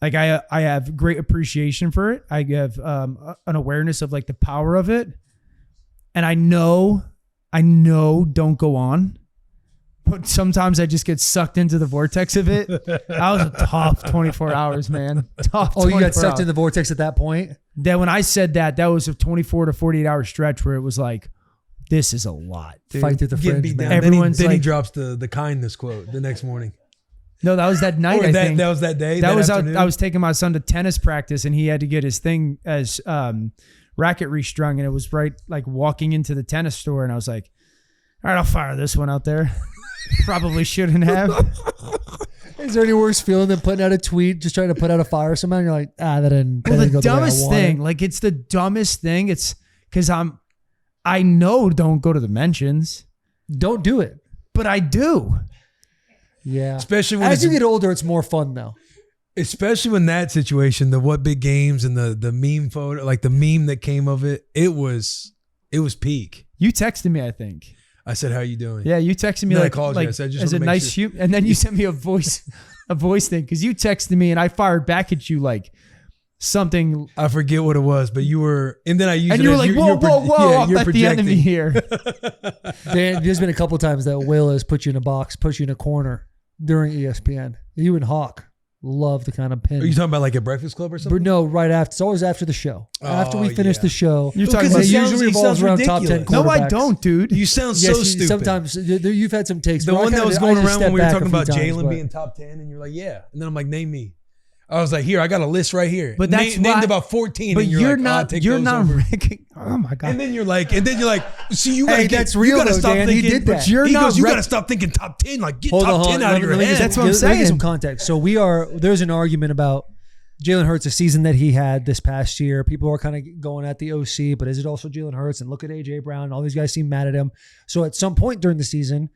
[SPEAKER 10] like I have great appreciation for it. I have an awareness of like the power of it, and I know don't go on. But sometimes I just get sucked into the vortex of it. That was a tough 24 hours, man.
[SPEAKER 3] You got sucked in the vortex at that point?
[SPEAKER 10] Then when I said that was a 24 to 48 hour stretch where it was like, this is a lot. Dude.
[SPEAKER 3] Fight through the fringe, man.
[SPEAKER 4] Then he drops the kindness quote the next morning.
[SPEAKER 10] No, that was that night, I think.
[SPEAKER 4] That was that day?
[SPEAKER 10] That was I was taking my son to tennis practice, and he had to get his thing as racket restrung, and it was right like walking into the tennis store, and I was like, all right, I'll fire this one out there. Probably shouldn't have.
[SPEAKER 3] Is there any worse feeling than putting out a tweet, just trying to put out a fire somehow? And you're like, that didn't.
[SPEAKER 10] Well,
[SPEAKER 3] the
[SPEAKER 10] dumbest thing, like it's the dumbest thing. It's because I know don't go to the mentions.
[SPEAKER 3] Don't do it.
[SPEAKER 10] But I do.
[SPEAKER 3] Yeah.
[SPEAKER 4] Especially when
[SPEAKER 3] as you get older, it's more fun though.
[SPEAKER 4] Especially when that situation, the what big games and the meme photo, like the meme that came of it, it was peak.
[SPEAKER 10] You texted me, I think.
[SPEAKER 4] I said, "How you doing?"
[SPEAKER 10] Yeah, you texted me
[SPEAKER 4] then
[SPEAKER 10] like,
[SPEAKER 4] I called you. I said, "Just
[SPEAKER 10] as a nice
[SPEAKER 4] sure.
[SPEAKER 10] and then you sent me a voice a voice thing because you texted me and I fired back at you like something.
[SPEAKER 4] I forget what it was, but you were, and then I used
[SPEAKER 10] and
[SPEAKER 4] it
[SPEAKER 10] you were
[SPEAKER 4] as
[SPEAKER 10] like,
[SPEAKER 4] you're
[SPEAKER 10] whoa,
[SPEAKER 4] yeah,
[SPEAKER 10] I'm
[SPEAKER 4] you're
[SPEAKER 10] not the enemy
[SPEAKER 4] projecting.
[SPEAKER 10] here.
[SPEAKER 3] Dan, there's been a couple times that Will has put you in a box, put you in a corner during ESPN. You and Hawk love to kind of pin.
[SPEAKER 4] Are you talking about like a Breakfast Club or something?
[SPEAKER 3] But no, right after. It's always after the show. After we finish
[SPEAKER 4] yeah.
[SPEAKER 3] the show.
[SPEAKER 10] You're talking
[SPEAKER 3] it
[SPEAKER 10] about
[SPEAKER 3] usually revolves around top 10 quarterbacks.
[SPEAKER 10] No, I don't, dude.
[SPEAKER 4] You sound so stupid.
[SPEAKER 3] Sometimes you've had some takes.
[SPEAKER 4] The
[SPEAKER 3] where I
[SPEAKER 4] one that
[SPEAKER 3] kinda-
[SPEAKER 4] was
[SPEAKER 3] I
[SPEAKER 4] going
[SPEAKER 3] just
[SPEAKER 4] around
[SPEAKER 3] step
[SPEAKER 4] when we were
[SPEAKER 3] back
[SPEAKER 4] talking
[SPEAKER 3] a few
[SPEAKER 4] about
[SPEAKER 3] times,
[SPEAKER 4] Jalen
[SPEAKER 3] but-
[SPEAKER 4] being top 10, and you're like, yeah. And then I'm like, name me. I was like, here, I got a list right here.
[SPEAKER 10] But that's
[SPEAKER 4] named
[SPEAKER 10] why-
[SPEAKER 4] about 14.
[SPEAKER 10] But
[SPEAKER 4] and
[SPEAKER 10] you're
[SPEAKER 4] like,
[SPEAKER 10] not.
[SPEAKER 4] I'll take
[SPEAKER 10] You're
[SPEAKER 4] those
[SPEAKER 10] not
[SPEAKER 4] over.
[SPEAKER 10] ranking. Oh my god.
[SPEAKER 4] And then you're like, see, you gotta
[SPEAKER 3] Hey,
[SPEAKER 4] get,
[SPEAKER 3] that's real
[SPEAKER 4] you gotta
[SPEAKER 3] though,
[SPEAKER 4] stop
[SPEAKER 3] Dan. He
[SPEAKER 4] thinking.
[SPEAKER 3] did that.
[SPEAKER 10] But you're
[SPEAKER 4] he
[SPEAKER 10] not
[SPEAKER 4] goes, you
[SPEAKER 10] rec-
[SPEAKER 4] gotta stop thinking top 10. Like, get
[SPEAKER 3] Hold
[SPEAKER 4] top
[SPEAKER 3] on,
[SPEAKER 4] 10 out of your head.
[SPEAKER 10] That's what I'm
[SPEAKER 3] Let me get some
[SPEAKER 10] saying.
[SPEAKER 3] context. So there's an argument about Jalen Hurts, a season that he had this past year. People are kind of going at the OC, but is it also Jalen Hurts? And look at AJ Brown. All these guys seem mad at him. So at some point during the season,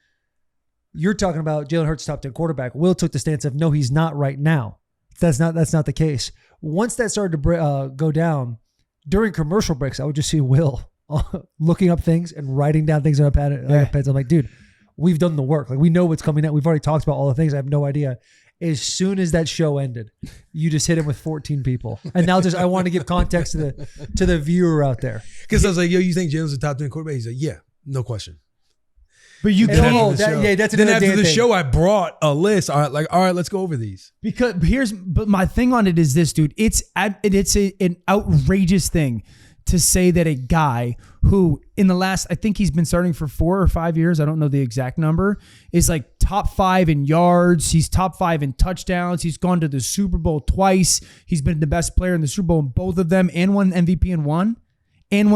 [SPEAKER 3] you're talking about Jalen Hurts top 10 quarterback. Will took the stance of no, he's not right now. That's not the case. Once that started to go down during commercial breaks, I would just see Will looking up things and writing down things on a pad. I'm like, dude, we've done the work. Like we know what's coming out. We've already talked about all the things. I have no idea. As soon as that show ended, you just hit him with 14 people. And now I want to give context to the viewer out there.
[SPEAKER 4] Because I was like, yo, you think Jalen's a top 10 quarterback? He's like, yeah, no question.
[SPEAKER 10] But you
[SPEAKER 3] And
[SPEAKER 10] can't.
[SPEAKER 3] that's
[SPEAKER 4] Then
[SPEAKER 3] another
[SPEAKER 4] after
[SPEAKER 3] damn
[SPEAKER 4] the
[SPEAKER 3] thing.
[SPEAKER 4] show, I brought a list. All right, let's go over these.
[SPEAKER 10] But my thing on it is this, dude. It's an outrageous thing to say that a guy who in the last, I think he's been starting for 4 or 5 years, I don't know the exact number, is like top 5 in yards. He's top 5 in touchdowns. He's gone to the Super Bowl twice. He's been the best player in the Super Bowl in both of them and won MVP and won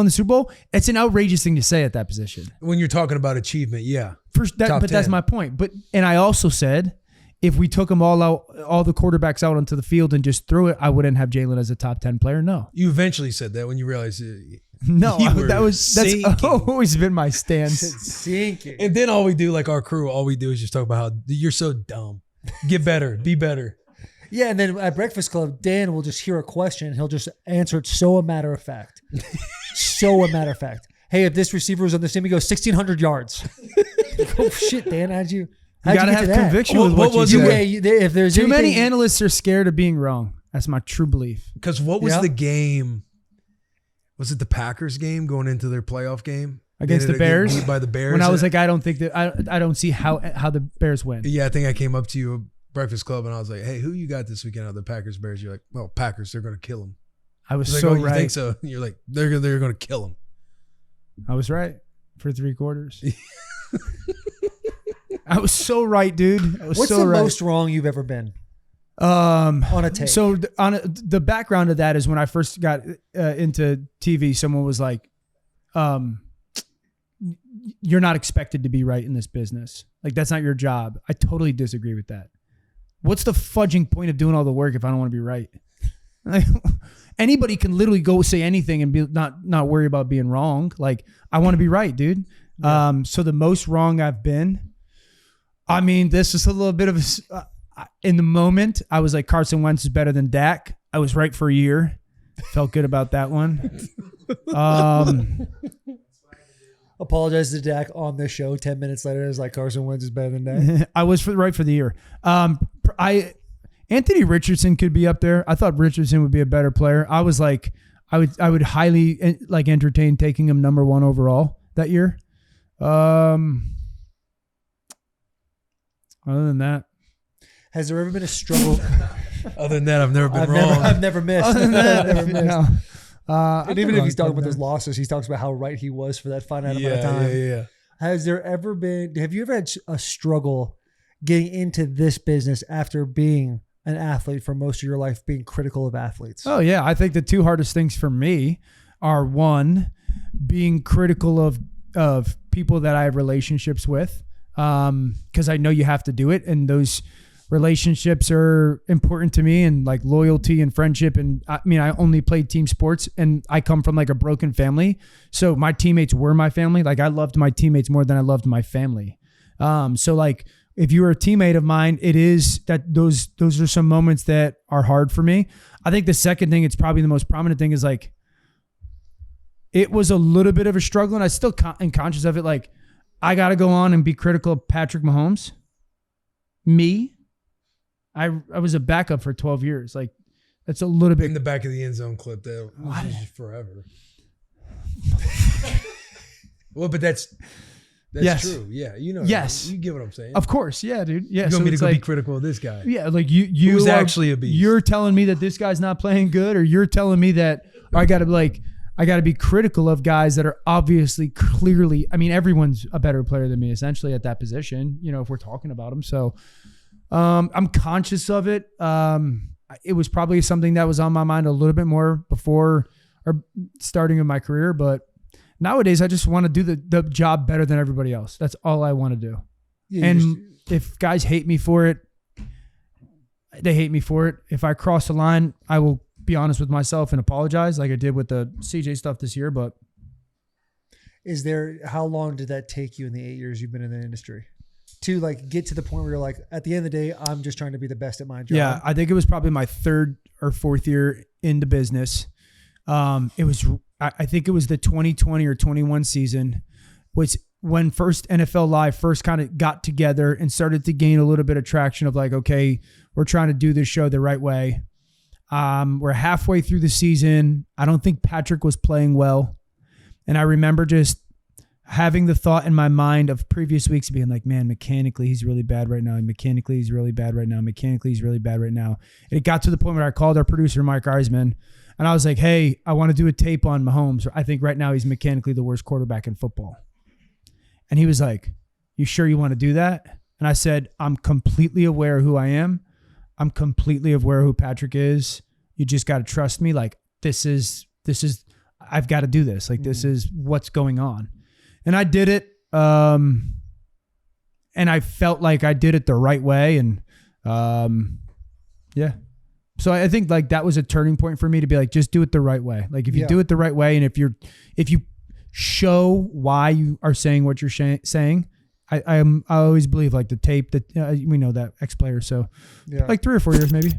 [SPEAKER 10] the Super Bowl. It's an outrageous thing to say at that position.
[SPEAKER 4] When you're talking about achievement, yeah.
[SPEAKER 10] But that's
[SPEAKER 4] 10.
[SPEAKER 10] my point. And I also said, if we took them all out, all the quarterbacks out onto the field and just threw it, I wouldn't have Jalen as a top 10 player. No.
[SPEAKER 4] You eventually said that when you realized
[SPEAKER 10] No, that's
[SPEAKER 4] sinking.
[SPEAKER 10] always been my stance.
[SPEAKER 3] Sinking.
[SPEAKER 4] And then all we do, like our crew, all we do is just talk about how you're so dumb. Get better. Be better.
[SPEAKER 3] Yeah, and then at Breakfast Club, Dan will just hear a question and he'll just answer it so a matter of fact. Hey, if this receiver was on the team, he goes 1,600 yards. Oh, shit, Dan, how'd you
[SPEAKER 10] gotta
[SPEAKER 3] get
[SPEAKER 10] have
[SPEAKER 3] to that?
[SPEAKER 10] conviction
[SPEAKER 4] What-
[SPEAKER 10] with
[SPEAKER 4] what
[SPEAKER 10] what
[SPEAKER 4] was
[SPEAKER 10] you do.
[SPEAKER 4] it?
[SPEAKER 3] If there's
[SPEAKER 10] Too many
[SPEAKER 3] anything-
[SPEAKER 10] analysts are scared of being wrong. That's my true belief.
[SPEAKER 4] Because what was
[SPEAKER 3] Yeah.
[SPEAKER 4] the game? Was it the Packers game going into their playoff game?
[SPEAKER 10] Against
[SPEAKER 4] They
[SPEAKER 10] the
[SPEAKER 4] ended up getting
[SPEAKER 10] Bears?
[SPEAKER 4] beat by the Bears.
[SPEAKER 10] When I was like, I don't think that I don't see how the Bears win.
[SPEAKER 4] yeah, I think I came up to you at Breakfast Club and I was like, hey, who you got this weekend out of the Packers Bears? You're like, well, Packers, they're going to kill them.
[SPEAKER 10] I was
[SPEAKER 4] Like,
[SPEAKER 10] so
[SPEAKER 4] oh, you
[SPEAKER 10] right.
[SPEAKER 4] think so? You're like, they're going to kill them.
[SPEAKER 10] I was right for 3 quarters. I was so right, dude. I was
[SPEAKER 3] What's
[SPEAKER 10] so
[SPEAKER 3] the
[SPEAKER 10] right.
[SPEAKER 3] most wrong you've ever been
[SPEAKER 10] on
[SPEAKER 3] on a take?
[SPEAKER 10] So the background of that is when I first got into TV, someone was like, you're not expected to be right in this business. Like, that's not your job. I totally disagree with that. What's the fudging point of doing all the work if I don't want to be right? Like, anybody can literally go say anything and be not worry about being wrong. Like, I want to be right, dude. Yeah. So the most wrong I've been, I mean, this is a little bit of in the moment, I was like, Carson Wentz is better than Dak. I was right for a year. Felt good about that one.
[SPEAKER 3] Apologize to Dak on this show. 10 minutes later, it's like Carson Wentz is better than Dak.
[SPEAKER 10] I was right for the year. Anthony Richardson could be up there. I thought Richardson would be a better player. I was like, I would highly like entertain taking him number 1 overall that year. Other than that,
[SPEAKER 3] has there ever been a struggle?
[SPEAKER 4] Other than that, I've never been wrong.
[SPEAKER 3] I've never missed.
[SPEAKER 10] Other than that,
[SPEAKER 3] I've never missed.
[SPEAKER 10] no.
[SPEAKER 3] And even if he's talking about those losses, he talks about how right he was for that finite amount of time.
[SPEAKER 4] Yeah.
[SPEAKER 3] Have you ever had a struggle getting into this business after being an athlete for most of your life, being critical of athletes?
[SPEAKER 10] Oh yeah. I think the 2 hardest things for me are, 1, being critical of people that I have relationships with. Cause I know you have to do it. And those relationships are important to me, and like loyalty and friendship. And I mean, I only played team sports and I come from like a broken family. So my teammates were my family. Like, I loved my teammates more than I loved my family. So like, if you were a teammate of mine, it is that those are some moments that are hard for me. I think the second thing, it's probably the most prominent thing, is like, it was a little bit of a struggle, and I still am conscious of it. Like, I got to go on and be critical of Patrick Mahomes. Me. I was a backup for 12 years. Like, that's a little bit.
[SPEAKER 4] In the back of the end zone clip, that was just forever. Well, but that's
[SPEAKER 10] Yes.
[SPEAKER 4] true. Yeah, you know.
[SPEAKER 10] Yes.
[SPEAKER 4] You get what I'm saying.
[SPEAKER 10] Of course, yeah, dude. Yeah,
[SPEAKER 4] You
[SPEAKER 10] so
[SPEAKER 4] want me to
[SPEAKER 10] it's
[SPEAKER 4] go be
[SPEAKER 10] like,
[SPEAKER 4] critical of this guy?
[SPEAKER 10] yeah, like you
[SPEAKER 4] Who's
[SPEAKER 10] are-
[SPEAKER 4] actually a beast.
[SPEAKER 10] You're telling me that this guy's not playing good, or you're telling me that I got to be critical of guys that are obviously clearly. I mean, everyone's a better player than me, essentially, at that position. You know, if we're talking about them, so I'm conscious of it. It was probably something that was on my mind a little bit more before or starting in my career, but nowadays I just want to do the job better than everybody else. That's all I want to do.
[SPEAKER 3] Yeah,
[SPEAKER 10] And if guys hate me for it, they hate me for it. If I cross the line, I will be honest with myself and apologize, like I did with the CJ stuff this year. But
[SPEAKER 3] how long did that take you in the 8 years you've been in the industry to like get to the point where you're like, at the end of the day, I'm just trying to be the best at my job?
[SPEAKER 10] yeah, I think it was probably my 3rd or 4th year in the business. I think it was the 2020 or 21 season, which when first NFL Live first kind of got together and started to gain a little bit of traction of like, okay, we're trying to do this show the right way. We're halfway through the season. I don't think Patrick was playing well. And I remember just having the thought in my mind of previous weeks being like, man, mechanically, he's really bad right now. Mechanically, he's really bad right now. Mechanically, he's really bad right now. And it got to the point where I called our producer, Mike Eisman, and I was like, hey, I want to do a tape on Mahomes. I think right now he's mechanically the worst quarterback in football. And he was like, you sure you want to do that? And I said, I'm completely aware of who I am. I'm completely aware of who Patrick is. You just got to trust me. Like, this is, I've got to do this. Like, this is what's going on. And I did it. And I felt like I did it the right way. And yeah. So I think like that was a turning point for me to be like, just do it the right way. Like if you do it the right way, and if you show why you are saying what you're saying, I always believe like the tape that we know that ex-player. So like 3 or 4 years maybe.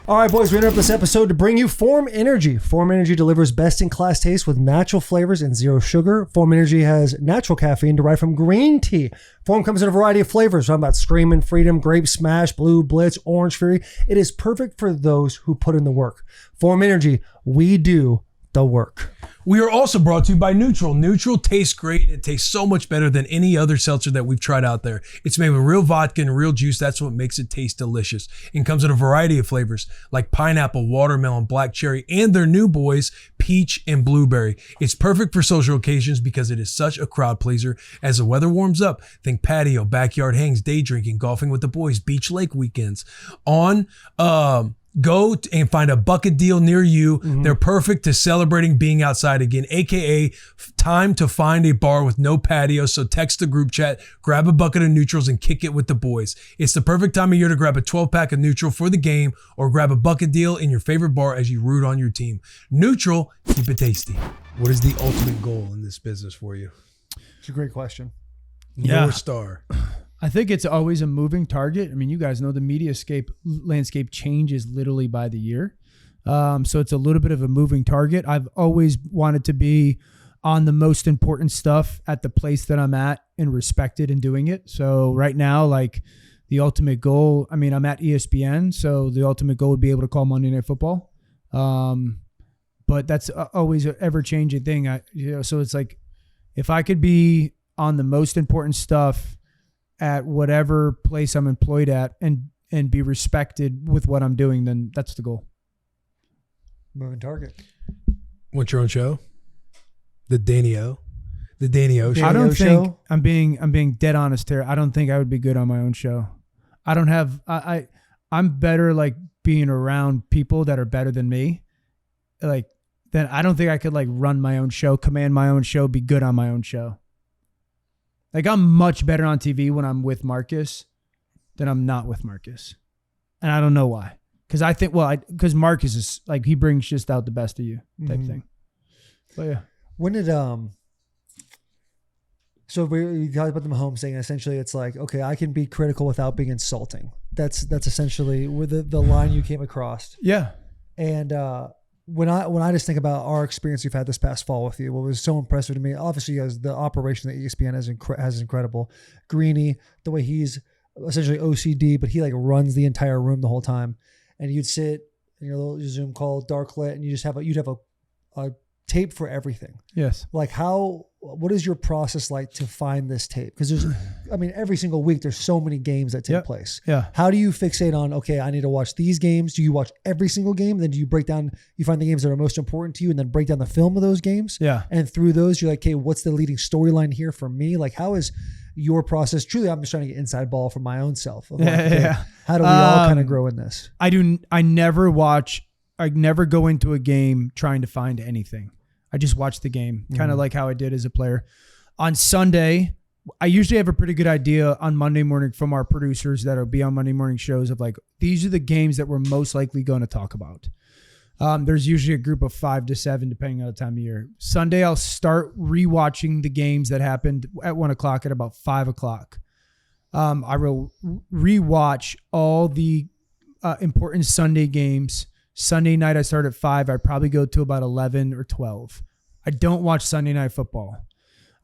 [SPEAKER 3] All right, boys, we interrupt this episode to bring you Form Energy. Form Energy delivers best-in-class taste with natural flavors and zero sugar. Form Energy has natural caffeine derived from green tea. Form comes in a variety of flavors. I'm about Screamin' Freedom, Grape Smash, Blue Blitz, Orange Fury. It is perfect for those who put in the work. Form Energy, we do the work.
[SPEAKER 4] We are also brought to you by Neutral. Neutral tastes great. It tastes so much better than any other seltzer that we've tried out there. It's made with real vodka and real juice. That's what makes it taste delicious. And comes in a variety of flavors like pineapple, watermelon, black cherry, and their new boys, peach and blueberry. It's perfect for social occasions because it is such a crowd pleaser. As the weather warms up, think patio, backyard hangs, day drinking, golfing with the boys, beach lake weekends. Go and find a bucket deal near you. They're perfect to celebrating being outside again, aka time to find a bar with no patio. So text the group chat, grab a bucket of neutrals and kick it with the boys. It's the perfect time of year to grab a 12-pack of neutral for the game or grab a bucket deal in your favorite bar as you root on your team. Neutral, keep it tasty. What is the ultimate goal in this business for you?
[SPEAKER 3] It's a great question.
[SPEAKER 4] North Star.
[SPEAKER 10] I think it's always a moving target. I mean, you guys know the media landscape changes literally by the year. So it's a little bit of a moving target. I've always wanted to be on the most important stuff at the place that I'm at and respected in doing it. So right now, like the ultimate goal, I mean, I'm at ESPN. So the ultimate goal would be able to call Monday Night Football. But that's always an ever-changing thing. So it's like, if I could be on the most important stuff at whatever place I'm employed at and be respected with what I'm doing, then that's the goal.
[SPEAKER 3] Moving target.
[SPEAKER 4] Want your own show? The Danny-O show.
[SPEAKER 10] I don't think I'm being dead honest here. I don't think I would be good on my own show. I don't have I'm better like being around people that are better than me. Like then I don't think I could like run my own show, command my own show, be good on my own show. Like I'm much better on TV when I'm with Marcus than I'm not with Marcus. And I don't know why. Because I think, because Marcus is like, he brings just out the best of you type thing. But yeah.
[SPEAKER 3] When did, so we talked about the Mahomes thing. Essentially, it's like, okay, I can be critical without being insulting. That's essentially with the line you came across.
[SPEAKER 10] Yeah.
[SPEAKER 3] And when I just think about our experience we've had this past fall with you, what was so impressive to me, obviously, as the operation that ESPN has incredible. Greeny, the way he's essentially OCD, but he like runs the entire room the whole time. And you'd sit in your little Zoom call, dark lit, and you just you'd have a tape for everything.
[SPEAKER 10] Yes.
[SPEAKER 3] Like what is your process like to find this tape? Because every single week there's so many games that take place.
[SPEAKER 10] Yeah.
[SPEAKER 3] How do you fixate on, okay, I need to watch these games? Do you watch every single game? Then do you you find the games that are most important to you and then break down the film of those games?
[SPEAKER 10] Yeah.
[SPEAKER 3] And through those, you're like, okay, what's the leading storyline here for me? Like, how is your process? Truly, I'm just trying to get inside ball for my own self. Of like, how do we all kind of grow in this?
[SPEAKER 10] I never go into a game trying to find anything. I just watch the game, kind of like how I did as a player. On Sunday, I usually have a pretty good idea on Monday morning from our producers that'll be on Monday morning shows of like, these are the games that we're most likely going to talk about. There's usually a group of 5 to 7, depending on the time of year. Sunday, I'll start rewatching the games that happened at 1 o'clock at about 5 o'clock. I will rewatch all the important Sunday games. Sunday night, I start at 5. I probably go to about 11 or 12. I don't watch Sunday Night Football.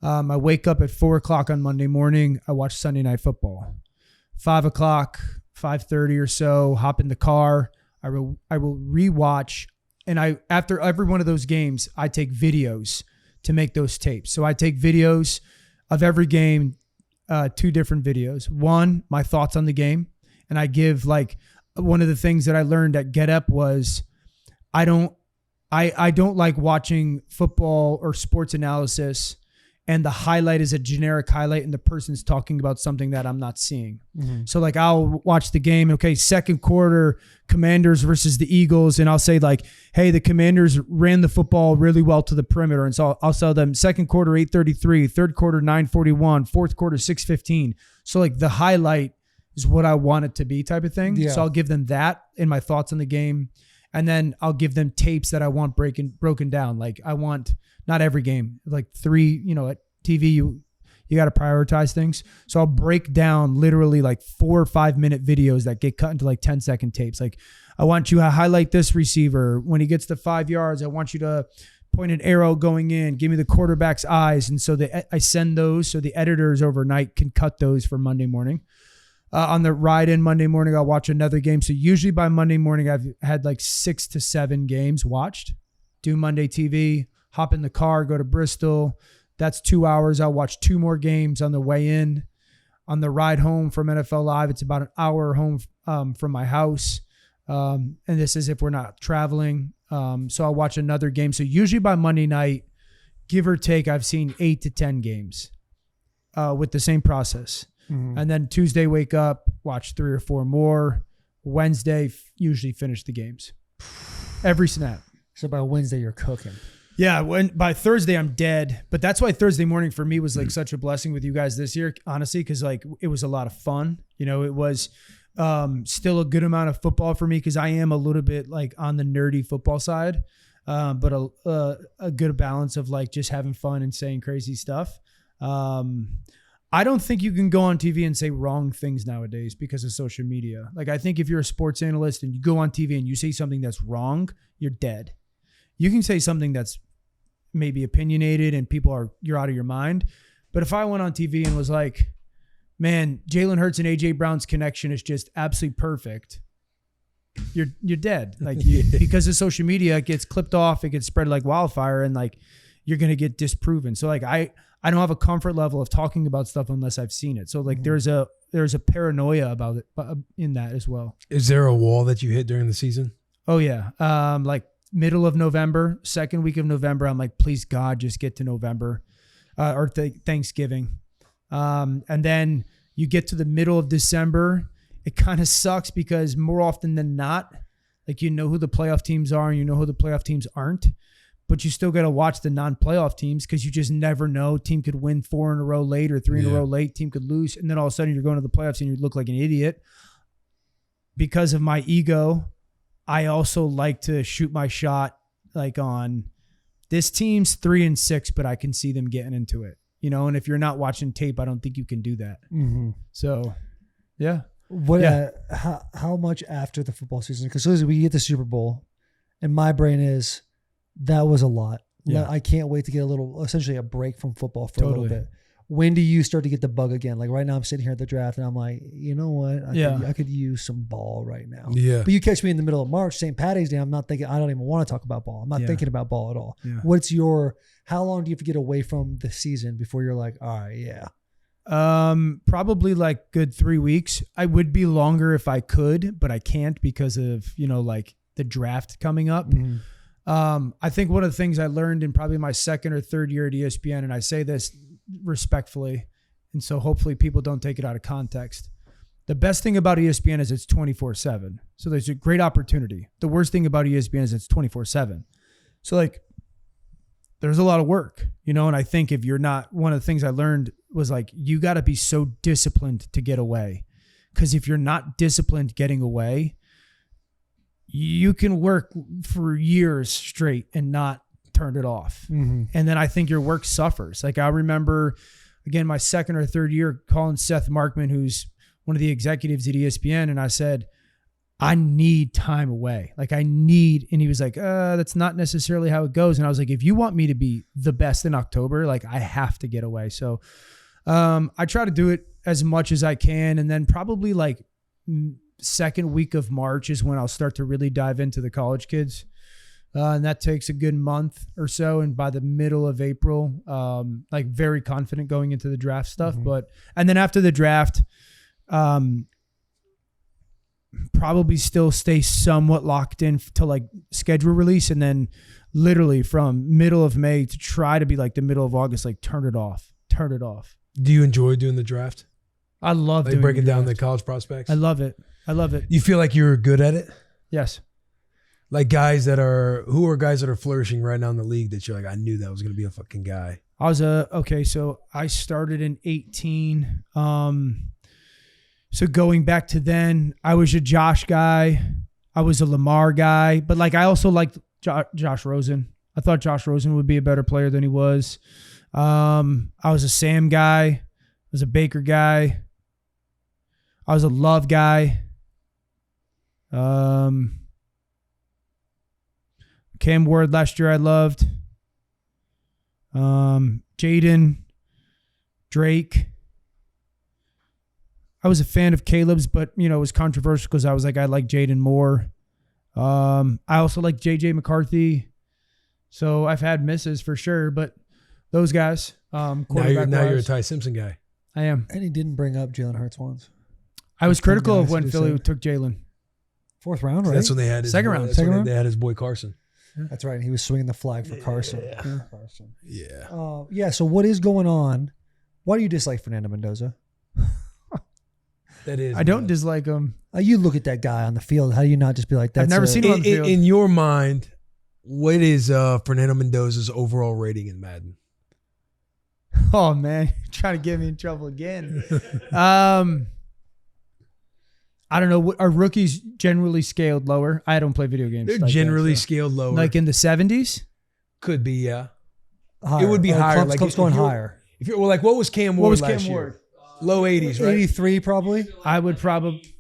[SPEAKER 10] I wake up at 4 o'clock on Monday morning. I watch Sunday Night Football. 5 o'clock, 5:30 or so, hop in the car. I will rewatch. And after every one of those games, I take videos to make those tapes. So I take videos of every game, 2 different videos. One, my thoughts on the game. And I give like, one of the things that I learned at Get Up was I don't like watching football or sports analysis and the highlight is a generic highlight and the person's talking about something that I'm not seeing. Mm-hmm. So like I'll watch the game. Okay, second quarter, Commanders versus the Eagles. And I'll say like, hey, the Commanders ran the football really well to the perimeter. And so I'll tell them second quarter, 8:33, third quarter, 9:41, fourth quarter, 6:15. So like the highlight is what I want it to be type of thing. Yeah. So I'll give them that in my thoughts on the game. And then I'll give them tapes that I want broken down. Like I want not every game, like 3, at TV, you got to prioritize things. So I'll break down literally like 4 or 5 minute videos that get cut into like 10-second tapes. Like I want you to highlight this receiver. When he gets to 5 yards, I want you to point an arrow going in, give me the quarterback's eyes. And so I send those so the editors overnight can cut those for Monday morning. On the ride in Monday morning, I'll watch another game. So usually by Monday morning, I've had like 6 to 7 games watched. Do Monday TV, hop in the car, go to Bristol. That's 2 hours. I'll watch 2 more games on the way in. On the ride home from NFL Live, it's about an hour home from my house. And this is if we're not traveling. So I'll watch another game. So usually by Monday night, give or take, I've seen 8 to 10 games with the same process. Mm-hmm. And then Tuesday, wake up, watch 3 or 4 more. Wednesday, usually finish the games. Every snap.
[SPEAKER 3] So by Wednesday, you're cooking.
[SPEAKER 10] Yeah, by Thursday, I'm dead. But that's why Thursday morning for me was like such a blessing with you guys this year, honestly, because like it was a lot of fun. It was still a good amount of football for me because I am a little bit like on the nerdy football side, but a good balance of like just having fun and saying crazy stuff. I don't think you can go on TV and say wrong things nowadays because of social media. Like I think if you're a sports analyst and you go on TV and you say something that's wrong, you're dead. You can say something that's maybe opinionated and you're out of your mind. But if I went on TV and was like, man, Jalen Hurts and AJ Brown's connection is just absolutely perfect, you're dead. Like because of social media, it gets clipped off, it gets spread like wildfire, and like you're gonna get disproven. So like I don't have a comfort level of talking about stuff unless I've seen it. So like there's a paranoia about it in that as well.
[SPEAKER 4] Is there a wall that you hit during the season?
[SPEAKER 10] Oh yeah. Like middle of November, second week of November, I'm like, please God, just get to November or Thanksgiving. And then you get to the middle of December. It kind of sucks because more often than not, like you know who the playoff teams are and you know who the playoff teams aren't. But you still got to watch the non-playoff teams because you just never know. Team could win 4 in a row late or 3 in a row late. Team could lose. And then all of a sudden you're going to the playoffs and you look like an idiot. Because of my ego, I also like to shoot my shot like on this team's 3-6, but I can see them getting into it. And if you're not watching tape, I don't think you can do that. Mm-hmm. So, yeah.
[SPEAKER 3] How much after the football season? Because we get the Super Bowl and my brain is, that was a lot. Yeah. I can't wait to get essentially a break from football for a little bit. when do you start to get the bug again? Like right now I'm sitting here at the draft and I'm like, you know what? I could use some ball right now.
[SPEAKER 4] Yeah.
[SPEAKER 3] But you catch me in the middle of March, St. Patty's Day, I'm not thinking, I don't even want to talk about ball. I'm not thinking about ball at all.
[SPEAKER 10] Yeah.
[SPEAKER 3] How long do you have to get away from the season before you're like, all right, yeah.
[SPEAKER 10] Probably like good 3 weeks. I would be longer if I could, but I can't because of, like the draft coming up. I think one of the things I learned in probably my second or third year at ESPN, and I say this respectfully, and so hopefully people don't take it out of context. The best thing about ESPN is it's 24/7. So there's a great opportunity. The worst thing about ESPN is it's 24/7. So like there's a lot of work, and I think if you're not, one of the things I learned was like, you got to be so disciplined to get away. Because if you're not disciplined getting away, you can work for years straight and not turn it off. And then I think your work suffers. Like I remember, again, my second or third year calling Seth Markman, who's one of the executives at ESPN. And I said, I need time away. And he was like, that's not necessarily how it goes. And I was like, if you want me to be the best in October, I have to get away. So I try to do it as much as I can. And then probably second week of March is when I'll start to really dive into the college kids. And that takes a good month or so. And by the middle of April, very confident going into the draft stuff. And then after the draft, probably still stay somewhat locked in to schedule release. And then literally from middle of May to try to be the middle of August, turn it off.
[SPEAKER 4] Do you enjoy doing the draft?
[SPEAKER 10] I love doing
[SPEAKER 4] breaking
[SPEAKER 10] the
[SPEAKER 4] down
[SPEAKER 10] draft.
[SPEAKER 4] the college prospects.
[SPEAKER 10] I love it.
[SPEAKER 4] You feel like you're good at it?
[SPEAKER 10] Yes.
[SPEAKER 4] Guys that are flourishing right now in the league that you're I knew that was going to be a fucking guy.
[SPEAKER 10] So I started in 18. So going back to then, I was a Josh guy. I was a Lamar guy. But I also liked Josh Rosen. I thought Josh Rosen would be a better player than he was. I was a Sam guy. I was a Baker guy. I was a Love guy. Cam Ward last year I loved. Jaden, Drake. I was a fan of Caleb's, but it was controversial because I was I like Jaden more. I also like JJ McCarthy. So I've had misses for sure, but those guys. Now
[SPEAKER 4] you're a Ty Simpson guy.
[SPEAKER 10] I am.
[SPEAKER 3] And he didn't bring up Jalen Hurts once.
[SPEAKER 10] I was critical of when Philly took Jalen.
[SPEAKER 3] 4th round, right?
[SPEAKER 4] That's when they had his
[SPEAKER 10] second round.
[SPEAKER 4] They had his boy Carson.
[SPEAKER 3] That's right. He was swinging the flag for Carson.
[SPEAKER 4] Yeah.
[SPEAKER 3] So what is going on? Why do you dislike Fernando Mendoza?
[SPEAKER 10] I don't dislike him.
[SPEAKER 3] You look at that guy on the field. How do you not just be like, that's
[SPEAKER 10] I've never seen him on the field.
[SPEAKER 4] In your mind, what is Fernando Mendoza's overall rating in Madden?
[SPEAKER 10] Oh, man. You're trying to get me in trouble again. I don't know. Are rookies generally scaled lower? I don't play video games.
[SPEAKER 4] They're generally scaled lower.
[SPEAKER 10] In the 70s?
[SPEAKER 4] Could be, yeah.
[SPEAKER 3] Higher.
[SPEAKER 4] It would be higher.
[SPEAKER 3] Club's going higher.
[SPEAKER 4] If you're what was Cam Ward last year? Low 80s, right?
[SPEAKER 3] 83 probably.
[SPEAKER 10] I would probably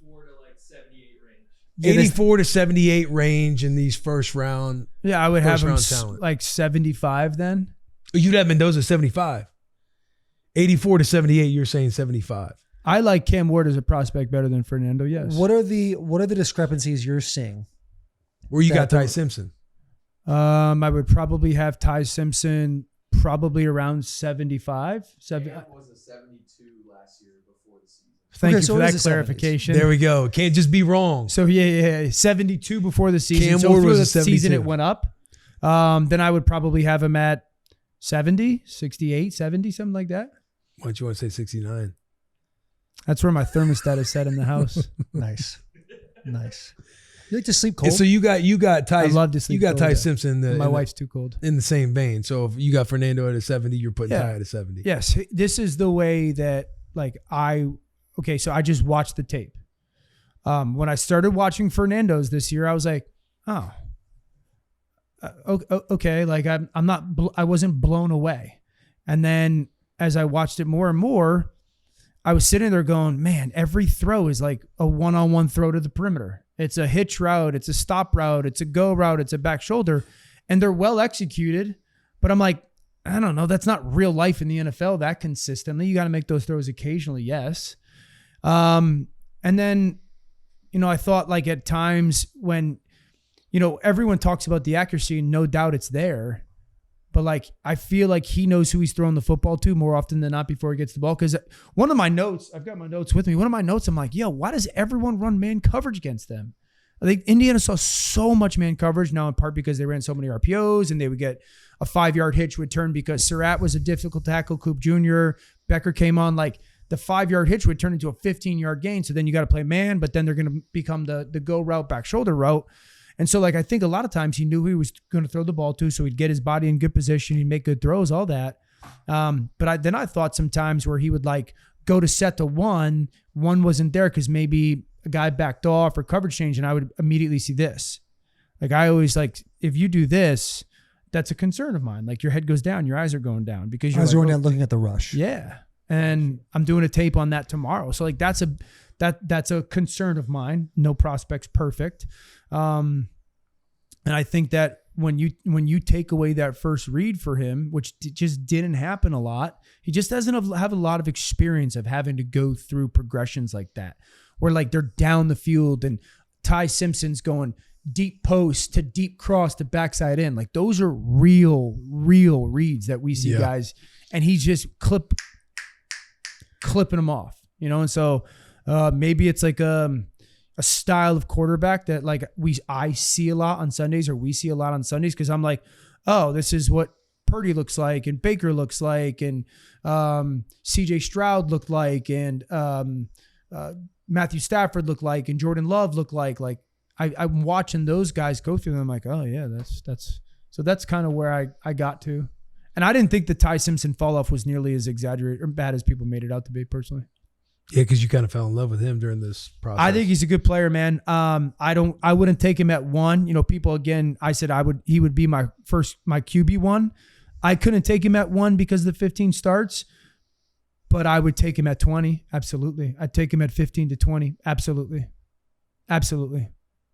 [SPEAKER 4] 84 to 78 range in these first round.
[SPEAKER 10] Yeah, I would have him
[SPEAKER 4] talent.
[SPEAKER 10] 75 then.
[SPEAKER 4] You'd have Mendoza 75. 84 to 78, you're saying 75.
[SPEAKER 10] I like Cam Ward as a prospect better than Fernando, yes.
[SPEAKER 3] What are the discrepancies you're seeing?
[SPEAKER 4] Where you got Ty Simpson?
[SPEAKER 10] I would probably have Ty Simpson probably around 75.
[SPEAKER 7] Cam was a 72 last year before the season.
[SPEAKER 10] Thank you for that clarification.
[SPEAKER 4] There we go. Can't just be wrong.
[SPEAKER 10] So yeah, 72 before the season.
[SPEAKER 4] Cam
[SPEAKER 10] so
[SPEAKER 4] Ward
[SPEAKER 10] through
[SPEAKER 4] was
[SPEAKER 10] the
[SPEAKER 4] a 72.
[SPEAKER 10] season it went up. Then I would probably have him at 70, 68, 70, something like that.
[SPEAKER 4] Why don't you want to say 69?
[SPEAKER 10] That's where my thermostat is set in the house.
[SPEAKER 3] Nice. You like to sleep cold?
[SPEAKER 4] So you got Ty.
[SPEAKER 10] I love to sleep
[SPEAKER 4] You got
[SPEAKER 10] cold,
[SPEAKER 4] Ty
[SPEAKER 10] yeah.
[SPEAKER 4] Simpson.
[SPEAKER 10] My wife's too cold.
[SPEAKER 4] In the same vein. So if you got Fernando at a 70, you're putting Ty at a 70.
[SPEAKER 10] Yes. This is the way that so I just watched the tape. When I started watching Fernando's this year, I was like, oh, okay. I wasn't blown away. And then as I watched it more and more, I was sitting there going, man, every throw is like a one-on-one throw to the perimeter. It's a hitch route. It's a stop route. It's a go route. It's a back shoulder. And they're well executed. But I'm like, I don't know. That's not real life in the NFL that consistently. You got to make those throws occasionally, yes. And then, I thought like at times when, everyone talks about the accuracy and no doubt it's there. But like, I feel like he knows who he's throwing the football to more often than not before he gets the ball. Because one of my notes, I've got my notes with me. One of my notes, I'm like, why does everyone run man coverage against them? I think Indiana saw so much man coverage now in part because they ran so many RPOs and they would get a 5-yard hitch would turn because Surratt was a difficult tackle. Coop Jr., Becker came on. Like the 5-yard hitch would turn into a 15-yard gain. So then you got to play man, but then they're going to become the go route, back shoulder route. And so, like, I think a lot of times he knew who he was going to throw the ball to, so he'd get his body in good position, he'd make good throws, all that. But I thought sometimes where he would, like, go to set to one wasn't there because maybe a guy backed off or coverage change, and I would immediately see this. Like, I always, like, if you do this, that's a concern of mine. Like, your head goes down, your eyes are going down. Because you're
[SPEAKER 11] going down looking at the rush.
[SPEAKER 10] Yeah. And I'm doing a tape on that tomorrow. So, like, that's a concern of mine. No prospect's perfect. And I think that when you take away that first read for him, which just didn't happen a lot, he just doesn't have a lot of experience of having to go through progressions like that, where like they're down the field and Ty Simpson's going deep post to deep cross to backside in. Like those are real reads that we see guys, and he's just clipping them off, and so maybe it's like a style of quarterback that like I see a lot on Sundays, or we see a lot on Sundays, because I'm like, oh, this is what Purdy looks like and Baker looks like and CJ Stroud looked like and Matthew Stafford looked like and Jordan Love looked like I'm watching those guys go through them. I'm like, oh yeah, that's kind of where I got to. And I didn't think the Ty Simpson fall off was nearly as exaggerated or bad as people made it out to be, personally.
[SPEAKER 4] Yeah, because you kind of fell in love with him during this process.
[SPEAKER 10] I think he's a good player, man. I wouldn't take him at 1. People, again, I said he would be my QB 1. I couldn't take him at 1 because of the 15 starts, but I would take him at 20. Absolutely. I'd take him at 15 to 20. Absolutely. I think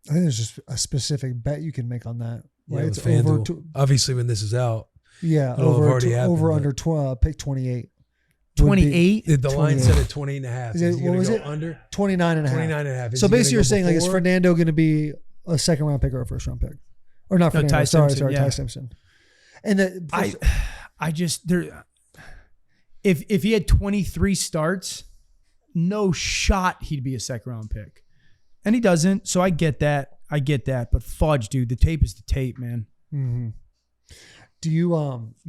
[SPEAKER 11] there's just a specific bet you can make on that. Right?
[SPEAKER 4] Yeah, it's over obviously when this is out.
[SPEAKER 11] Yeah, over under pick 28.
[SPEAKER 10] 28?
[SPEAKER 4] The line said at 28.5.
[SPEAKER 11] What was it?
[SPEAKER 4] Under
[SPEAKER 11] 29.5.
[SPEAKER 4] 29.5.
[SPEAKER 11] So basically, you're saying like, is Fernando going to be a second round pick or a first round pick, or not Fernando?
[SPEAKER 10] Ty Simpson,
[SPEAKER 11] Ty Simpson. And
[SPEAKER 10] if he had 23 starts, no shot he'd be a second round pick, and he doesn't. So I get that. But fudge, dude, the tape is the tape, man.
[SPEAKER 11] Mm-hmm. Do you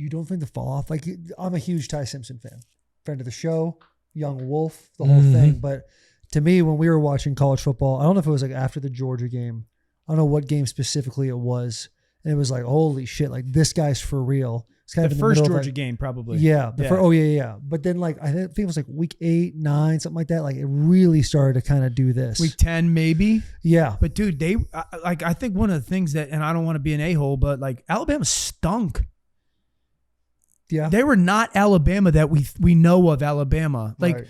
[SPEAKER 11] don't think the fall off? Like, I'm a huge Ty Simpson fan. Friend of the show, young wolf, the whole thing. But to me, when we were watching college football, I don't know if it was like after the Georgia game. I don't know what game specifically it was. And it was like, holy shit, like this guy's for real. It's kind
[SPEAKER 10] the
[SPEAKER 11] of
[SPEAKER 10] first Georgia game, probably.
[SPEAKER 11] Yeah. Yeah. But then like, I think it was like week 8, 9, something like that. Like it really started to kind of do this.
[SPEAKER 10] Week 10, maybe.
[SPEAKER 11] Yeah.
[SPEAKER 10] But dude, I think one of the things that, and I don't want to be an a-hole, but like Alabama stunk.
[SPEAKER 11] Yeah.
[SPEAKER 10] They were not Alabama that we know of Alabama. Like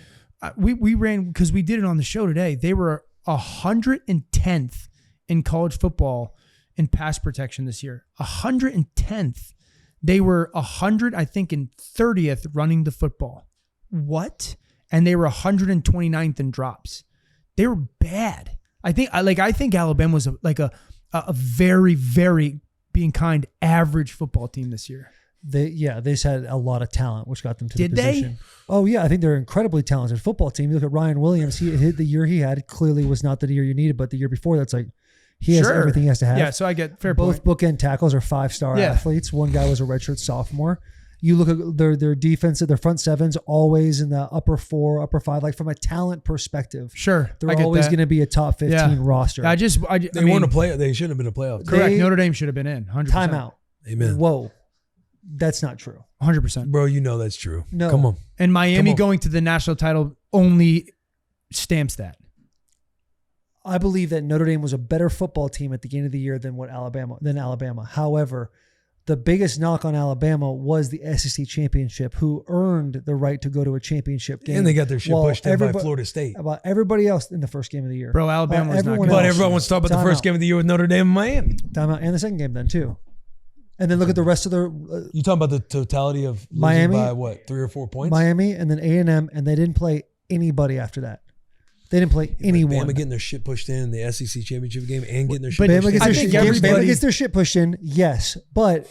[SPEAKER 10] we ran, because we did it on the show today. They were 110th in college football in pass protection this year. 110th. They were 100, I think, in 30th running the football. What? And they were 129th in drops. They were bad. I think Alabama was a very, very, being kind, average football team this year.
[SPEAKER 11] They just had a lot of talent, which got them to the
[SPEAKER 10] position.
[SPEAKER 11] Did they? Oh yeah, I think they're an incredibly talented football team. You look at Ryan Williams; he hit the year he had. Clearly, was not the year you needed, but the year before, that's like he has everything he has to have.
[SPEAKER 10] Yeah, so I get fair
[SPEAKER 11] point. Both bookend tackles are 5-star athletes. One guy was a redshirt sophomore. You look at their defense, their front sevens always in the upper 4, upper 5. Like from a talent perspective,
[SPEAKER 10] sure,
[SPEAKER 11] they're always going to be a top 15 roster.
[SPEAKER 4] They weren't a play. They shouldn't have been a playoff.
[SPEAKER 10] Correct. Notre Dame should have been in. 100%.
[SPEAKER 11] Timeout.
[SPEAKER 4] Amen.
[SPEAKER 11] Whoa. That's not true.
[SPEAKER 10] 100%.
[SPEAKER 4] Bro, you know that's true.
[SPEAKER 11] No.
[SPEAKER 4] Come on.
[SPEAKER 10] And Miami going to the national title only stamps that.
[SPEAKER 11] I believe that Notre Dame was a better football team at the beginning of the year than Alabama. However, the biggest knock on Alabama was the SEC championship, who earned the right to go to a championship game.
[SPEAKER 4] And they got their shit pushed in by Florida State.
[SPEAKER 11] About everybody else in the first game of the year.
[SPEAKER 10] Bro, Alabama was not good.
[SPEAKER 4] But everyone wants to talk about the first game of the year with Notre Dame and Miami.
[SPEAKER 11] Timeout. And the second game then too. And then look at the rest of the
[SPEAKER 4] You talking about the totality of losing
[SPEAKER 11] Miami
[SPEAKER 4] by what, 3 or 4 points?
[SPEAKER 11] Miami, and then A&M, and they didn't play anybody after that. They didn't play anyone.
[SPEAKER 4] Bama getting their shit pushed in the SEC championship game and getting their shit
[SPEAKER 11] But
[SPEAKER 4] pushed
[SPEAKER 11] Bama
[SPEAKER 4] in.
[SPEAKER 11] Bama gets their shit pushed in, yes. But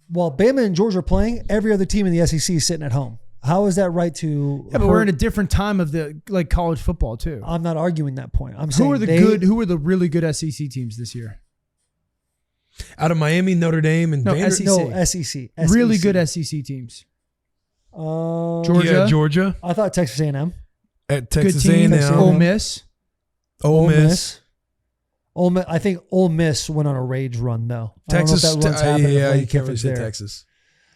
[SPEAKER 11] while Bama and Georgia are playing, every other team in the SEC is sitting at home. How is that right to?
[SPEAKER 10] Yeah, but we're in a different time of the college football too.
[SPEAKER 11] I'm not arguing that point. I'm saying
[SPEAKER 10] who are the really good SEC teams this year?
[SPEAKER 4] Out of Miami, Notre Dame, and
[SPEAKER 10] SEC.
[SPEAKER 11] No, SEC.
[SPEAKER 10] Really good SEC teams.
[SPEAKER 11] Georgia.
[SPEAKER 4] Yeah, Georgia.
[SPEAKER 11] I thought Texas A&M.
[SPEAKER 4] At Texas
[SPEAKER 10] Good team.
[SPEAKER 4] A&M.
[SPEAKER 10] Ole Miss.
[SPEAKER 11] Ole Miss. I think Ole Miss went on a rage run though.
[SPEAKER 4] Texas.
[SPEAKER 11] I don't know if that run's happened.
[SPEAKER 4] Yeah,
[SPEAKER 11] Lane
[SPEAKER 4] you can't really
[SPEAKER 11] Kiffin's
[SPEAKER 4] say
[SPEAKER 11] there.
[SPEAKER 4] Texas.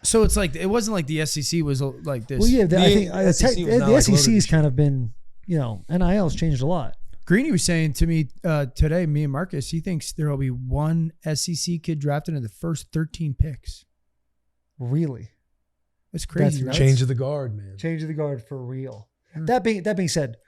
[SPEAKER 10] So it's like it wasn't like the SEC was like this.
[SPEAKER 11] Well, yeah, I think
[SPEAKER 4] the SEC was not
[SPEAKER 11] the
[SPEAKER 4] like
[SPEAKER 11] SEC's
[SPEAKER 4] loaded.
[SPEAKER 11] kind of been, NIL's changed a lot.
[SPEAKER 10] Greeny was saying to me today, me and Marcus, he thinks there will be one SEC kid drafted in the first 13 picks.
[SPEAKER 11] Really?
[SPEAKER 10] That's crazy.
[SPEAKER 11] That's
[SPEAKER 10] right?
[SPEAKER 4] Change of the guard, man.
[SPEAKER 11] Change of the guard for real. That being said,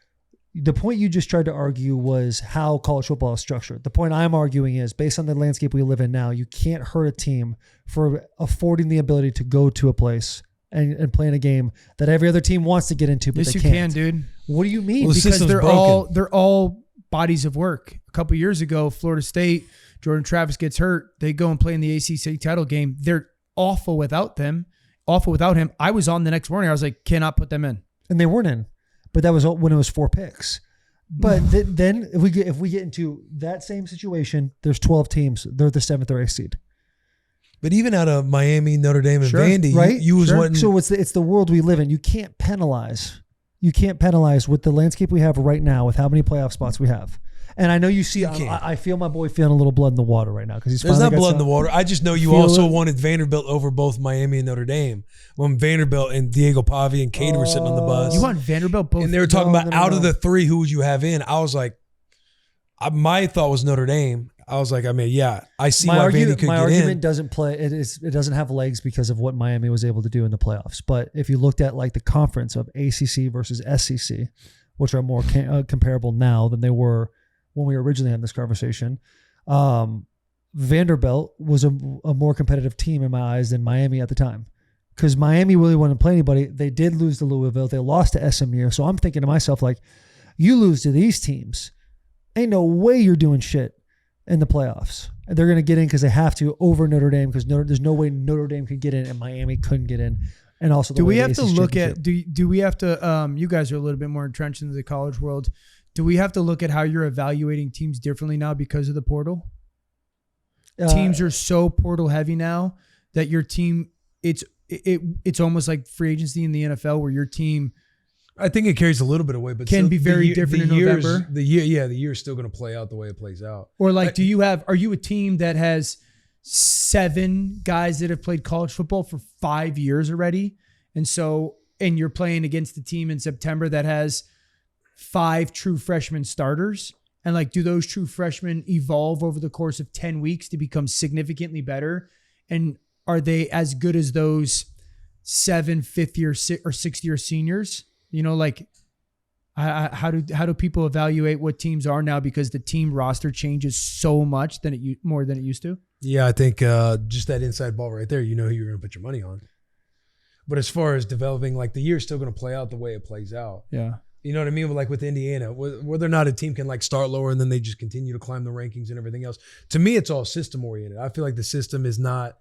[SPEAKER 11] the point you just tried to argue was how college football is structured. The point I'm arguing is based on the landscape we live in now, you can't hurt a team for affording the ability to go to a place and play in a game that every other team wants to get into, but
[SPEAKER 10] Yes,
[SPEAKER 11] they
[SPEAKER 10] you
[SPEAKER 11] can't.
[SPEAKER 10] can, dude.
[SPEAKER 11] What do you mean?
[SPEAKER 4] Well, the
[SPEAKER 10] Because
[SPEAKER 4] system's
[SPEAKER 10] they're all bodies of work. A couple years ago, Florida State, Jordan Travis gets hurt. They go and play in the ACC title game. They're awful without them. Awful without him. I was on the next morning. I was like, cannot put them in.
[SPEAKER 11] And they weren't in, but that was when it was 4 picks. But then if we get into that same situation, there's 12 teams. They're the 7th or 8th seed.
[SPEAKER 4] But even out of Miami, Notre Dame, and
[SPEAKER 10] Sure.
[SPEAKER 4] Vandy,
[SPEAKER 11] Right?
[SPEAKER 4] you was
[SPEAKER 11] Sure.
[SPEAKER 4] wanting.
[SPEAKER 11] So it's the world we live in. You can't penalize. You can't penalize with the landscape we have right now with how many playoff spots we have. And I know you see, I feel my boy feeling a little blood in the water right now because he's
[SPEAKER 4] There's
[SPEAKER 11] finally
[SPEAKER 4] not
[SPEAKER 11] got
[SPEAKER 4] blood in the
[SPEAKER 11] some-
[SPEAKER 4] water. I just know you
[SPEAKER 11] Feel
[SPEAKER 4] also
[SPEAKER 11] it.
[SPEAKER 4] wanted Vanderbilt over both Miami and Notre Dame. When Vanderbilt and Diego Pavia and Cade were sitting on the bus.
[SPEAKER 10] You want Vanderbilt both?
[SPEAKER 4] And they were talking about
[SPEAKER 11] No.
[SPEAKER 4] out of the 3, who would you have in? I was like, my thought was Notre Dame. I was like, I see why Vandy could
[SPEAKER 11] my
[SPEAKER 4] get
[SPEAKER 11] argument
[SPEAKER 4] in.
[SPEAKER 11] doesn't play. It doesn't have legs because of what Miami was able to do in the playoffs. But if you looked at like the conference of ACC versus SEC, which are more comparable now than they were when we originally had this conversation, Vanderbilt was a more competitive team in my eyes than Miami at the time. Because Miami really wouldn't play anybody. They did lose to Louisville. They lost to SMU. So I'm thinking to myself, like, you lose to these teams, ain't no way you're doing shit in the playoffs. And they're going to get in because they have to over Notre Dame because there's no way Notre Dame could get in and Miami couldn't get in. And also,
[SPEAKER 10] Do we have to look at? Do we have to? You guys are a little bit more entrenched into the college world. Do we have to look at how you're evaluating teams differently now because of the portal? Teams are so portal heavy now that your team it's almost like free agency in the NFL where your team
[SPEAKER 4] I think it carries a little bit away, but
[SPEAKER 10] can
[SPEAKER 4] still,
[SPEAKER 10] be very different in November.
[SPEAKER 4] The year's still going to play out the way it plays out.
[SPEAKER 10] Or like, are you a team that has 7 guys that have played college football for 5 years already? And you're playing against a team in September that has 5 true freshman starters. And like, do those true freshmen evolve over the course of 10 weeks to become significantly better? And are they as good as those 7 fifth-year or sixth-year seniors? You know, like how do people evaluate what teams are now because the team roster changes so much more than it used to?
[SPEAKER 4] Yeah, I think just that inside ball right there, you know who you're going to put your money on. But as far as developing, like the year's still going to play out the way it plays out.
[SPEAKER 10] Yeah.
[SPEAKER 4] You know what I mean? But like with Indiana, whether or not a team can like start lower and then they just continue to climb the rankings and everything else. To me, it's all system oriented. I feel like the system is not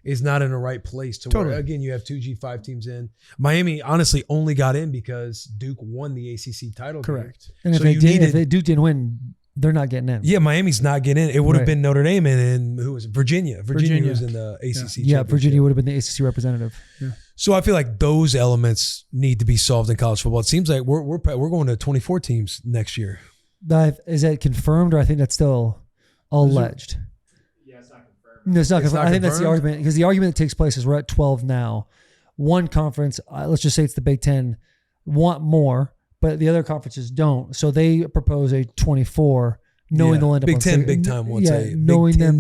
[SPEAKER 4] in the right place to where, again, you have 2 G5 teams in. Miami honestly only got in because Duke won the ACC title.
[SPEAKER 11] Correct. And if Duke didn't win, they're not getting in.
[SPEAKER 4] Yeah, Miami's not getting in. It would have been Notre Dame and who was it? Virginia. Virginia was in the ACC.
[SPEAKER 11] Yeah, Virginia would have been the ACC representative. Yeah.
[SPEAKER 4] So I feel like those elements need to be solved in college football. It seems like we're going to 24 teams next year.
[SPEAKER 11] Is that confirmed, or I think that's still alleged?
[SPEAKER 9] Yeah, it's not confirmed.
[SPEAKER 11] No, it's not confirmed. I think that's the
[SPEAKER 4] confirmed?
[SPEAKER 11] argument because the argument that takes place is we're at 12 now. One conference, let's just say it's the Big Ten, want more, but the other conferences don't. So they propose a 24. Knowing they'll end up
[SPEAKER 4] Big
[SPEAKER 11] on
[SPEAKER 4] Ten, big time wants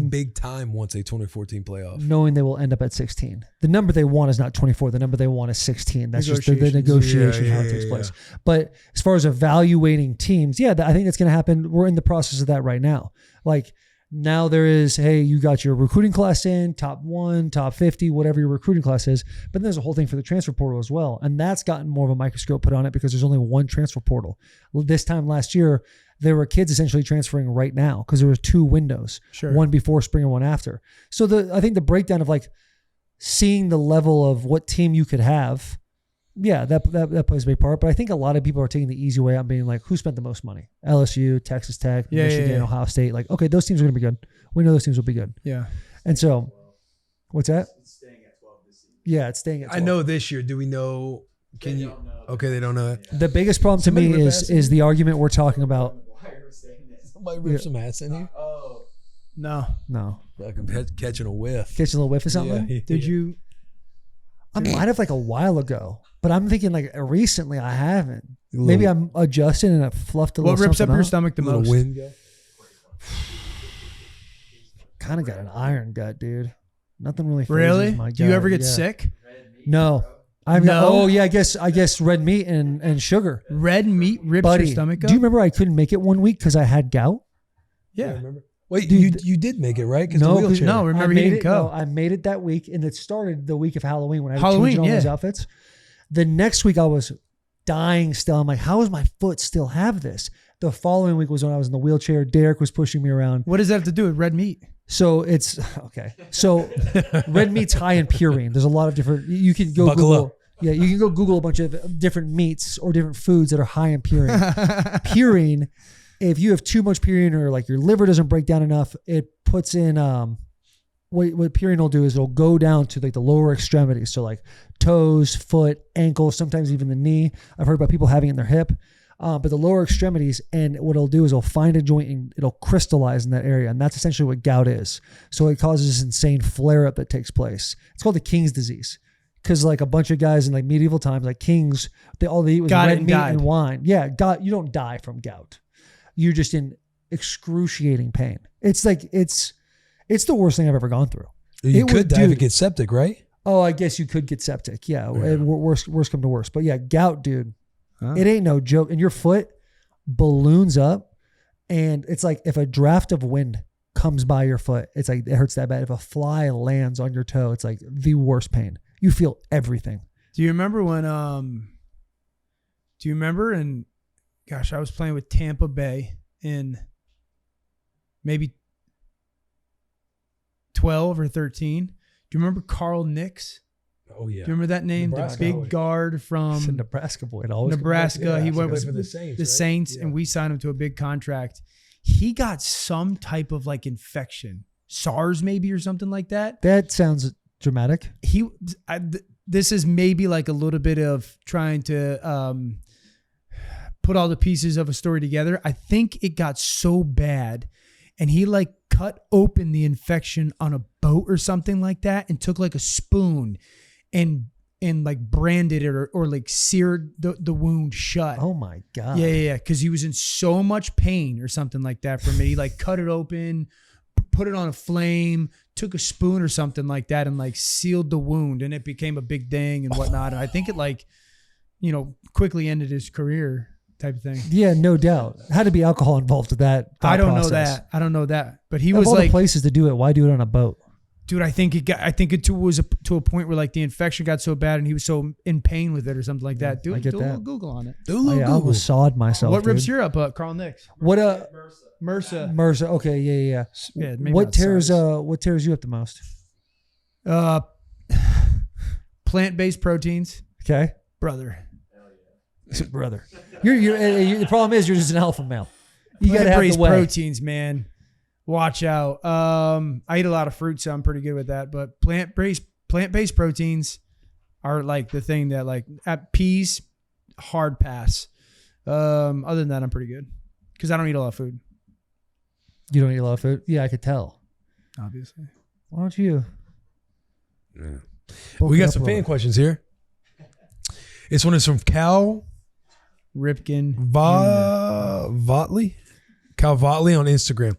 [SPEAKER 4] big time wants a 2014 playoff.
[SPEAKER 11] Knowing they will end up at 16. The number they want is not 24. The number they want is 16. That's just the negotiation how it takes place. But as far as evaluating teams, I think that's going to happen. We're in the process of that right now. Like Now there is, hey, you got your recruiting class in, top 1, top 50, whatever your recruiting class is. But then there's a whole thing for the transfer portal as well. And that's gotten more of a microscope put on it because there's only one transfer portal. This time last year, there were kids essentially transferring right now because there were 2 windows, one before spring and one after. So I think the breakdown of like seeing the level of what team you could have, yeah, that plays a big part. But I think a lot of people are taking the easy way out, being like, who spent the most money? LSU, Texas Tech, Michigan, Ohio State. Like, okay, those teams are going to be good. We know those teams will be good.
[SPEAKER 10] Yeah.
[SPEAKER 11] And so, what's that? It's staying at 12 this season. Yeah, it's staying at 12.
[SPEAKER 4] I know this year. Do we know? Can you? Okay, they don't know it.
[SPEAKER 11] The biggest problem to me is the argument we're talking about.
[SPEAKER 4] Somebody rip some ass in here.
[SPEAKER 10] No.
[SPEAKER 4] Fucking catching a whiff.
[SPEAKER 11] Catching a little whiff or something?
[SPEAKER 4] Yeah.
[SPEAKER 10] Did you?
[SPEAKER 11] I might have like a while ago, but I'm thinking like recently I haven't. Maybe I'm adjusting and I fluffed a little.
[SPEAKER 10] What rips up
[SPEAKER 11] something
[SPEAKER 10] your
[SPEAKER 11] up.
[SPEAKER 10] stomach the most?
[SPEAKER 4] Wind go.
[SPEAKER 11] Kind of got an iron gut, dude. Nothing really.
[SPEAKER 10] Really?
[SPEAKER 11] My gut.
[SPEAKER 10] Do you ever get sick?
[SPEAKER 11] No. Oh yeah, I guess red meat and sugar.
[SPEAKER 10] Red meat rips
[SPEAKER 11] Buddy,
[SPEAKER 10] your stomach up?
[SPEAKER 11] do you remember I couldn't make it one week because I had gout?
[SPEAKER 10] Yeah.
[SPEAKER 4] I remember. Wait,
[SPEAKER 11] Dude,
[SPEAKER 4] you did make it, right?
[SPEAKER 11] No,
[SPEAKER 4] the wheelchair.
[SPEAKER 10] no, remember he didn't go.
[SPEAKER 11] No, I made it that week, and it started the week of Halloween when I had
[SPEAKER 10] Halloween,
[SPEAKER 11] all those
[SPEAKER 10] yeah.
[SPEAKER 11] outfits. The next week I was dying still. I'm like, how does my foot still have this? The following week was when I was in the wheelchair. Derek was pushing me around.
[SPEAKER 10] What does that have to do with red meat?
[SPEAKER 11] So it's okay. So red meat's high in purine. There's a lot of different. You can go
[SPEAKER 4] Buckle
[SPEAKER 11] Google.
[SPEAKER 4] up.
[SPEAKER 11] Yeah, you can go Google a bunch of different meats or different foods that are high in purine. Purine, if you have too much purine or like your liver doesn't break down enough, it puts in what purine will do is it'll go down to like the lower extremities. So like toes, foot, ankle, sometimes even the knee. I've heard about people having it in their hip. But the lower extremities, and what it'll do is it'll find a joint and it'll crystallize in that area. And that's essentially what gout is. So it causes this insane flare up that takes place. It's called the King's disease. Because like a bunch of guys in like medieval times, like kings, all they eat was red meat and wine. Yeah, gout. You don't die from gout. You're just in excruciating pain. It's like it's the worst thing I've ever gone through.
[SPEAKER 4] You could die if you get septic, right?
[SPEAKER 11] Oh, I guess you could get septic. Yeah, worst come to worst. But yeah, gout, dude. Huh? It ain't no joke. And your foot balloons up, and it's like if a draft of wind comes by your foot, it's like it hurts that bad. If a fly lands on your toe, it's like the worst pain. You feel everything.
[SPEAKER 10] Do you remember when? Do you remember? And gosh, I was playing with Tampa Bay in maybe 12 or 13. Do you remember Carl Nix?
[SPEAKER 4] Oh yeah.
[SPEAKER 10] Do you remember that name?
[SPEAKER 4] Nebraska
[SPEAKER 10] the big
[SPEAKER 4] boy.
[SPEAKER 10] Guard from
[SPEAKER 11] It's a Nebraska boy.
[SPEAKER 10] Nebraska. He went with
[SPEAKER 4] the
[SPEAKER 10] Saints,
[SPEAKER 4] right?
[SPEAKER 10] and we signed him to a big contract. He got some type of like infection, SARS maybe or something like that.
[SPEAKER 11] That sounds dramatic.
[SPEAKER 10] This is maybe like a little bit of trying to put all the pieces of a story together. I think it got so bad, and he like cut open the infection on a boat or something like that, and took like a spoon and like branded it or like seared the wound shut.
[SPEAKER 11] Oh my God.
[SPEAKER 10] Yeah. Because he was in so much pain or something like that from it. He like cut it open, put it on a flame, took a spoon or something like that, and like sealed the wound, and it became a big thing and whatnot. And I think it like, quickly ended his career type of thing.
[SPEAKER 11] Yeah, no doubt. Had to be alcohol involved with that.
[SPEAKER 10] I don't
[SPEAKER 11] process.
[SPEAKER 10] know that. But he
[SPEAKER 11] Of
[SPEAKER 10] was
[SPEAKER 11] all
[SPEAKER 10] like,
[SPEAKER 11] the places to do it, why do it on a boat?
[SPEAKER 10] dude, I think it was to a point where like the infection got so bad and he was so in pain with it or something like that. Do
[SPEAKER 11] I get
[SPEAKER 10] a little
[SPEAKER 11] that.
[SPEAKER 10] Google on it.
[SPEAKER 11] I almost sawed myself.
[SPEAKER 10] What rips
[SPEAKER 11] dude.
[SPEAKER 10] your up, Carl Nix?
[SPEAKER 11] What
[SPEAKER 10] MRSA.
[SPEAKER 11] Okay, yeah.
[SPEAKER 10] maybe
[SPEAKER 11] What
[SPEAKER 10] not
[SPEAKER 11] tears
[SPEAKER 10] SARS.
[SPEAKER 11] what tears you up the most?
[SPEAKER 10] Plant-based proteins,
[SPEAKER 11] Okay.
[SPEAKER 10] brother.
[SPEAKER 11] Brother. You're the problem is you're just an alpha male. You gotta have the
[SPEAKER 10] Plant-based
[SPEAKER 11] way.
[SPEAKER 10] proteins, man. Watch out. I eat a lot of fruit, so I'm pretty good with that. But plant-based proteins are like the thing that like at peas, hard pass. Other than that, I'm pretty good because I don't eat a lot of food.
[SPEAKER 11] You don't eat a lot of food? Yeah, I could tell.
[SPEAKER 10] Obviously.
[SPEAKER 11] Why don't you?
[SPEAKER 4] Yeah.
[SPEAKER 11] Bulk
[SPEAKER 4] We
[SPEAKER 11] it
[SPEAKER 4] got
[SPEAKER 11] up
[SPEAKER 4] some
[SPEAKER 11] a
[SPEAKER 4] fan
[SPEAKER 11] little.
[SPEAKER 4] questions here. This one is from Cal
[SPEAKER 10] Ripken.
[SPEAKER 4] Votley. Cal Votley on Instagram.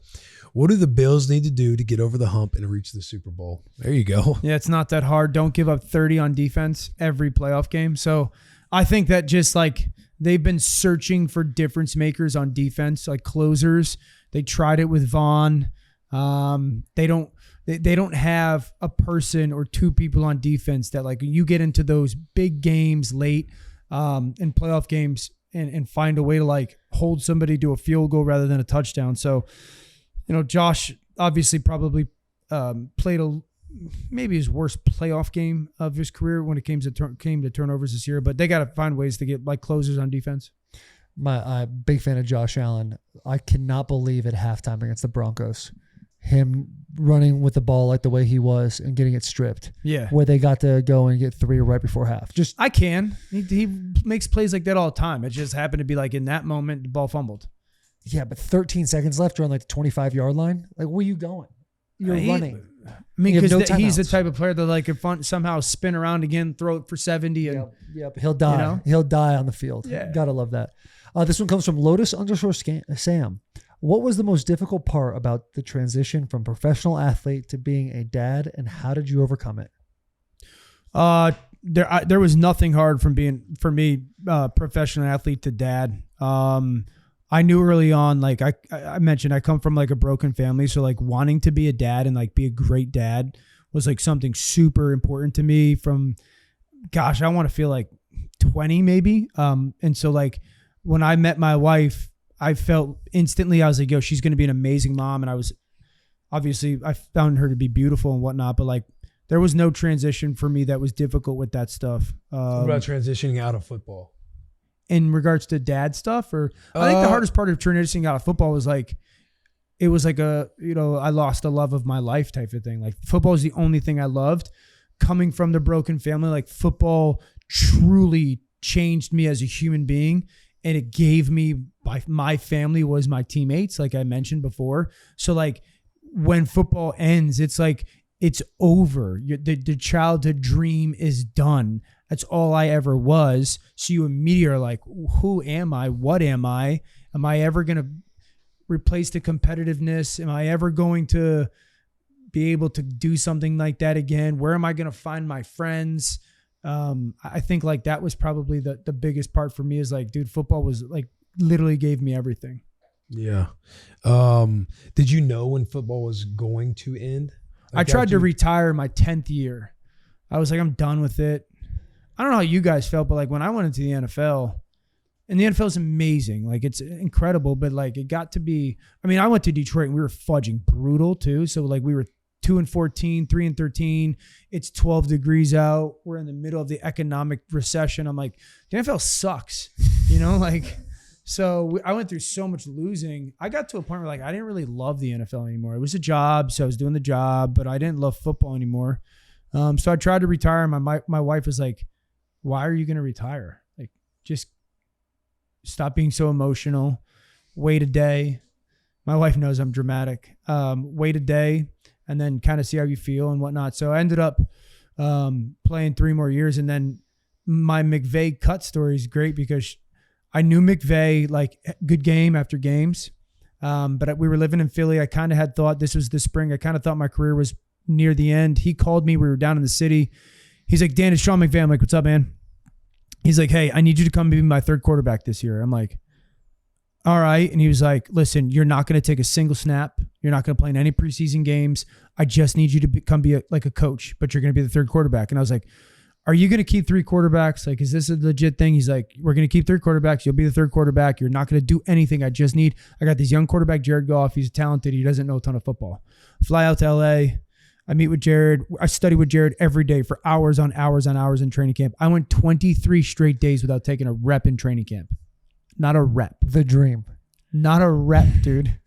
[SPEAKER 4] What do the Bills need to do to get over the hump and reach the Super Bowl? There you go.
[SPEAKER 10] Yeah, it's not that hard. Don't give up 30 on defense every playoff game. So I think that just like they've been searching for difference makers on defense, like closers. They tried it with Vaughn. They don't have a person or two people on defense that, like, you get into those big games late in playoff games and find a way to, like, hold somebody to a field goal rather than a touchdown. So, Josh obviously probably played maybe his worst playoff game of his career when it came to turnovers this year, but they got to find ways to get, like, closers on defense.
[SPEAKER 11] I'm big fan of Josh Allen. I cannot believe at halftime against the Broncos, him running with the ball like the way he was and getting it stripped.
[SPEAKER 10] Yeah.
[SPEAKER 11] Where they got to go and get 3 right before half.
[SPEAKER 10] I can. He makes plays like that all the time. It just happened to be like in that moment, the ball fumbled.
[SPEAKER 11] Yeah, but 13 seconds left. You're on like the 25-yard line. Like, where are you going? You're running.
[SPEAKER 10] I mean, because he's the
[SPEAKER 11] timeouts.
[SPEAKER 10] type of player that, like, can somehow spin around again, throw it for 70. And,
[SPEAKER 11] Yep. He'll die. He'll die on the field.
[SPEAKER 10] Yeah.
[SPEAKER 11] Gotta love that. This one comes from Lotus_Sam. What was the most difficult part about the transition from professional athlete to being a dad, and how did you overcome it?
[SPEAKER 10] There was nothing hard from being, for me, professional athlete to dad. I knew early on, like I mentioned, I come from, like, a broken family. So, like, wanting to be a dad and, like, be a great dad was, like, something super important to me from, gosh, I want to feel like 20 maybe. And so, like, when I met my wife, I felt instantly, I was like, yo, she's going to be an amazing mom. And I found her to be beautiful and whatnot, but, like, there was no transition for me that was difficult with that stuff.
[SPEAKER 4] What about transitioning out of football?
[SPEAKER 10] In regards to dad stuff, or I think the hardest part of transitioning out of football was, like, it was like I lost the love of my life type of thing. Like, football is the only thing I loved. Coming from the broken family, like, football truly changed me as a human being. And it gave me, my family was my teammates, like I mentioned before. So, like, when football ends, it's like, it's over. The childhood dream is done. That's all I ever was. So you immediately are like, who am I? What am I? Am I ever going to replace the competitiveness? Am I ever going to be able to do something like that again? Where am I going to find my friends? I think, like, that was probably the biggest part for me, is, like, dude, football was, like, literally gave me everything.
[SPEAKER 4] Yeah. Did you know when football was going to end?
[SPEAKER 10] I tried to retire my 10th year. I was like, I'm done with it. I don't know how you guys felt, but, like, when I went into the NFL, and the NFL is amazing. Like, it's incredible, but, like, it got to be, I mean, I went to Detroit and we were fudging brutal too. So, like, we were 2-14, 3-13. It's 12 degrees out. We're in the middle of the economic recession. I'm like, the NFL sucks, like, so I went through so much losing. I got to a point where, like, I didn't really love the NFL anymore. It was a job, so I was doing the job, but I didn't love football anymore. So I tried to retire. My wife was like, why are you going to retire? Like, just stop being so emotional. Wait a day. My wife knows I'm dramatic. Wait a day and then kind of see how you feel and whatnot. So I ended up playing 3 more years. And then my McVay cut story is great because I knew McVay, like, good game after games. But we were living in Philly. I kind of had thought this was the spring. I kind of thought my career was near the end. He called me. We were down in the city. He's like, Dan, it's Sean McVay. I'm like, what's up, man? He's like, hey, I need you to come be my 3rd quarterback this year. I'm like, all right. And he was like, listen, you're not going to take a single snap. You're not going to play in any preseason games. I just need you to come be a coach, but you're going to be the 3rd quarterback. And I was like, are you going to keep 3 quarterbacks? Like, is this a legit thing? He's like, we're going to keep 3 quarterbacks. You'll be the 3rd quarterback. You're not going to do anything. I got this young quarterback, Jared Goff. He's talented. He doesn't know a ton of football. Fly out to LA. I meet with Jared. I study with Jared every day for hours on hours on hours in training camp. I went 23 straight days without taking a rep in training camp. Not a rep.
[SPEAKER 11] The dream.
[SPEAKER 10] Not a rep, dude.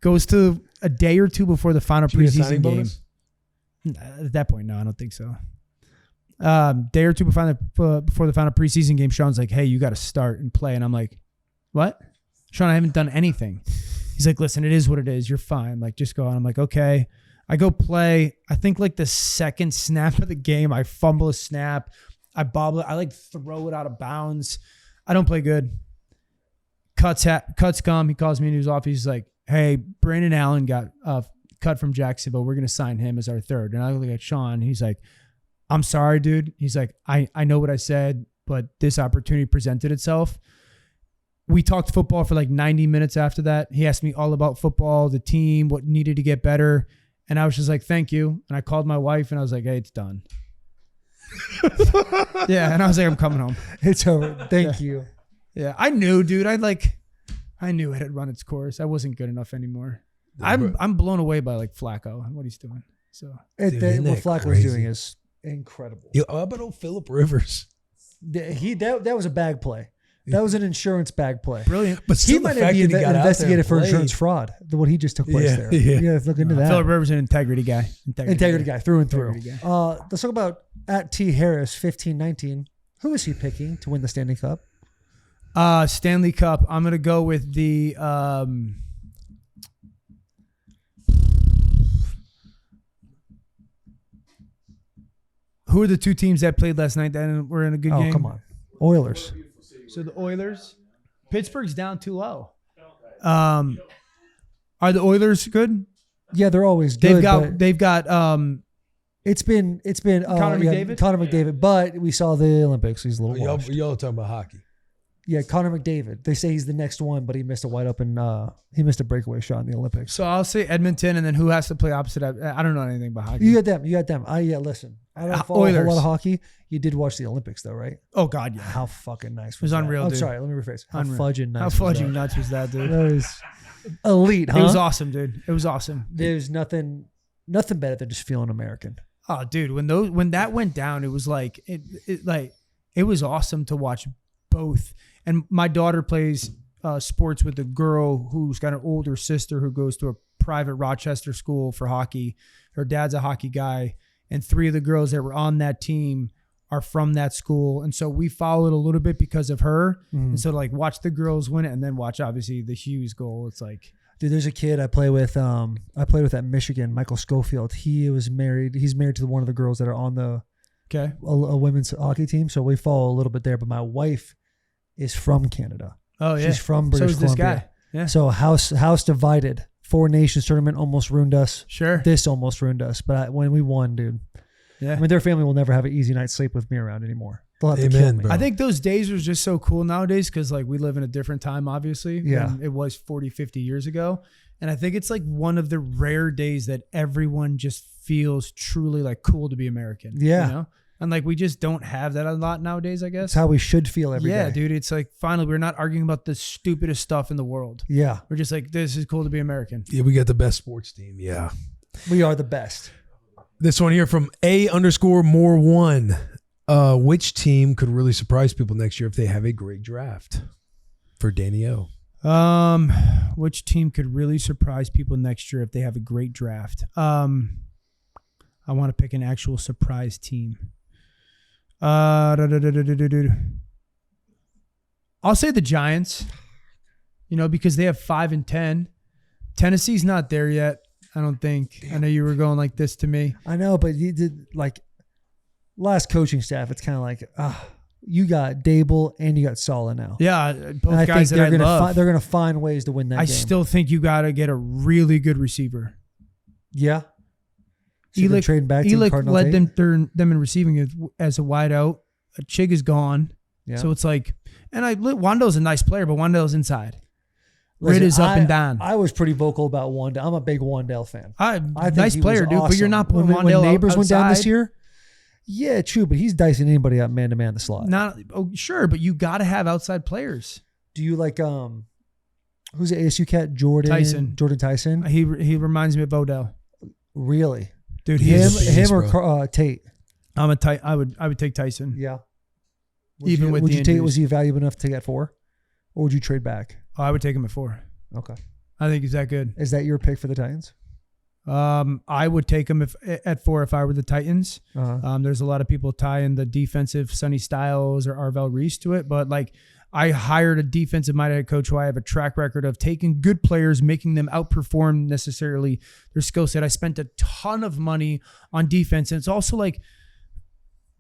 [SPEAKER 10] Goes to a day or 2 before the final preseason game. At that point, no, I don't think so. Day or 2 before the final preseason game, Sean's like, hey, you got to start and play. And I'm like, what? Sean, I haven't done anything. He's like, listen, it is what it is. You're fine. Like, just go on. I'm like, okay. I go play. I think, like, the 2nd snap of the game, I fumble a snap. I bobble it. I, like, throw it out of bounds. I don't play good. Cuts come. He calls me into his office. He's like, hey, Brandon Allen got cut from Jacksonville. We're going to sign him as our 3rd. And I look at Sean. He's like, I'm sorry, dude. He's like, I know what I said, but this opportunity presented itself. we talked football for like 90 minutes after that. He asked me all about football, the team, what needed to get better. And I was just like, thank you. And I called my wife and I was like, hey, it's done. Yeah. And I was like, I'm coming home.
[SPEAKER 11] It's over. Thank you.
[SPEAKER 10] Yeah. I knew, dude. I knew it had run its course. I wasn't good enough anymore. I'm blown away by like Flacco and what he's doing. So
[SPEAKER 11] What Flacco's doing is incredible.
[SPEAKER 4] Yo, how about old Phillip Rivers?
[SPEAKER 11] That was a bag play. That was an insurance bag play.
[SPEAKER 10] Brilliant.
[SPEAKER 4] But still,
[SPEAKER 11] He might have been investigated for insurance fraud. What he just took place there. Yeah, look into that.
[SPEAKER 10] Phillip Rivers, an integrity guy.
[SPEAKER 11] Integrity guy through and through.
[SPEAKER 10] Integrity guy.
[SPEAKER 11] Let's talk about at T Harris 1519. Who is he picking to win the Stanley Cup?
[SPEAKER 10] Stanley Cup. I'm gonna go with the. Who are the two teams that played last night that were in a good game?
[SPEAKER 11] Oh, come on. Oilers.
[SPEAKER 10] So the Oilers. Pittsburgh's down too low. Are the Oilers good?
[SPEAKER 11] Yeah, they're always good.
[SPEAKER 10] They've got
[SPEAKER 11] it's been
[SPEAKER 10] Connor McDavid?
[SPEAKER 11] Connor McDavid, but we saw the Olympics. He's a little washed.
[SPEAKER 4] Y'all talking about hockey.
[SPEAKER 11] Yeah, Connor McDavid. They say he's the next one, but he missed a wide open. He missed a breakaway shot in the Olympics.
[SPEAKER 10] So I'll say Edmonton, and then who has to play opposite? I don't know anything about hockey.
[SPEAKER 11] You got them. Listen. I don't follow a
[SPEAKER 10] Oilers.
[SPEAKER 11] whole lot of hockey. You did watch the Olympics though, right?
[SPEAKER 10] Oh God, yeah.
[SPEAKER 11] How fucking nice
[SPEAKER 10] It was
[SPEAKER 11] that?
[SPEAKER 10] unreal,
[SPEAKER 11] I'm
[SPEAKER 10] dude.
[SPEAKER 11] sorry, let me rephrase. How
[SPEAKER 10] Unreal.
[SPEAKER 11] fudging nice.
[SPEAKER 10] How
[SPEAKER 11] was
[SPEAKER 10] fudging
[SPEAKER 11] that?
[SPEAKER 10] nuts was that, dude?
[SPEAKER 11] That was elite, huh?
[SPEAKER 10] It was awesome, dude. It was awesome.
[SPEAKER 11] There's nothing better than just feeling American.
[SPEAKER 10] Oh, dude, when that went down, it was like it was awesome to watch both. And my daughter plays sports with a girl who's got an older sister who goes to a private Rochester school for hockey. Her dad's a hockey guy, and 3 of the girls that were on that team are from that school. And so we followed a little bit because of her. And so like watch the girls win it and then watch obviously the Hughes goal. It's like,
[SPEAKER 11] dude, there's a kid I play with. I played with at Michigan, Michael Schofield. He was married. He's married to one of the girls that are on the a women's hockey team. So we follow a little bit there. But my wife is from Canada.
[SPEAKER 10] Oh yeah,
[SPEAKER 11] she's from British
[SPEAKER 10] so is this
[SPEAKER 11] Columbia.
[SPEAKER 10] guy. Yeah.
[SPEAKER 11] So house divided. 4 Nations tournament almost ruined us.
[SPEAKER 10] Sure.
[SPEAKER 11] This almost ruined us. But when we won, dude.
[SPEAKER 10] Yeah.
[SPEAKER 11] I mean, their family will never have an easy night's sleep with me around anymore. They'll have to kill
[SPEAKER 4] Amen,
[SPEAKER 11] me.
[SPEAKER 4] bro.
[SPEAKER 10] I think those days are just so cool nowadays because like we live in a different time, obviously.
[SPEAKER 11] Yeah.
[SPEAKER 10] Than it was 40, 50 years ago. And I think it's like one of the rare days that everyone just feels truly like cool to be American.
[SPEAKER 11] Yeah.
[SPEAKER 10] You know? And like we just don't have that a lot nowadays, I guess.
[SPEAKER 11] That's how we should feel every day.
[SPEAKER 10] Yeah, dude. It's like finally we're not arguing about the stupidest stuff in the world.
[SPEAKER 11] Yeah.
[SPEAKER 10] We're just like, this is cool to be American.
[SPEAKER 4] Yeah, we got the best sports team. Yeah.
[SPEAKER 11] We are the best.
[SPEAKER 4] This one here from A_more1. Which team could really surprise people next year if they have a great draft? For Danny O.
[SPEAKER 10] Which team could really surprise people next year if they have a great draft? I want to pick an actual surprise team. I'll say the Giants, because they have 5 and 10. Tennessee's not there yet, I don't think. Damn. I know you were going like this to me.
[SPEAKER 11] I know, but you did like last coaching staff. It's kind of like, you got Dable and you got Saleh now.
[SPEAKER 10] Yeah, both guys that I love.
[SPEAKER 11] They're going to find ways to win that game.
[SPEAKER 10] I still think you got to get a really good receiver.
[SPEAKER 11] Yeah.
[SPEAKER 10] Elick
[SPEAKER 11] back to Cardinal
[SPEAKER 10] led
[SPEAKER 11] Tate?
[SPEAKER 10] them in receiving as a wide out. Chig is gone.
[SPEAKER 11] Yeah.
[SPEAKER 10] So it's like, and Wando's a nice player, but Wando's inside. Rid is up and down.
[SPEAKER 11] I was pretty vocal about Wandale. I'm a big Wandale fan.
[SPEAKER 10] I think
[SPEAKER 11] nice
[SPEAKER 10] player, dude,
[SPEAKER 11] awesome.
[SPEAKER 10] but you're not putting
[SPEAKER 11] when
[SPEAKER 10] Wandale
[SPEAKER 11] Neighbors went down this
[SPEAKER 10] outside.
[SPEAKER 11] year. Yeah, true, but he's dicing anybody up man to man in the slot.
[SPEAKER 10] Sure, but you got to have outside players.
[SPEAKER 11] Do you like who's the ASU cat? Jordan Tyson.
[SPEAKER 10] He reminds me of Odell.
[SPEAKER 11] Really,
[SPEAKER 10] dude.
[SPEAKER 11] Him or Tate?
[SPEAKER 10] I'm a tight. I would take Tyson.
[SPEAKER 11] Yeah.
[SPEAKER 10] Would
[SPEAKER 11] you take? Was he valuable enough to take at 4, or would you trade back?
[SPEAKER 10] Oh, I would take him at 4.
[SPEAKER 11] Okay.
[SPEAKER 10] I think he's that good.
[SPEAKER 11] Is that your pick for the Titans?
[SPEAKER 10] I would take him at 4 if I were the Titans.
[SPEAKER 11] Uh-huh.
[SPEAKER 10] There's a lot of people tying the defensive Sonny Styles or Arvell Reese to it, but like I hired a defensive-minded head coach who I have a track record of taking good players, making them outperform necessarily their skill set. I spent a ton of money on defense, and it's also like,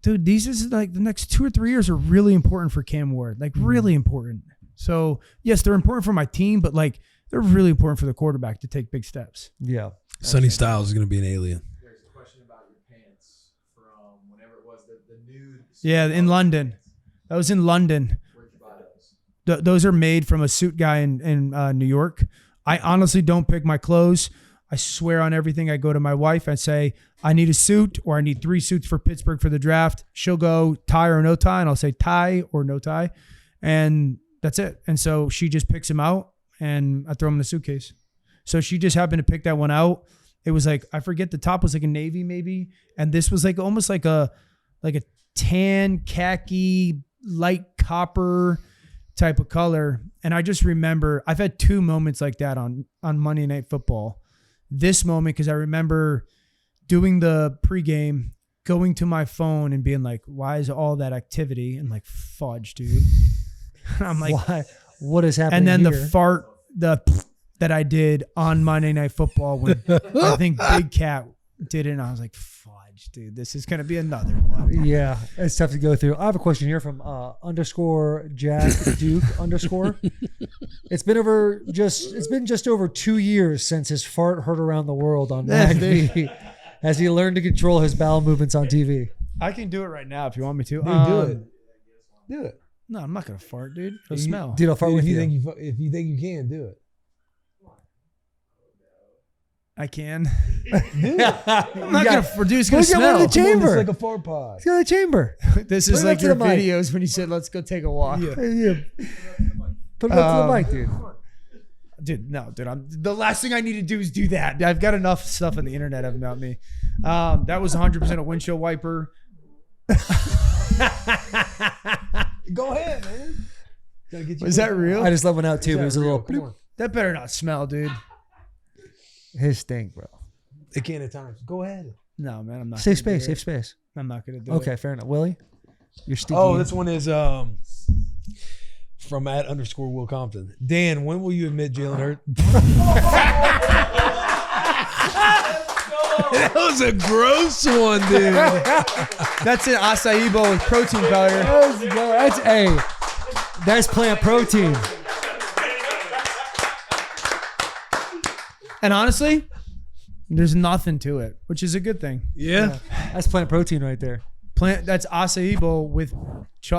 [SPEAKER 10] dude, these is like the next 2 or 3 years are really important for Cam Ward, like really important. So yes, they're important for my team, but like they're really important for the quarterback to take big steps.
[SPEAKER 11] Yeah.
[SPEAKER 4] Sonny Styles is going to be an alien.
[SPEAKER 7] There's a question about your pants from whenever it was the nude.
[SPEAKER 10] Yeah, in London. That was in London.
[SPEAKER 7] Where'd you buy those?
[SPEAKER 10] Those are made from a suit guy in New York. I honestly don't pick my clothes. I swear on everything. I go to my wife. I say, I need a suit, or I need 3 suits for Pittsburgh for the draft. She'll go tie or no tie, and I'll say tie or no tie. And that's it. And so she just picks them out, and I throw them in the suitcase. So she just happened to pick that one out. It was like, I forget, the top was like a navy maybe. And this was like almost like a tan, khaki, light copper type of color. And I just remember I've had 2 moments like that on Monday Night Football. This moment, because I remember doing the pregame, going to my phone and being like, why is all that activity? And like, fudge, dude. And I'm like,
[SPEAKER 11] why? What is happening?
[SPEAKER 10] And then
[SPEAKER 11] here?
[SPEAKER 10] the fart, that I did on Monday Night Football when I think Big Cat did it, and I was like, fudge, dude, this is gonna be another one.
[SPEAKER 11] Yeah, it's tough to go through. I have a question here from _Jack Duke _. It's been just over 2 years since his fart heard around the world on McVay. Has he learned to control his bowel movements on TV?
[SPEAKER 10] I can do it right now if you want me to.
[SPEAKER 12] Dude, do it. Do it.
[SPEAKER 10] No, I'm not gonna fart, dude. It'll smell.
[SPEAKER 11] Dude, I'll fart with you.
[SPEAKER 12] If you think you can, do it.
[SPEAKER 10] I can. I'm not gonna fart, dude. It's gonna
[SPEAKER 11] Get one
[SPEAKER 10] smell.
[SPEAKER 11] in the chamber.
[SPEAKER 12] It's like a fart pod.
[SPEAKER 11] Let's go to the chamber.
[SPEAKER 10] This
[SPEAKER 11] Put
[SPEAKER 10] is
[SPEAKER 11] it
[SPEAKER 10] like
[SPEAKER 11] up to
[SPEAKER 10] your
[SPEAKER 11] the mic.
[SPEAKER 10] videos when you said, "Let's go take a walk."
[SPEAKER 11] Yeah. Put it up to the mic, dude.
[SPEAKER 10] Dude, no, dude. The last thing I need to do is do that. I've got enough stuff on the internet about me. That was 100% a windshield wiper.
[SPEAKER 12] Go ahead, man. Gotta get you
[SPEAKER 10] Was that real?
[SPEAKER 11] I just let one out too, but it was a little.
[SPEAKER 12] Come on.
[SPEAKER 10] That better not smell, dude.
[SPEAKER 11] His stink, bro.
[SPEAKER 12] It can at times. Go ahead.
[SPEAKER 10] No, man, I'm not.
[SPEAKER 11] Safe
[SPEAKER 10] gonna do
[SPEAKER 11] space,
[SPEAKER 10] it.
[SPEAKER 11] safe space.
[SPEAKER 10] I'm not gonna do it.
[SPEAKER 11] Okay, fair enough. Willie, you're stinky.
[SPEAKER 12] Oh, this one is from @_Will Compton. Dan, when will you admit Jalen Hurts?
[SPEAKER 4] That was a gross one, dude.
[SPEAKER 10] That's an acai bowl with protein powder.
[SPEAKER 11] That's plant protein.
[SPEAKER 10] And honestly, there's nothing to it, which is a good thing.
[SPEAKER 4] Yeah.
[SPEAKER 11] That's plant protein right there.
[SPEAKER 10] That's acai bowl with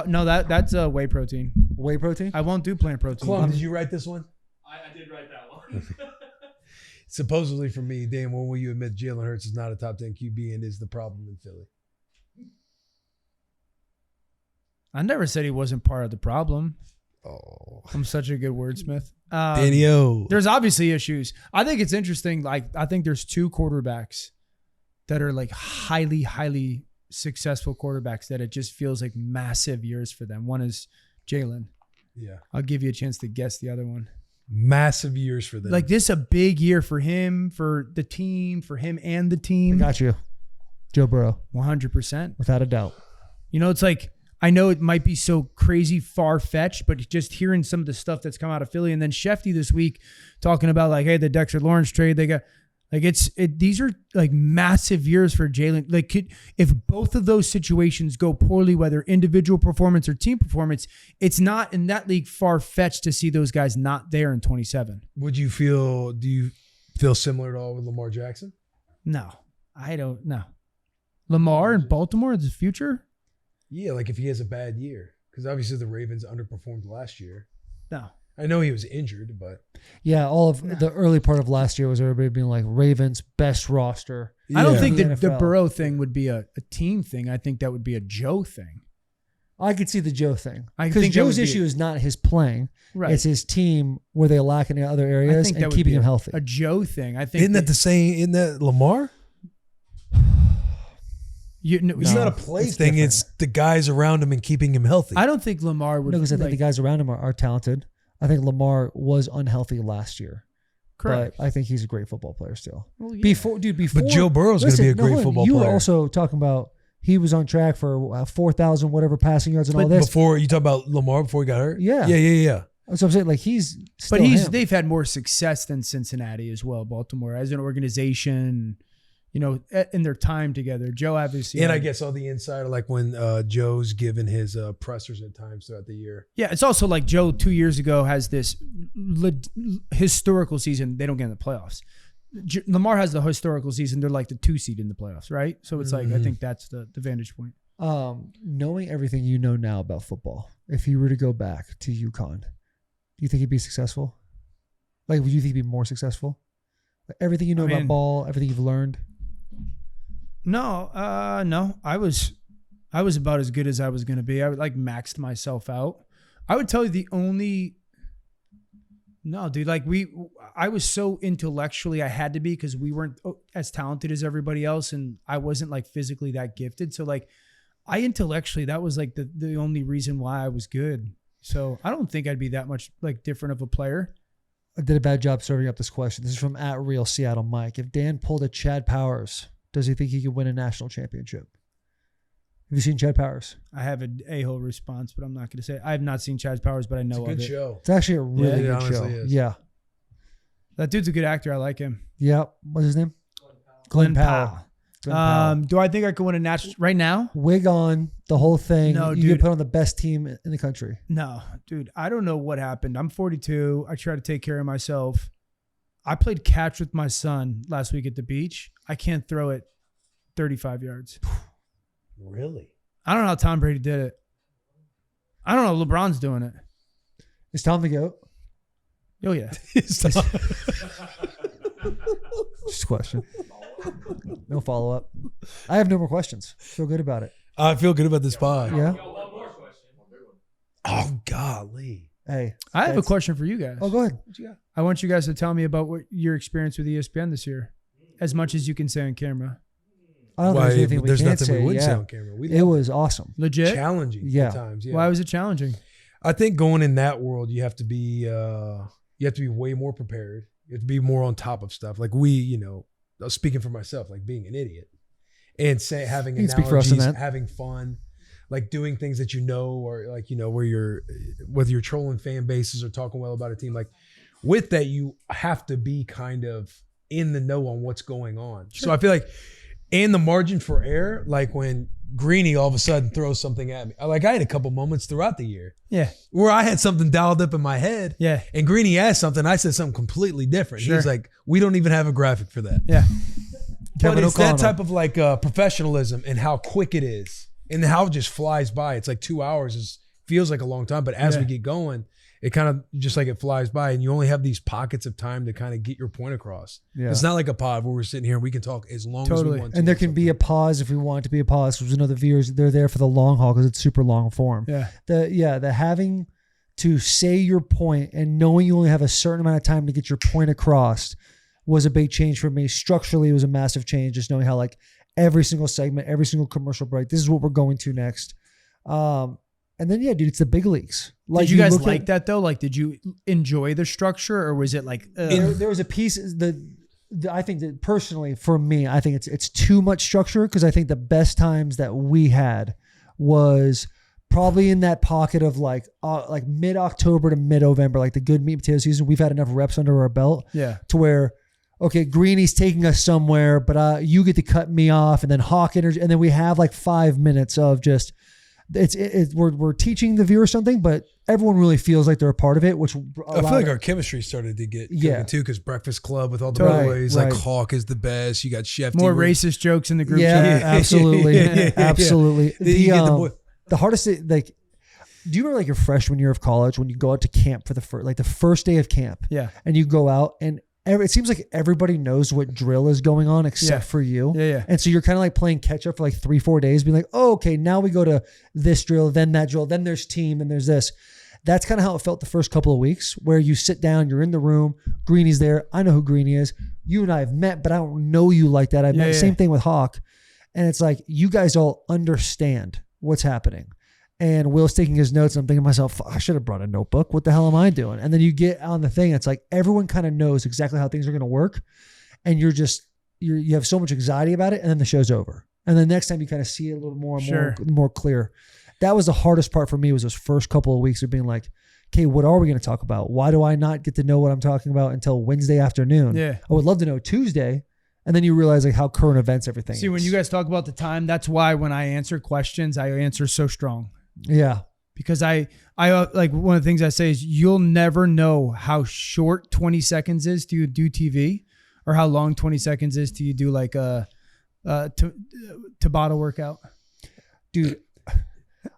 [SPEAKER 10] no, that's whey protein.
[SPEAKER 11] Whey protein?
[SPEAKER 10] I won't do plant protein.
[SPEAKER 12] Plum, did you write this one?
[SPEAKER 6] I did write that one.
[SPEAKER 12] Supposedly from me, Dan, when will you admit Jalen Hurts is not a top 10 QB and is the problem in Philly?
[SPEAKER 10] I never said he wasn't part of the problem.
[SPEAKER 12] Oh,
[SPEAKER 10] I'm such a good wordsmith.
[SPEAKER 4] Danny-O.
[SPEAKER 10] There's obviously issues. I think it's interesting. Like, I think there's 2 quarterbacks that are like highly, highly successful quarterbacks that it just feels like massive years for them. One is Jalen.
[SPEAKER 12] yeah.
[SPEAKER 10] I'll give you a chance to guess the other one.
[SPEAKER 12] Massive years for them.
[SPEAKER 10] Like, this is a big year for him, for the team, for him and the team.
[SPEAKER 11] I got you. Joe Burrow.
[SPEAKER 10] 100%.
[SPEAKER 11] Without a doubt.
[SPEAKER 10] You know, it's like, I know it might be so crazy far-fetched, but just hearing some of the stuff that's come out of Philly, and then Schefter this week talking about like, hey, the Dexter Lawrence trade, they got like these are like massive years for Jalen. Like, if both of those situations go poorly, whether individual performance or team performance, it's not in that league far-fetched to see those guys not there in 27.
[SPEAKER 12] do you feel similar at all with Lamar Jackson?
[SPEAKER 10] No, I don't know. Lamar in Baltimore is the future?
[SPEAKER 12] Yeah, like if he has a bad year. Because obviously the Ravens underperformed last year.
[SPEAKER 10] No.
[SPEAKER 12] I know he was injured, but
[SPEAKER 11] Yeah, all of the early part of last year was everybody being like Ravens best roster.
[SPEAKER 10] I don't think
[SPEAKER 11] in
[SPEAKER 10] that
[SPEAKER 11] the
[SPEAKER 10] the
[SPEAKER 11] NFL.
[SPEAKER 10] Burrow thing would be a team thing. I think that would be a Joe thing.
[SPEAKER 11] I could see the Joe thing
[SPEAKER 10] I
[SPEAKER 11] because
[SPEAKER 10] think that
[SPEAKER 11] Joe's
[SPEAKER 10] would be-
[SPEAKER 11] issue is not his playing;
[SPEAKER 10] Right.
[SPEAKER 11] it's his team where they lack in the other
[SPEAKER 10] I
[SPEAKER 11] areas
[SPEAKER 10] think
[SPEAKER 11] and
[SPEAKER 10] that would
[SPEAKER 11] keeping
[SPEAKER 10] be
[SPEAKER 11] him healthy.
[SPEAKER 10] A Joe thing. I think
[SPEAKER 12] isn't that the same? Isn't that Lamar? It's not a place thing.
[SPEAKER 11] different.
[SPEAKER 12] It's the guys around him and keeping him healthy.
[SPEAKER 10] I don't think Lamar would.
[SPEAKER 11] No, because I think
[SPEAKER 10] like-
[SPEAKER 11] the guys around him are talented. I think Lamar was unhealthy last year.
[SPEAKER 10] Correct.
[SPEAKER 11] But I think he's a great football player still.
[SPEAKER 10] Well, yeah.
[SPEAKER 11] Before
[SPEAKER 12] But Joe Burrow's going to be a great football
[SPEAKER 11] you
[SPEAKER 12] player.
[SPEAKER 11] were also talking about he was on track for 4,000 whatever passing yards and all
[SPEAKER 12] But
[SPEAKER 11] this.
[SPEAKER 12] before you talk about Lamar before he got hurt.
[SPEAKER 11] Yeah.
[SPEAKER 12] Yeah.
[SPEAKER 11] That's what I'm saying. Like he's still
[SPEAKER 10] But
[SPEAKER 11] him.
[SPEAKER 10] they've had more success than Cincinnati as well. Baltimore as an organization, you know, in their time together. Joe obviously,
[SPEAKER 12] And I guess all the insider, like when Joe's given his pressers at times throughout the year.
[SPEAKER 10] yeah, it's also like Joe 2 years ago has this historical season. They don't get in the playoffs. Lamar has the historical season. They're like the 2 seed in the playoffs, right? So it's like I think that's the vantage point.
[SPEAKER 11] Knowing everything you know now about football, if he were to go back to UConn, do you think he'd be successful? Like, would you think he'd be more successful? Like, everything you know about ball, everything you've learned.
[SPEAKER 10] No. I was about as good as I was going to be. I like maxed myself out. I would tell you no, dude, like I was so intellectually, I had to be, because we weren't as talented as everybody else. And I wasn't like physically that gifted. So like I intellectually, that was like the only reason why I was good. So I don't think I'd be that much like different of a player.
[SPEAKER 11] I did a bad job serving up this question. This is from @RealSeattleMike. If Dan pulled a Chad Powers, does he think he could win a national championship? Have you seen Chad Powers?
[SPEAKER 10] I have an a-hole response, but I'm not going to say it. I have not seen Chad Powers, but I know of it.
[SPEAKER 12] It's a good show.
[SPEAKER 11] It's actually a really good show.
[SPEAKER 12] Is.
[SPEAKER 11] Yeah.
[SPEAKER 10] That dude's a good actor. I like him.
[SPEAKER 11] Yeah. What's his name? Glenn Powell.
[SPEAKER 10] Do I think I could win a national right now?
[SPEAKER 11] Wig on, the whole thing.
[SPEAKER 10] No,
[SPEAKER 11] you
[SPEAKER 10] dude.
[SPEAKER 11] could put on the best team in the country.
[SPEAKER 10] No, dude. I don't know what happened. I'm 42. I try to take care of myself. I played catch with my son last week at the beach. I can't throw it 35 yards.
[SPEAKER 12] Really?
[SPEAKER 10] I don't know how Tom Brady did it. I don't know. LeBron's doing it.
[SPEAKER 11] Is Tom the GOAT?
[SPEAKER 10] Oh, yeah.
[SPEAKER 11] Just a question. No follow-up. I have no more questions. Feel good about it.
[SPEAKER 12] I feel good about this pod.
[SPEAKER 11] Yeah?
[SPEAKER 12] Oh, golly.
[SPEAKER 11] Hey.
[SPEAKER 10] I have a question for you guys.
[SPEAKER 11] Oh, go ahead.
[SPEAKER 10] What you got? I want you guys to tell me about what your experience with ESPN this year, as much as you can say on camera.
[SPEAKER 11] I don't think there's anything we
[SPEAKER 12] there's
[SPEAKER 11] can't
[SPEAKER 12] nothing
[SPEAKER 11] say.
[SPEAKER 12] we wouldn't say
[SPEAKER 11] Yeah.
[SPEAKER 12] on camera.
[SPEAKER 11] It was awesome.
[SPEAKER 10] Legit?
[SPEAKER 12] Challenging
[SPEAKER 11] Yeah.
[SPEAKER 12] at times. Yeah.
[SPEAKER 10] Why was it challenging?
[SPEAKER 12] I think going in that world, you have to be way more prepared. You have to be more on top of stuff. Like I was speaking for myself, like being an idiot and having
[SPEAKER 11] You can speak for us on
[SPEAKER 12] analogies,
[SPEAKER 11] that.
[SPEAKER 12] having fun, like doing things that or like, where whether you're trolling fan bases or talking well about a team, like with that, you have to be kind of in the know on what's going on. Sure. So I feel like, and the margin for error, like when Greeny all of a sudden throws something at me. Like I had a couple moments throughout the year.
[SPEAKER 10] Yeah.
[SPEAKER 12] Where I had something dialed up in my head.
[SPEAKER 10] Yeah.
[SPEAKER 12] And Greeny asked something. I said something completely different.
[SPEAKER 10] Sure.
[SPEAKER 12] He's like, we don't even have a graphic for that.
[SPEAKER 10] Yeah.
[SPEAKER 12] But it's that type of like professionalism and how quick it is and how it just flies by. It's like 2 hours feels like a long time. But as we get going, it kind of just like it flies by and you only have these pockets of time to kind of get your point across. Yeah. It's not like a pod where we're sitting here and we can talk as long as we want to.
[SPEAKER 11] And there can be a pause if we want it to be a pause, because we know the viewers, they're there for the long haul because it's super long form.
[SPEAKER 10] Yeah.
[SPEAKER 11] The having to say your point and knowing you only have a certain amount of time to get your point across was a big change for me. Structurally, it was a massive change, just knowing how like every single segment, every single commercial break, this is what we're going to next. And then, dude, it's the big leagues. Like,
[SPEAKER 10] did you guys like that though? Like, did you enjoy the structure, or was it like
[SPEAKER 11] there was a piece I think that personally for me, I think it's too much structure, because I think the best times that we had was probably in that pocket of like mid-October to mid-November, like the good meat and potato season. We've had enough reps under our belt to where, okay, Greeny's taking us somewhere, but you get to cut me off, and then Hawk energy, and then we have like 5 minutes of just. We're teaching the viewer something, but everyone really feels like they're a part of it, which
[SPEAKER 12] I feel like our chemistry started to get cooking too, because Breakfast Club with all the boys, like Hawk is the best. You got Schefter.
[SPEAKER 10] More racist jokes in the group
[SPEAKER 11] chat.
[SPEAKER 10] chat.
[SPEAKER 11] Absolutely. Absolutely. The hardest thing, like, do you remember like your freshman year of college when you go out to camp for the first day of camp?
[SPEAKER 10] Yeah.
[SPEAKER 11] And you go out and it seems like everybody knows what drill is going on except for you.
[SPEAKER 10] Yeah.
[SPEAKER 11] And so you're kind of like playing catch up for like 3-4 days, being like, oh, okay, now we go to this drill, then that drill, then there's team, and there's this. That's kind of how it felt the first couple of weeks, where you sit down, you're in the room, Greeny's there. I know who Greeny is. You and I have met, but I don't know you like that. I've met the same thing with Hawk. And it's like, you guys all understand what's happening. And Will's taking his notes, and I'm thinking to myself, I should have brought a notebook. What the hell am I doing? And then you get on the thing. It's like everyone kind of knows exactly how things are going to work. And you have so much anxiety about it. And then the show's over. And the next time you kind of see it a little more and more clear. That was the hardest part for me, was those first couple of weeks of being like, okay, what are we going to talk about? Why do I not get to know what I'm talking about until Wednesday afternoon?
[SPEAKER 10] Yeah.
[SPEAKER 11] I would love to know Tuesday. And then you realize like how current events everything
[SPEAKER 10] See,
[SPEAKER 11] is.
[SPEAKER 10] when you guys talk about the time, that's why when I answer questions, I answer so strong.
[SPEAKER 11] Yeah.
[SPEAKER 10] Because I like, one of the things I say is you'll never know how short 20 seconds is to do TV, or how long 20 seconds is to you do like a Tabata workout.
[SPEAKER 11] Dude,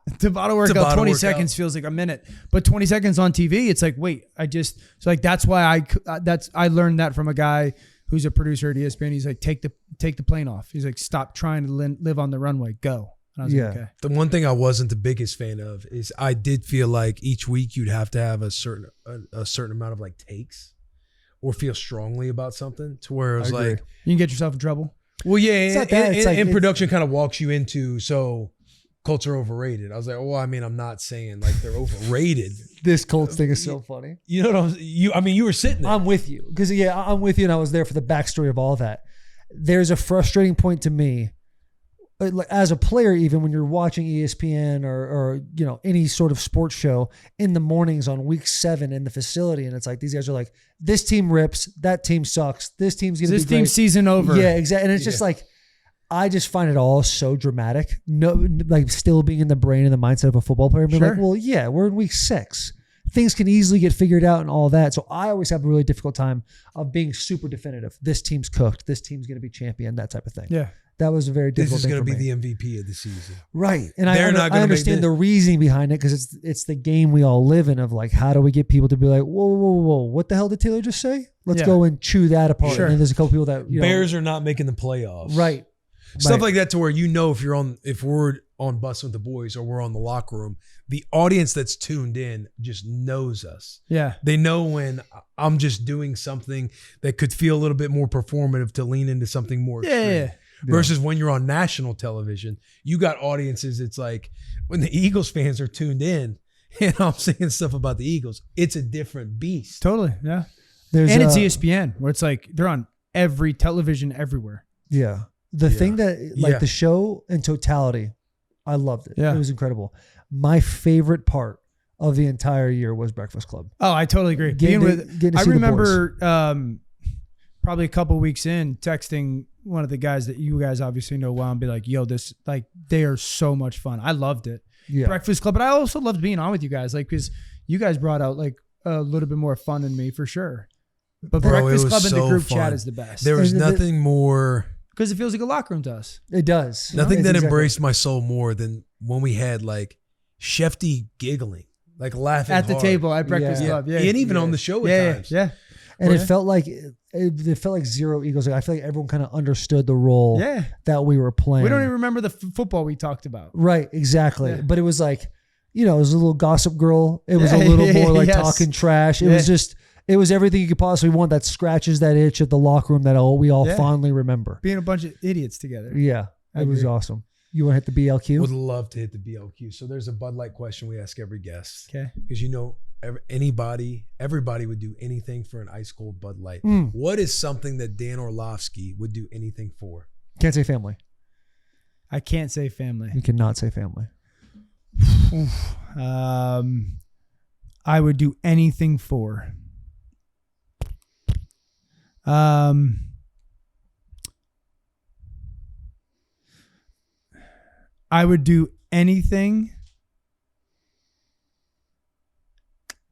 [SPEAKER 10] Tabata workout, 20 seconds feels like a minute, but 20 seconds on TV, it's like, wait, so like, that's why I learned that from a guy who's a producer at ESPN. He's like, take the plane off. He's like, stop trying to live on the runway, go. And I was like, okay.
[SPEAKER 12] The one thing I wasn't the biggest fan of is I did feel like each week you'd have to have a certain amount of like takes or feel strongly about something to where it was like,
[SPEAKER 10] you can get yourself in trouble.
[SPEAKER 12] Well, yeah, and production kind of walks you into, so Colts are overrated. I was like, well, I mean, I'm not saying like they're overrated.
[SPEAKER 11] This Colts thing is so funny.
[SPEAKER 12] You know what you were sitting there.
[SPEAKER 11] I'm with you. Because, I'm with you, and I was there for the backstory of all that. There's a frustrating point to me, as a player, even when you're watching ESPN or any sort of sports show in the mornings on week 7 in the facility, and it's like these guys are like, this team rips, that team sucks, this team's gonna be great.
[SPEAKER 10] This team's season over.
[SPEAKER 11] Yeah, exactly. And it's just like, I just find it all so dramatic. No, like still being in the brain and the mindset of a football player. Being like, well, yeah, we're in week 6. Things can easily get figured out and all that. So I always have a really difficult time of being super definitive. This team's cooked. This team's going to be champion, that type of thing.
[SPEAKER 10] Yeah.
[SPEAKER 11] That was a very difficult thing.
[SPEAKER 12] This is
[SPEAKER 11] going
[SPEAKER 12] to
[SPEAKER 11] to
[SPEAKER 12] be the MVP of the season.
[SPEAKER 11] Right. And I understand the reasoning behind it because it's the game we all live in of like, how do we get people to be like, whoa, what the hell did Taylor just say? Let's go and chew that apart.
[SPEAKER 10] Sure.
[SPEAKER 11] And then there's a couple people that,
[SPEAKER 12] Bears are not making the playoffs.
[SPEAKER 11] Right.
[SPEAKER 12] Stuff like that to where if we're on Bussin with the Boys or we're on the locker room, the audience that's tuned in just knows us.
[SPEAKER 10] Yeah.
[SPEAKER 12] They know when I'm just doing something that could feel a little bit more performative to lean into something more extreme.
[SPEAKER 10] Yeah.
[SPEAKER 12] Versus when you're on national television, you got audiences. It's like when the Eagles fans are tuned in and I'm saying stuff about the Eagles, it's a different beast.
[SPEAKER 10] Totally. Yeah. It's ESPN where it's like they're on every television everywhere.
[SPEAKER 11] Yeah. The thing that the show in totality, I loved it.
[SPEAKER 10] Yeah.
[SPEAKER 11] It was incredible. My favorite part of the entire year was Breakfast Club.
[SPEAKER 10] Oh, I totally agree. I remember probably a couple weeks in texting one of the guys that you guys obviously know well and be like, yo, they are so much fun. I loved it.
[SPEAKER 11] Yeah.
[SPEAKER 10] Breakfast Club. But I also loved being on with you guys, like, because you guys brought out like a little bit more fun in me for sure. But Breakfast Club in the group chat is the best.
[SPEAKER 12] There was nothing more.
[SPEAKER 10] Because it feels like a locker room to us.
[SPEAKER 11] It does.
[SPEAKER 12] Nothing that embraced my soul more than when we had like Schefter giggling, like laughing
[SPEAKER 10] at the
[SPEAKER 12] hard.
[SPEAKER 10] table at Breakfast Club. Yeah.
[SPEAKER 12] And even on the show at times.
[SPEAKER 10] Yeah.
[SPEAKER 11] And it felt like zero egos. Like, I feel like everyone kind of understood the role that we were playing.
[SPEAKER 10] We don't even remember the football we talked about.
[SPEAKER 11] Right, exactly. Yeah. But it was like, it was a little gossip girl. It was a little more like talking trash. It was just, it was everything you could possibly want that scratches that itch at the locker room that we all fondly remember.
[SPEAKER 10] Being a bunch of idiots together.
[SPEAKER 11] Yeah, it was awesome. You want to hit the BLQ?
[SPEAKER 12] Would love to hit the BLQ. So there's a Bud Light question we ask every guest.
[SPEAKER 10] Okay.
[SPEAKER 12] Because everybody would do anything for an ice cold Bud Light. What is something that Dan Orlovsky would do anything for?
[SPEAKER 11] Can't say family.
[SPEAKER 10] I can't say family.
[SPEAKER 11] You cannot say family.
[SPEAKER 10] I would do anything for. I would do anything.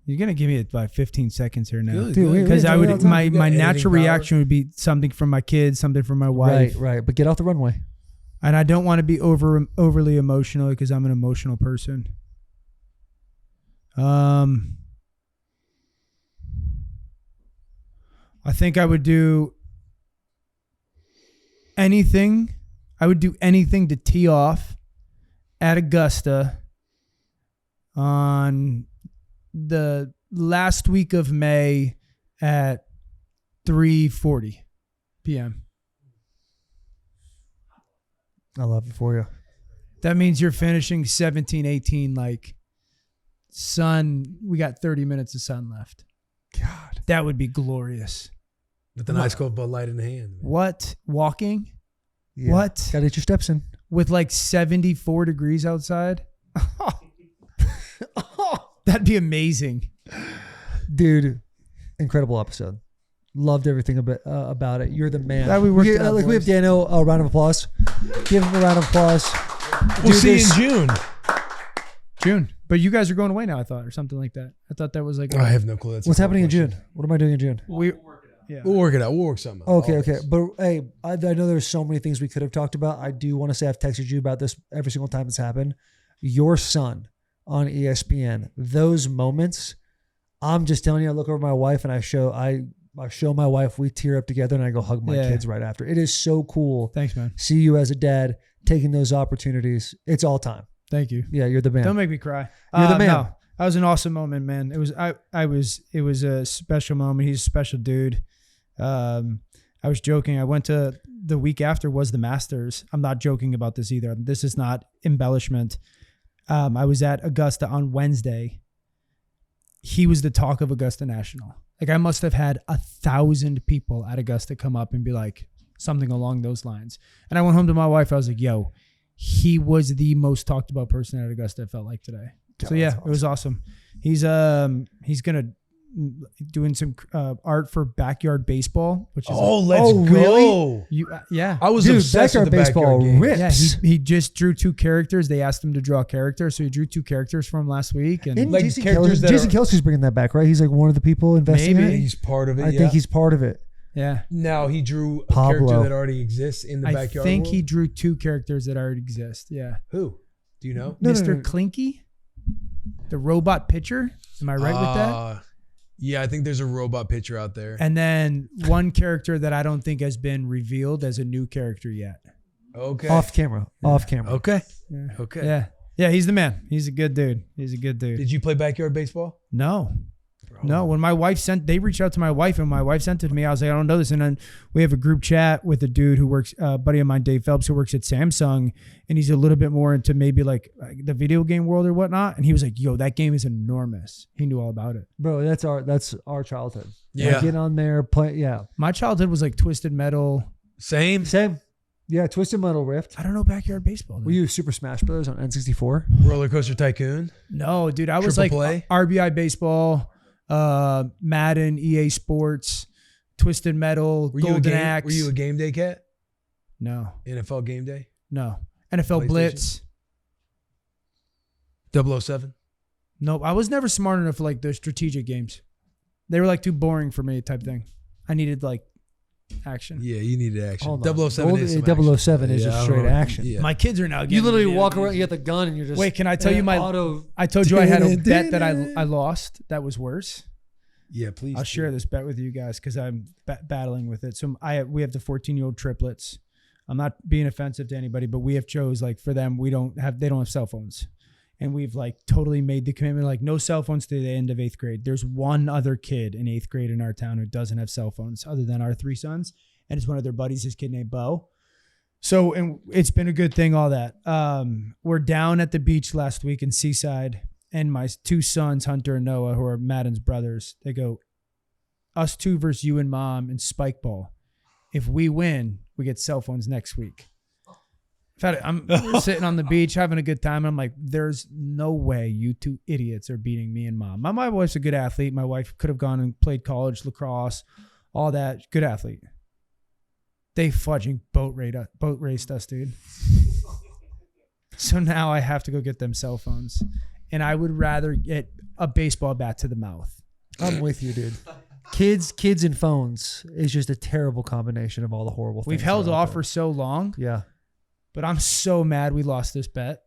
[SPEAKER 10] You're gonna give me it by 15 seconds here now, because I would my natural reaction would be something from my kids, something from my wife.
[SPEAKER 11] Right. But get off the runway.
[SPEAKER 10] And I don't want to be overly emotional because I'm an emotional person. I think I would do anything. I would do anything to tee off at Augusta on the last week of May at 3:40 p.m.
[SPEAKER 11] I love it for you.
[SPEAKER 10] That means you're finishing 17-18 like sun. We got 30 minutes of sun left.
[SPEAKER 11] God.
[SPEAKER 10] That would be glorious.
[SPEAKER 12] With an ice cold Bud Light in the hand. Man.
[SPEAKER 10] What? Walking?
[SPEAKER 11] Yeah.
[SPEAKER 10] What?
[SPEAKER 11] Gotta get your steps in.
[SPEAKER 10] With like 74 degrees outside? That'd be amazing.
[SPEAKER 11] Dude, incredible episode. Loved everything about it. You're the man.
[SPEAKER 10] We
[SPEAKER 11] have Dano, a round of applause. Give him a round of applause.
[SPEAKER 12] We'll see you in
[SPEAKER 10] June. But you guys are going away now, I thought, or something like that. I thought that was like...
[SPEAKER 12] I have no clue.
[SPEAKER 11] What's happening in June? What am I doing in June?
[SPEAKER 12] We'll work it out. We'll work something out.
[SPEAKER 11] Okay. But hey, I know there's so many things we could have talked about. I do want to say I've texted you about this every single time it's happened. your son on ESPN, those moments, I'm just telling you, I look over my wife and I show my wife, we tear up together, and I go hug my kids right after. It is so cool.
[SPEAKER 10] Thanks, man.
[SPEAKER 11] See you as a dad taking those opportunities. It's all time.
[SPEAKER 10] Thank you.
[SPEAKER 11] Yeah, you're the man.
[SPEAKER 10] Don't make me cry.
[SPEAKER 11] You're the man.
[SPEAKER 10] No, that was an awesome moment, man. It was a special moment. He's a special dude. I was joking. I went to the week after was the Masters. I'm not joking about this either. This is not embellishment. I was at Augusta on Wednesday. He was the talk of Augusta National. Like, I must have had 1,000 people at Augusta come up and be like something along those lines. And I went home to my wife. I was like, yo, he was the most talked about person at Augusta, it felt like today. So yeah, awesome. It was awesome. He's gonna doing some art for backyard baseball, which is
[SPEAKER 12] let's go.
[SPEAKER 10] Yeah,
[SPEAKER 12] I was obsessed with the
[SPEAKER 11] baseball
[SPEAKER 12] backyard game.
[SPEAKER 11] rips.
[SPEAKER 10] Yeah, he just drew 2 characters. They asked him to draw characters, so he drew 2 characters from last week. And
[SPEAKER 11] like Jason Kelsey's bringing that back, right? He's like one of the people investing in it.
[SPEAKER 12] He's part of it.
[SPEAKER 11] I think he's part of it.
[SPEAKER 10] Yeah.
[SPEAKER 12] Now he drew a
[SPEAKER 11] Pablo.
[SPEAKER 12] character that already exists in the backyard.
[SPEAKER 10] I think
[SPEAKER 12] world?
[SPEAKER 10] he drew 2 characters that already exist. Yeah.
[SPEAKER 12] Who? Do you know?
[SPEAKER 10] Mr. Clinky, the robot pitcher. Am I right with that?
[SPEAKER 12] Yeah, I think there's a robot pitcher out there.
[SPEAKER 10] And then one character that I don't think has been revealed as a new character yet.
[SPEAKER 12] Okay.
[SPEAKER 11] Off camera.
[SPEAKER 12] Okay.
[SPEAKER 10] Yeah.
[SPEAKER 12] Okay.
[SPEAKER 10] Yeah. Yeah, he's the man. He's a good dude.
[SPEAKER 12] Did you play backyard baseball?
[SPEAKER 10] No. No, when my wife they reached out to my wife and my wife sent it to me. I was like, I don't know this. And then we have a group chat with a dude who works, a buddy of mine, Dave Phelps, who works at Samsung. And he's a little bit more into maybe like the video game world or whatnot. And he was like, yo, that game is enormous. He knew all about it.
[SPEAKER 11] Bro, that's our childhood.
[SPEAKER 12] Yeah.
[SPEAKER 11] Like, get on there, play. Yeah.
[SPEAKER 10] My childhood was like Twisted Metal.
[SPEAKER 12] Same.
[SPEAKER 11] Yeah, Twisted Metal Rift.
[SPEAKER 10] I don't know backyard baseball.
[SPEAKER 11] Were you Super Smash Brothers on N64?
[SPEAKER 12] Roller Coaster Tycoon?
[SPEAKER 10] No, dude. I was
[SPEAKER 12] Triple
[SPEAKER 10] like
[SPEAKER 12] play?
[SPEAKER 10] RBI Baseball, Madden, EA Sports, Twisted Metal, Golden Axe.
[SPEAKER 12] Were you a game day cat?
[SPEAKER 10] No.
[SPEAKER 12] NFL game day?
[SPEAKER 10] No. NFL Blitz.
[SPEAKER 12] 007?
[SPEAKER 10] Nope. I was never smart enough for like the strategic games. They were like too boring for me type thing. I needed like action.
[SPEAKER 12] Yeah, you needed action.
[SPEAKER 11] Hold on.
[SPEAKER 12] 007 is some action.
[SPEAKER 11] 007 is just straight action.
[SPEAKER 12] Yeah.
[SPEAKER 10] My kids are now getting
[SPEAKER 11] You literally
[SPEAKER 10] video
[SPEAKER 11] walk
[SPEAKER 10] games.
[SPEAKER 11] around, you get the gun, and you're just...
[SPEAKER 10] Wait, can I tell you I told you I had a bet that I lost that was worse.
[SPEAKER 12] Yeah, please.
[SPEAKER 10] I'll share this bet with you guys because I'm battling with it. So we have the 14-year-old triplets. I'm not being offensive to anybody, but we have chose like for them, they don't have cell phones. And we've like totally made the commitment, like no cell phones to the end of 8th grade. There's one other kid in 8th grade in our town who doesn't have cell phones other than our 3 sons. And it's one of their buddies, his kid named Bo. So, and it's been a good thing, all that. We're down at the beach last week in Seaside, and my 2 sons, Hunter and Noah, who are Madden's brothers, they go, us 2 versus you and mom in spike ball. If we win, we get cell phones next week. We're sitting on the beach having a good time, and I'm like, there's no way you 2 idiots are beating me and mom. My wife's a good athlete. My wife could have gone and played college, lacrosse, all that. Good athlete. They fudging boat raced us, dude. So now I have to go get them cell phones. And I would rather get a baseball bat to the mouth.
[SPEAKER 11] I'm with you, dude. Kids and phones is just a terrible combination of all the horrible things.
[SPEAKER 10] We've held off for so long.
[SPEAKER 11] Yeah.
[SPEAKER 10] But I'm so mad we lost this bet.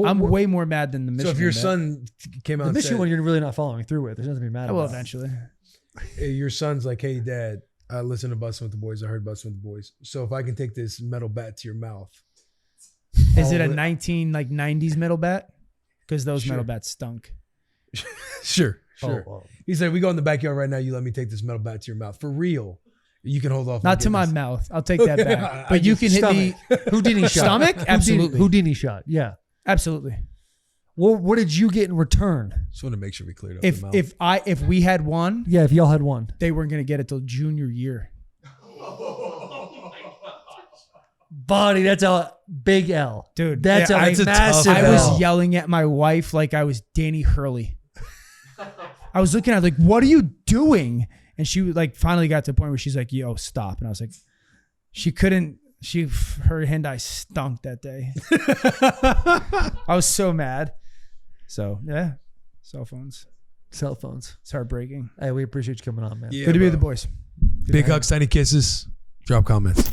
[SPEAKER 10] I'm way more mad than the Michigan.
[SPEAKER 12] So if your
[SPEAKER 10] bet.
[SPEAKER 12] son came out
[SPEAKER 11] The
[SPEAKER 12] and
[SPEAKER 11] Michigan
[SPEAKER 12] said,
[SPEAKER 11] one, you're really not following through with. There's nothing to be mad
[SPEAKER 10] I will
[SPEAKER 11] about.
[SPEAKER 10] eventually.
[SPEAKER 12] your son's like, hey, Dad, I listen to Bussin' with the Boys. I heard Bussin' with the Boys. So if I can take this metal bat to your mouth.
[SPEAKER 10] Is it a 90s metal bat? Because those metal bats stunk.
[SPEAKER 12] Sure.
[SPEAKER 11] Oh.
[SPEAKER 12] He said, we go in the backyard right now. You let me take this metal bat to your mouth. For real. You can hold off.
[SPEAKER 10] Not to my mouth. I'll take that back. But you can hit me.
[SPEAKER 11] Houdini shot.
[SPEAKER 10] Stomach? Absolutely.
[SPEAKER 11] Houdini shot. Yeah.
[SPEAKER 10] Absolutely.
[SPEAKER 11] Well, what did you get in return?
[SPEAKER 12] Just want to make sure we cleared up the mouth.
[SPEAKER 10] If we had won,
[SPEAKER 11] Yeah, if y'all had won.
[SPEAKER 10] they weren't going to get it till junior year.
[SPEAKER 11] Bonnie, that's a big L.
[SPEAKER 10] Dude,
[SPEAKER 11] That's
[SPEAKER 10] yeah,
[SPEAKER 11] a
[SPEAKER 10] that's
[SPEAKER 11] massive
[SPEAKER 10] I
[SPEAKER 11] L.
[SPEAKER 10] was yelling at my wife like I was Danny Hurley. I was looking at her like, what are you doing? And she like finally got to the point where she's like, yo, stop. And I was like, her Hyundai stunk that day. I was so mad. So yeah, cell phones. It's heartbreaking.
[SPEAKER 11] Hey, we appreciate you coming on, man.
[SPEAKER 12] Yeah,
[SPEAKER 10] Good to be
[SPEAKER 12] bro.
[SPEAKER 10] with the boys.
[SPEAKER 12] Big hugs, tiny kisses. Drop comments.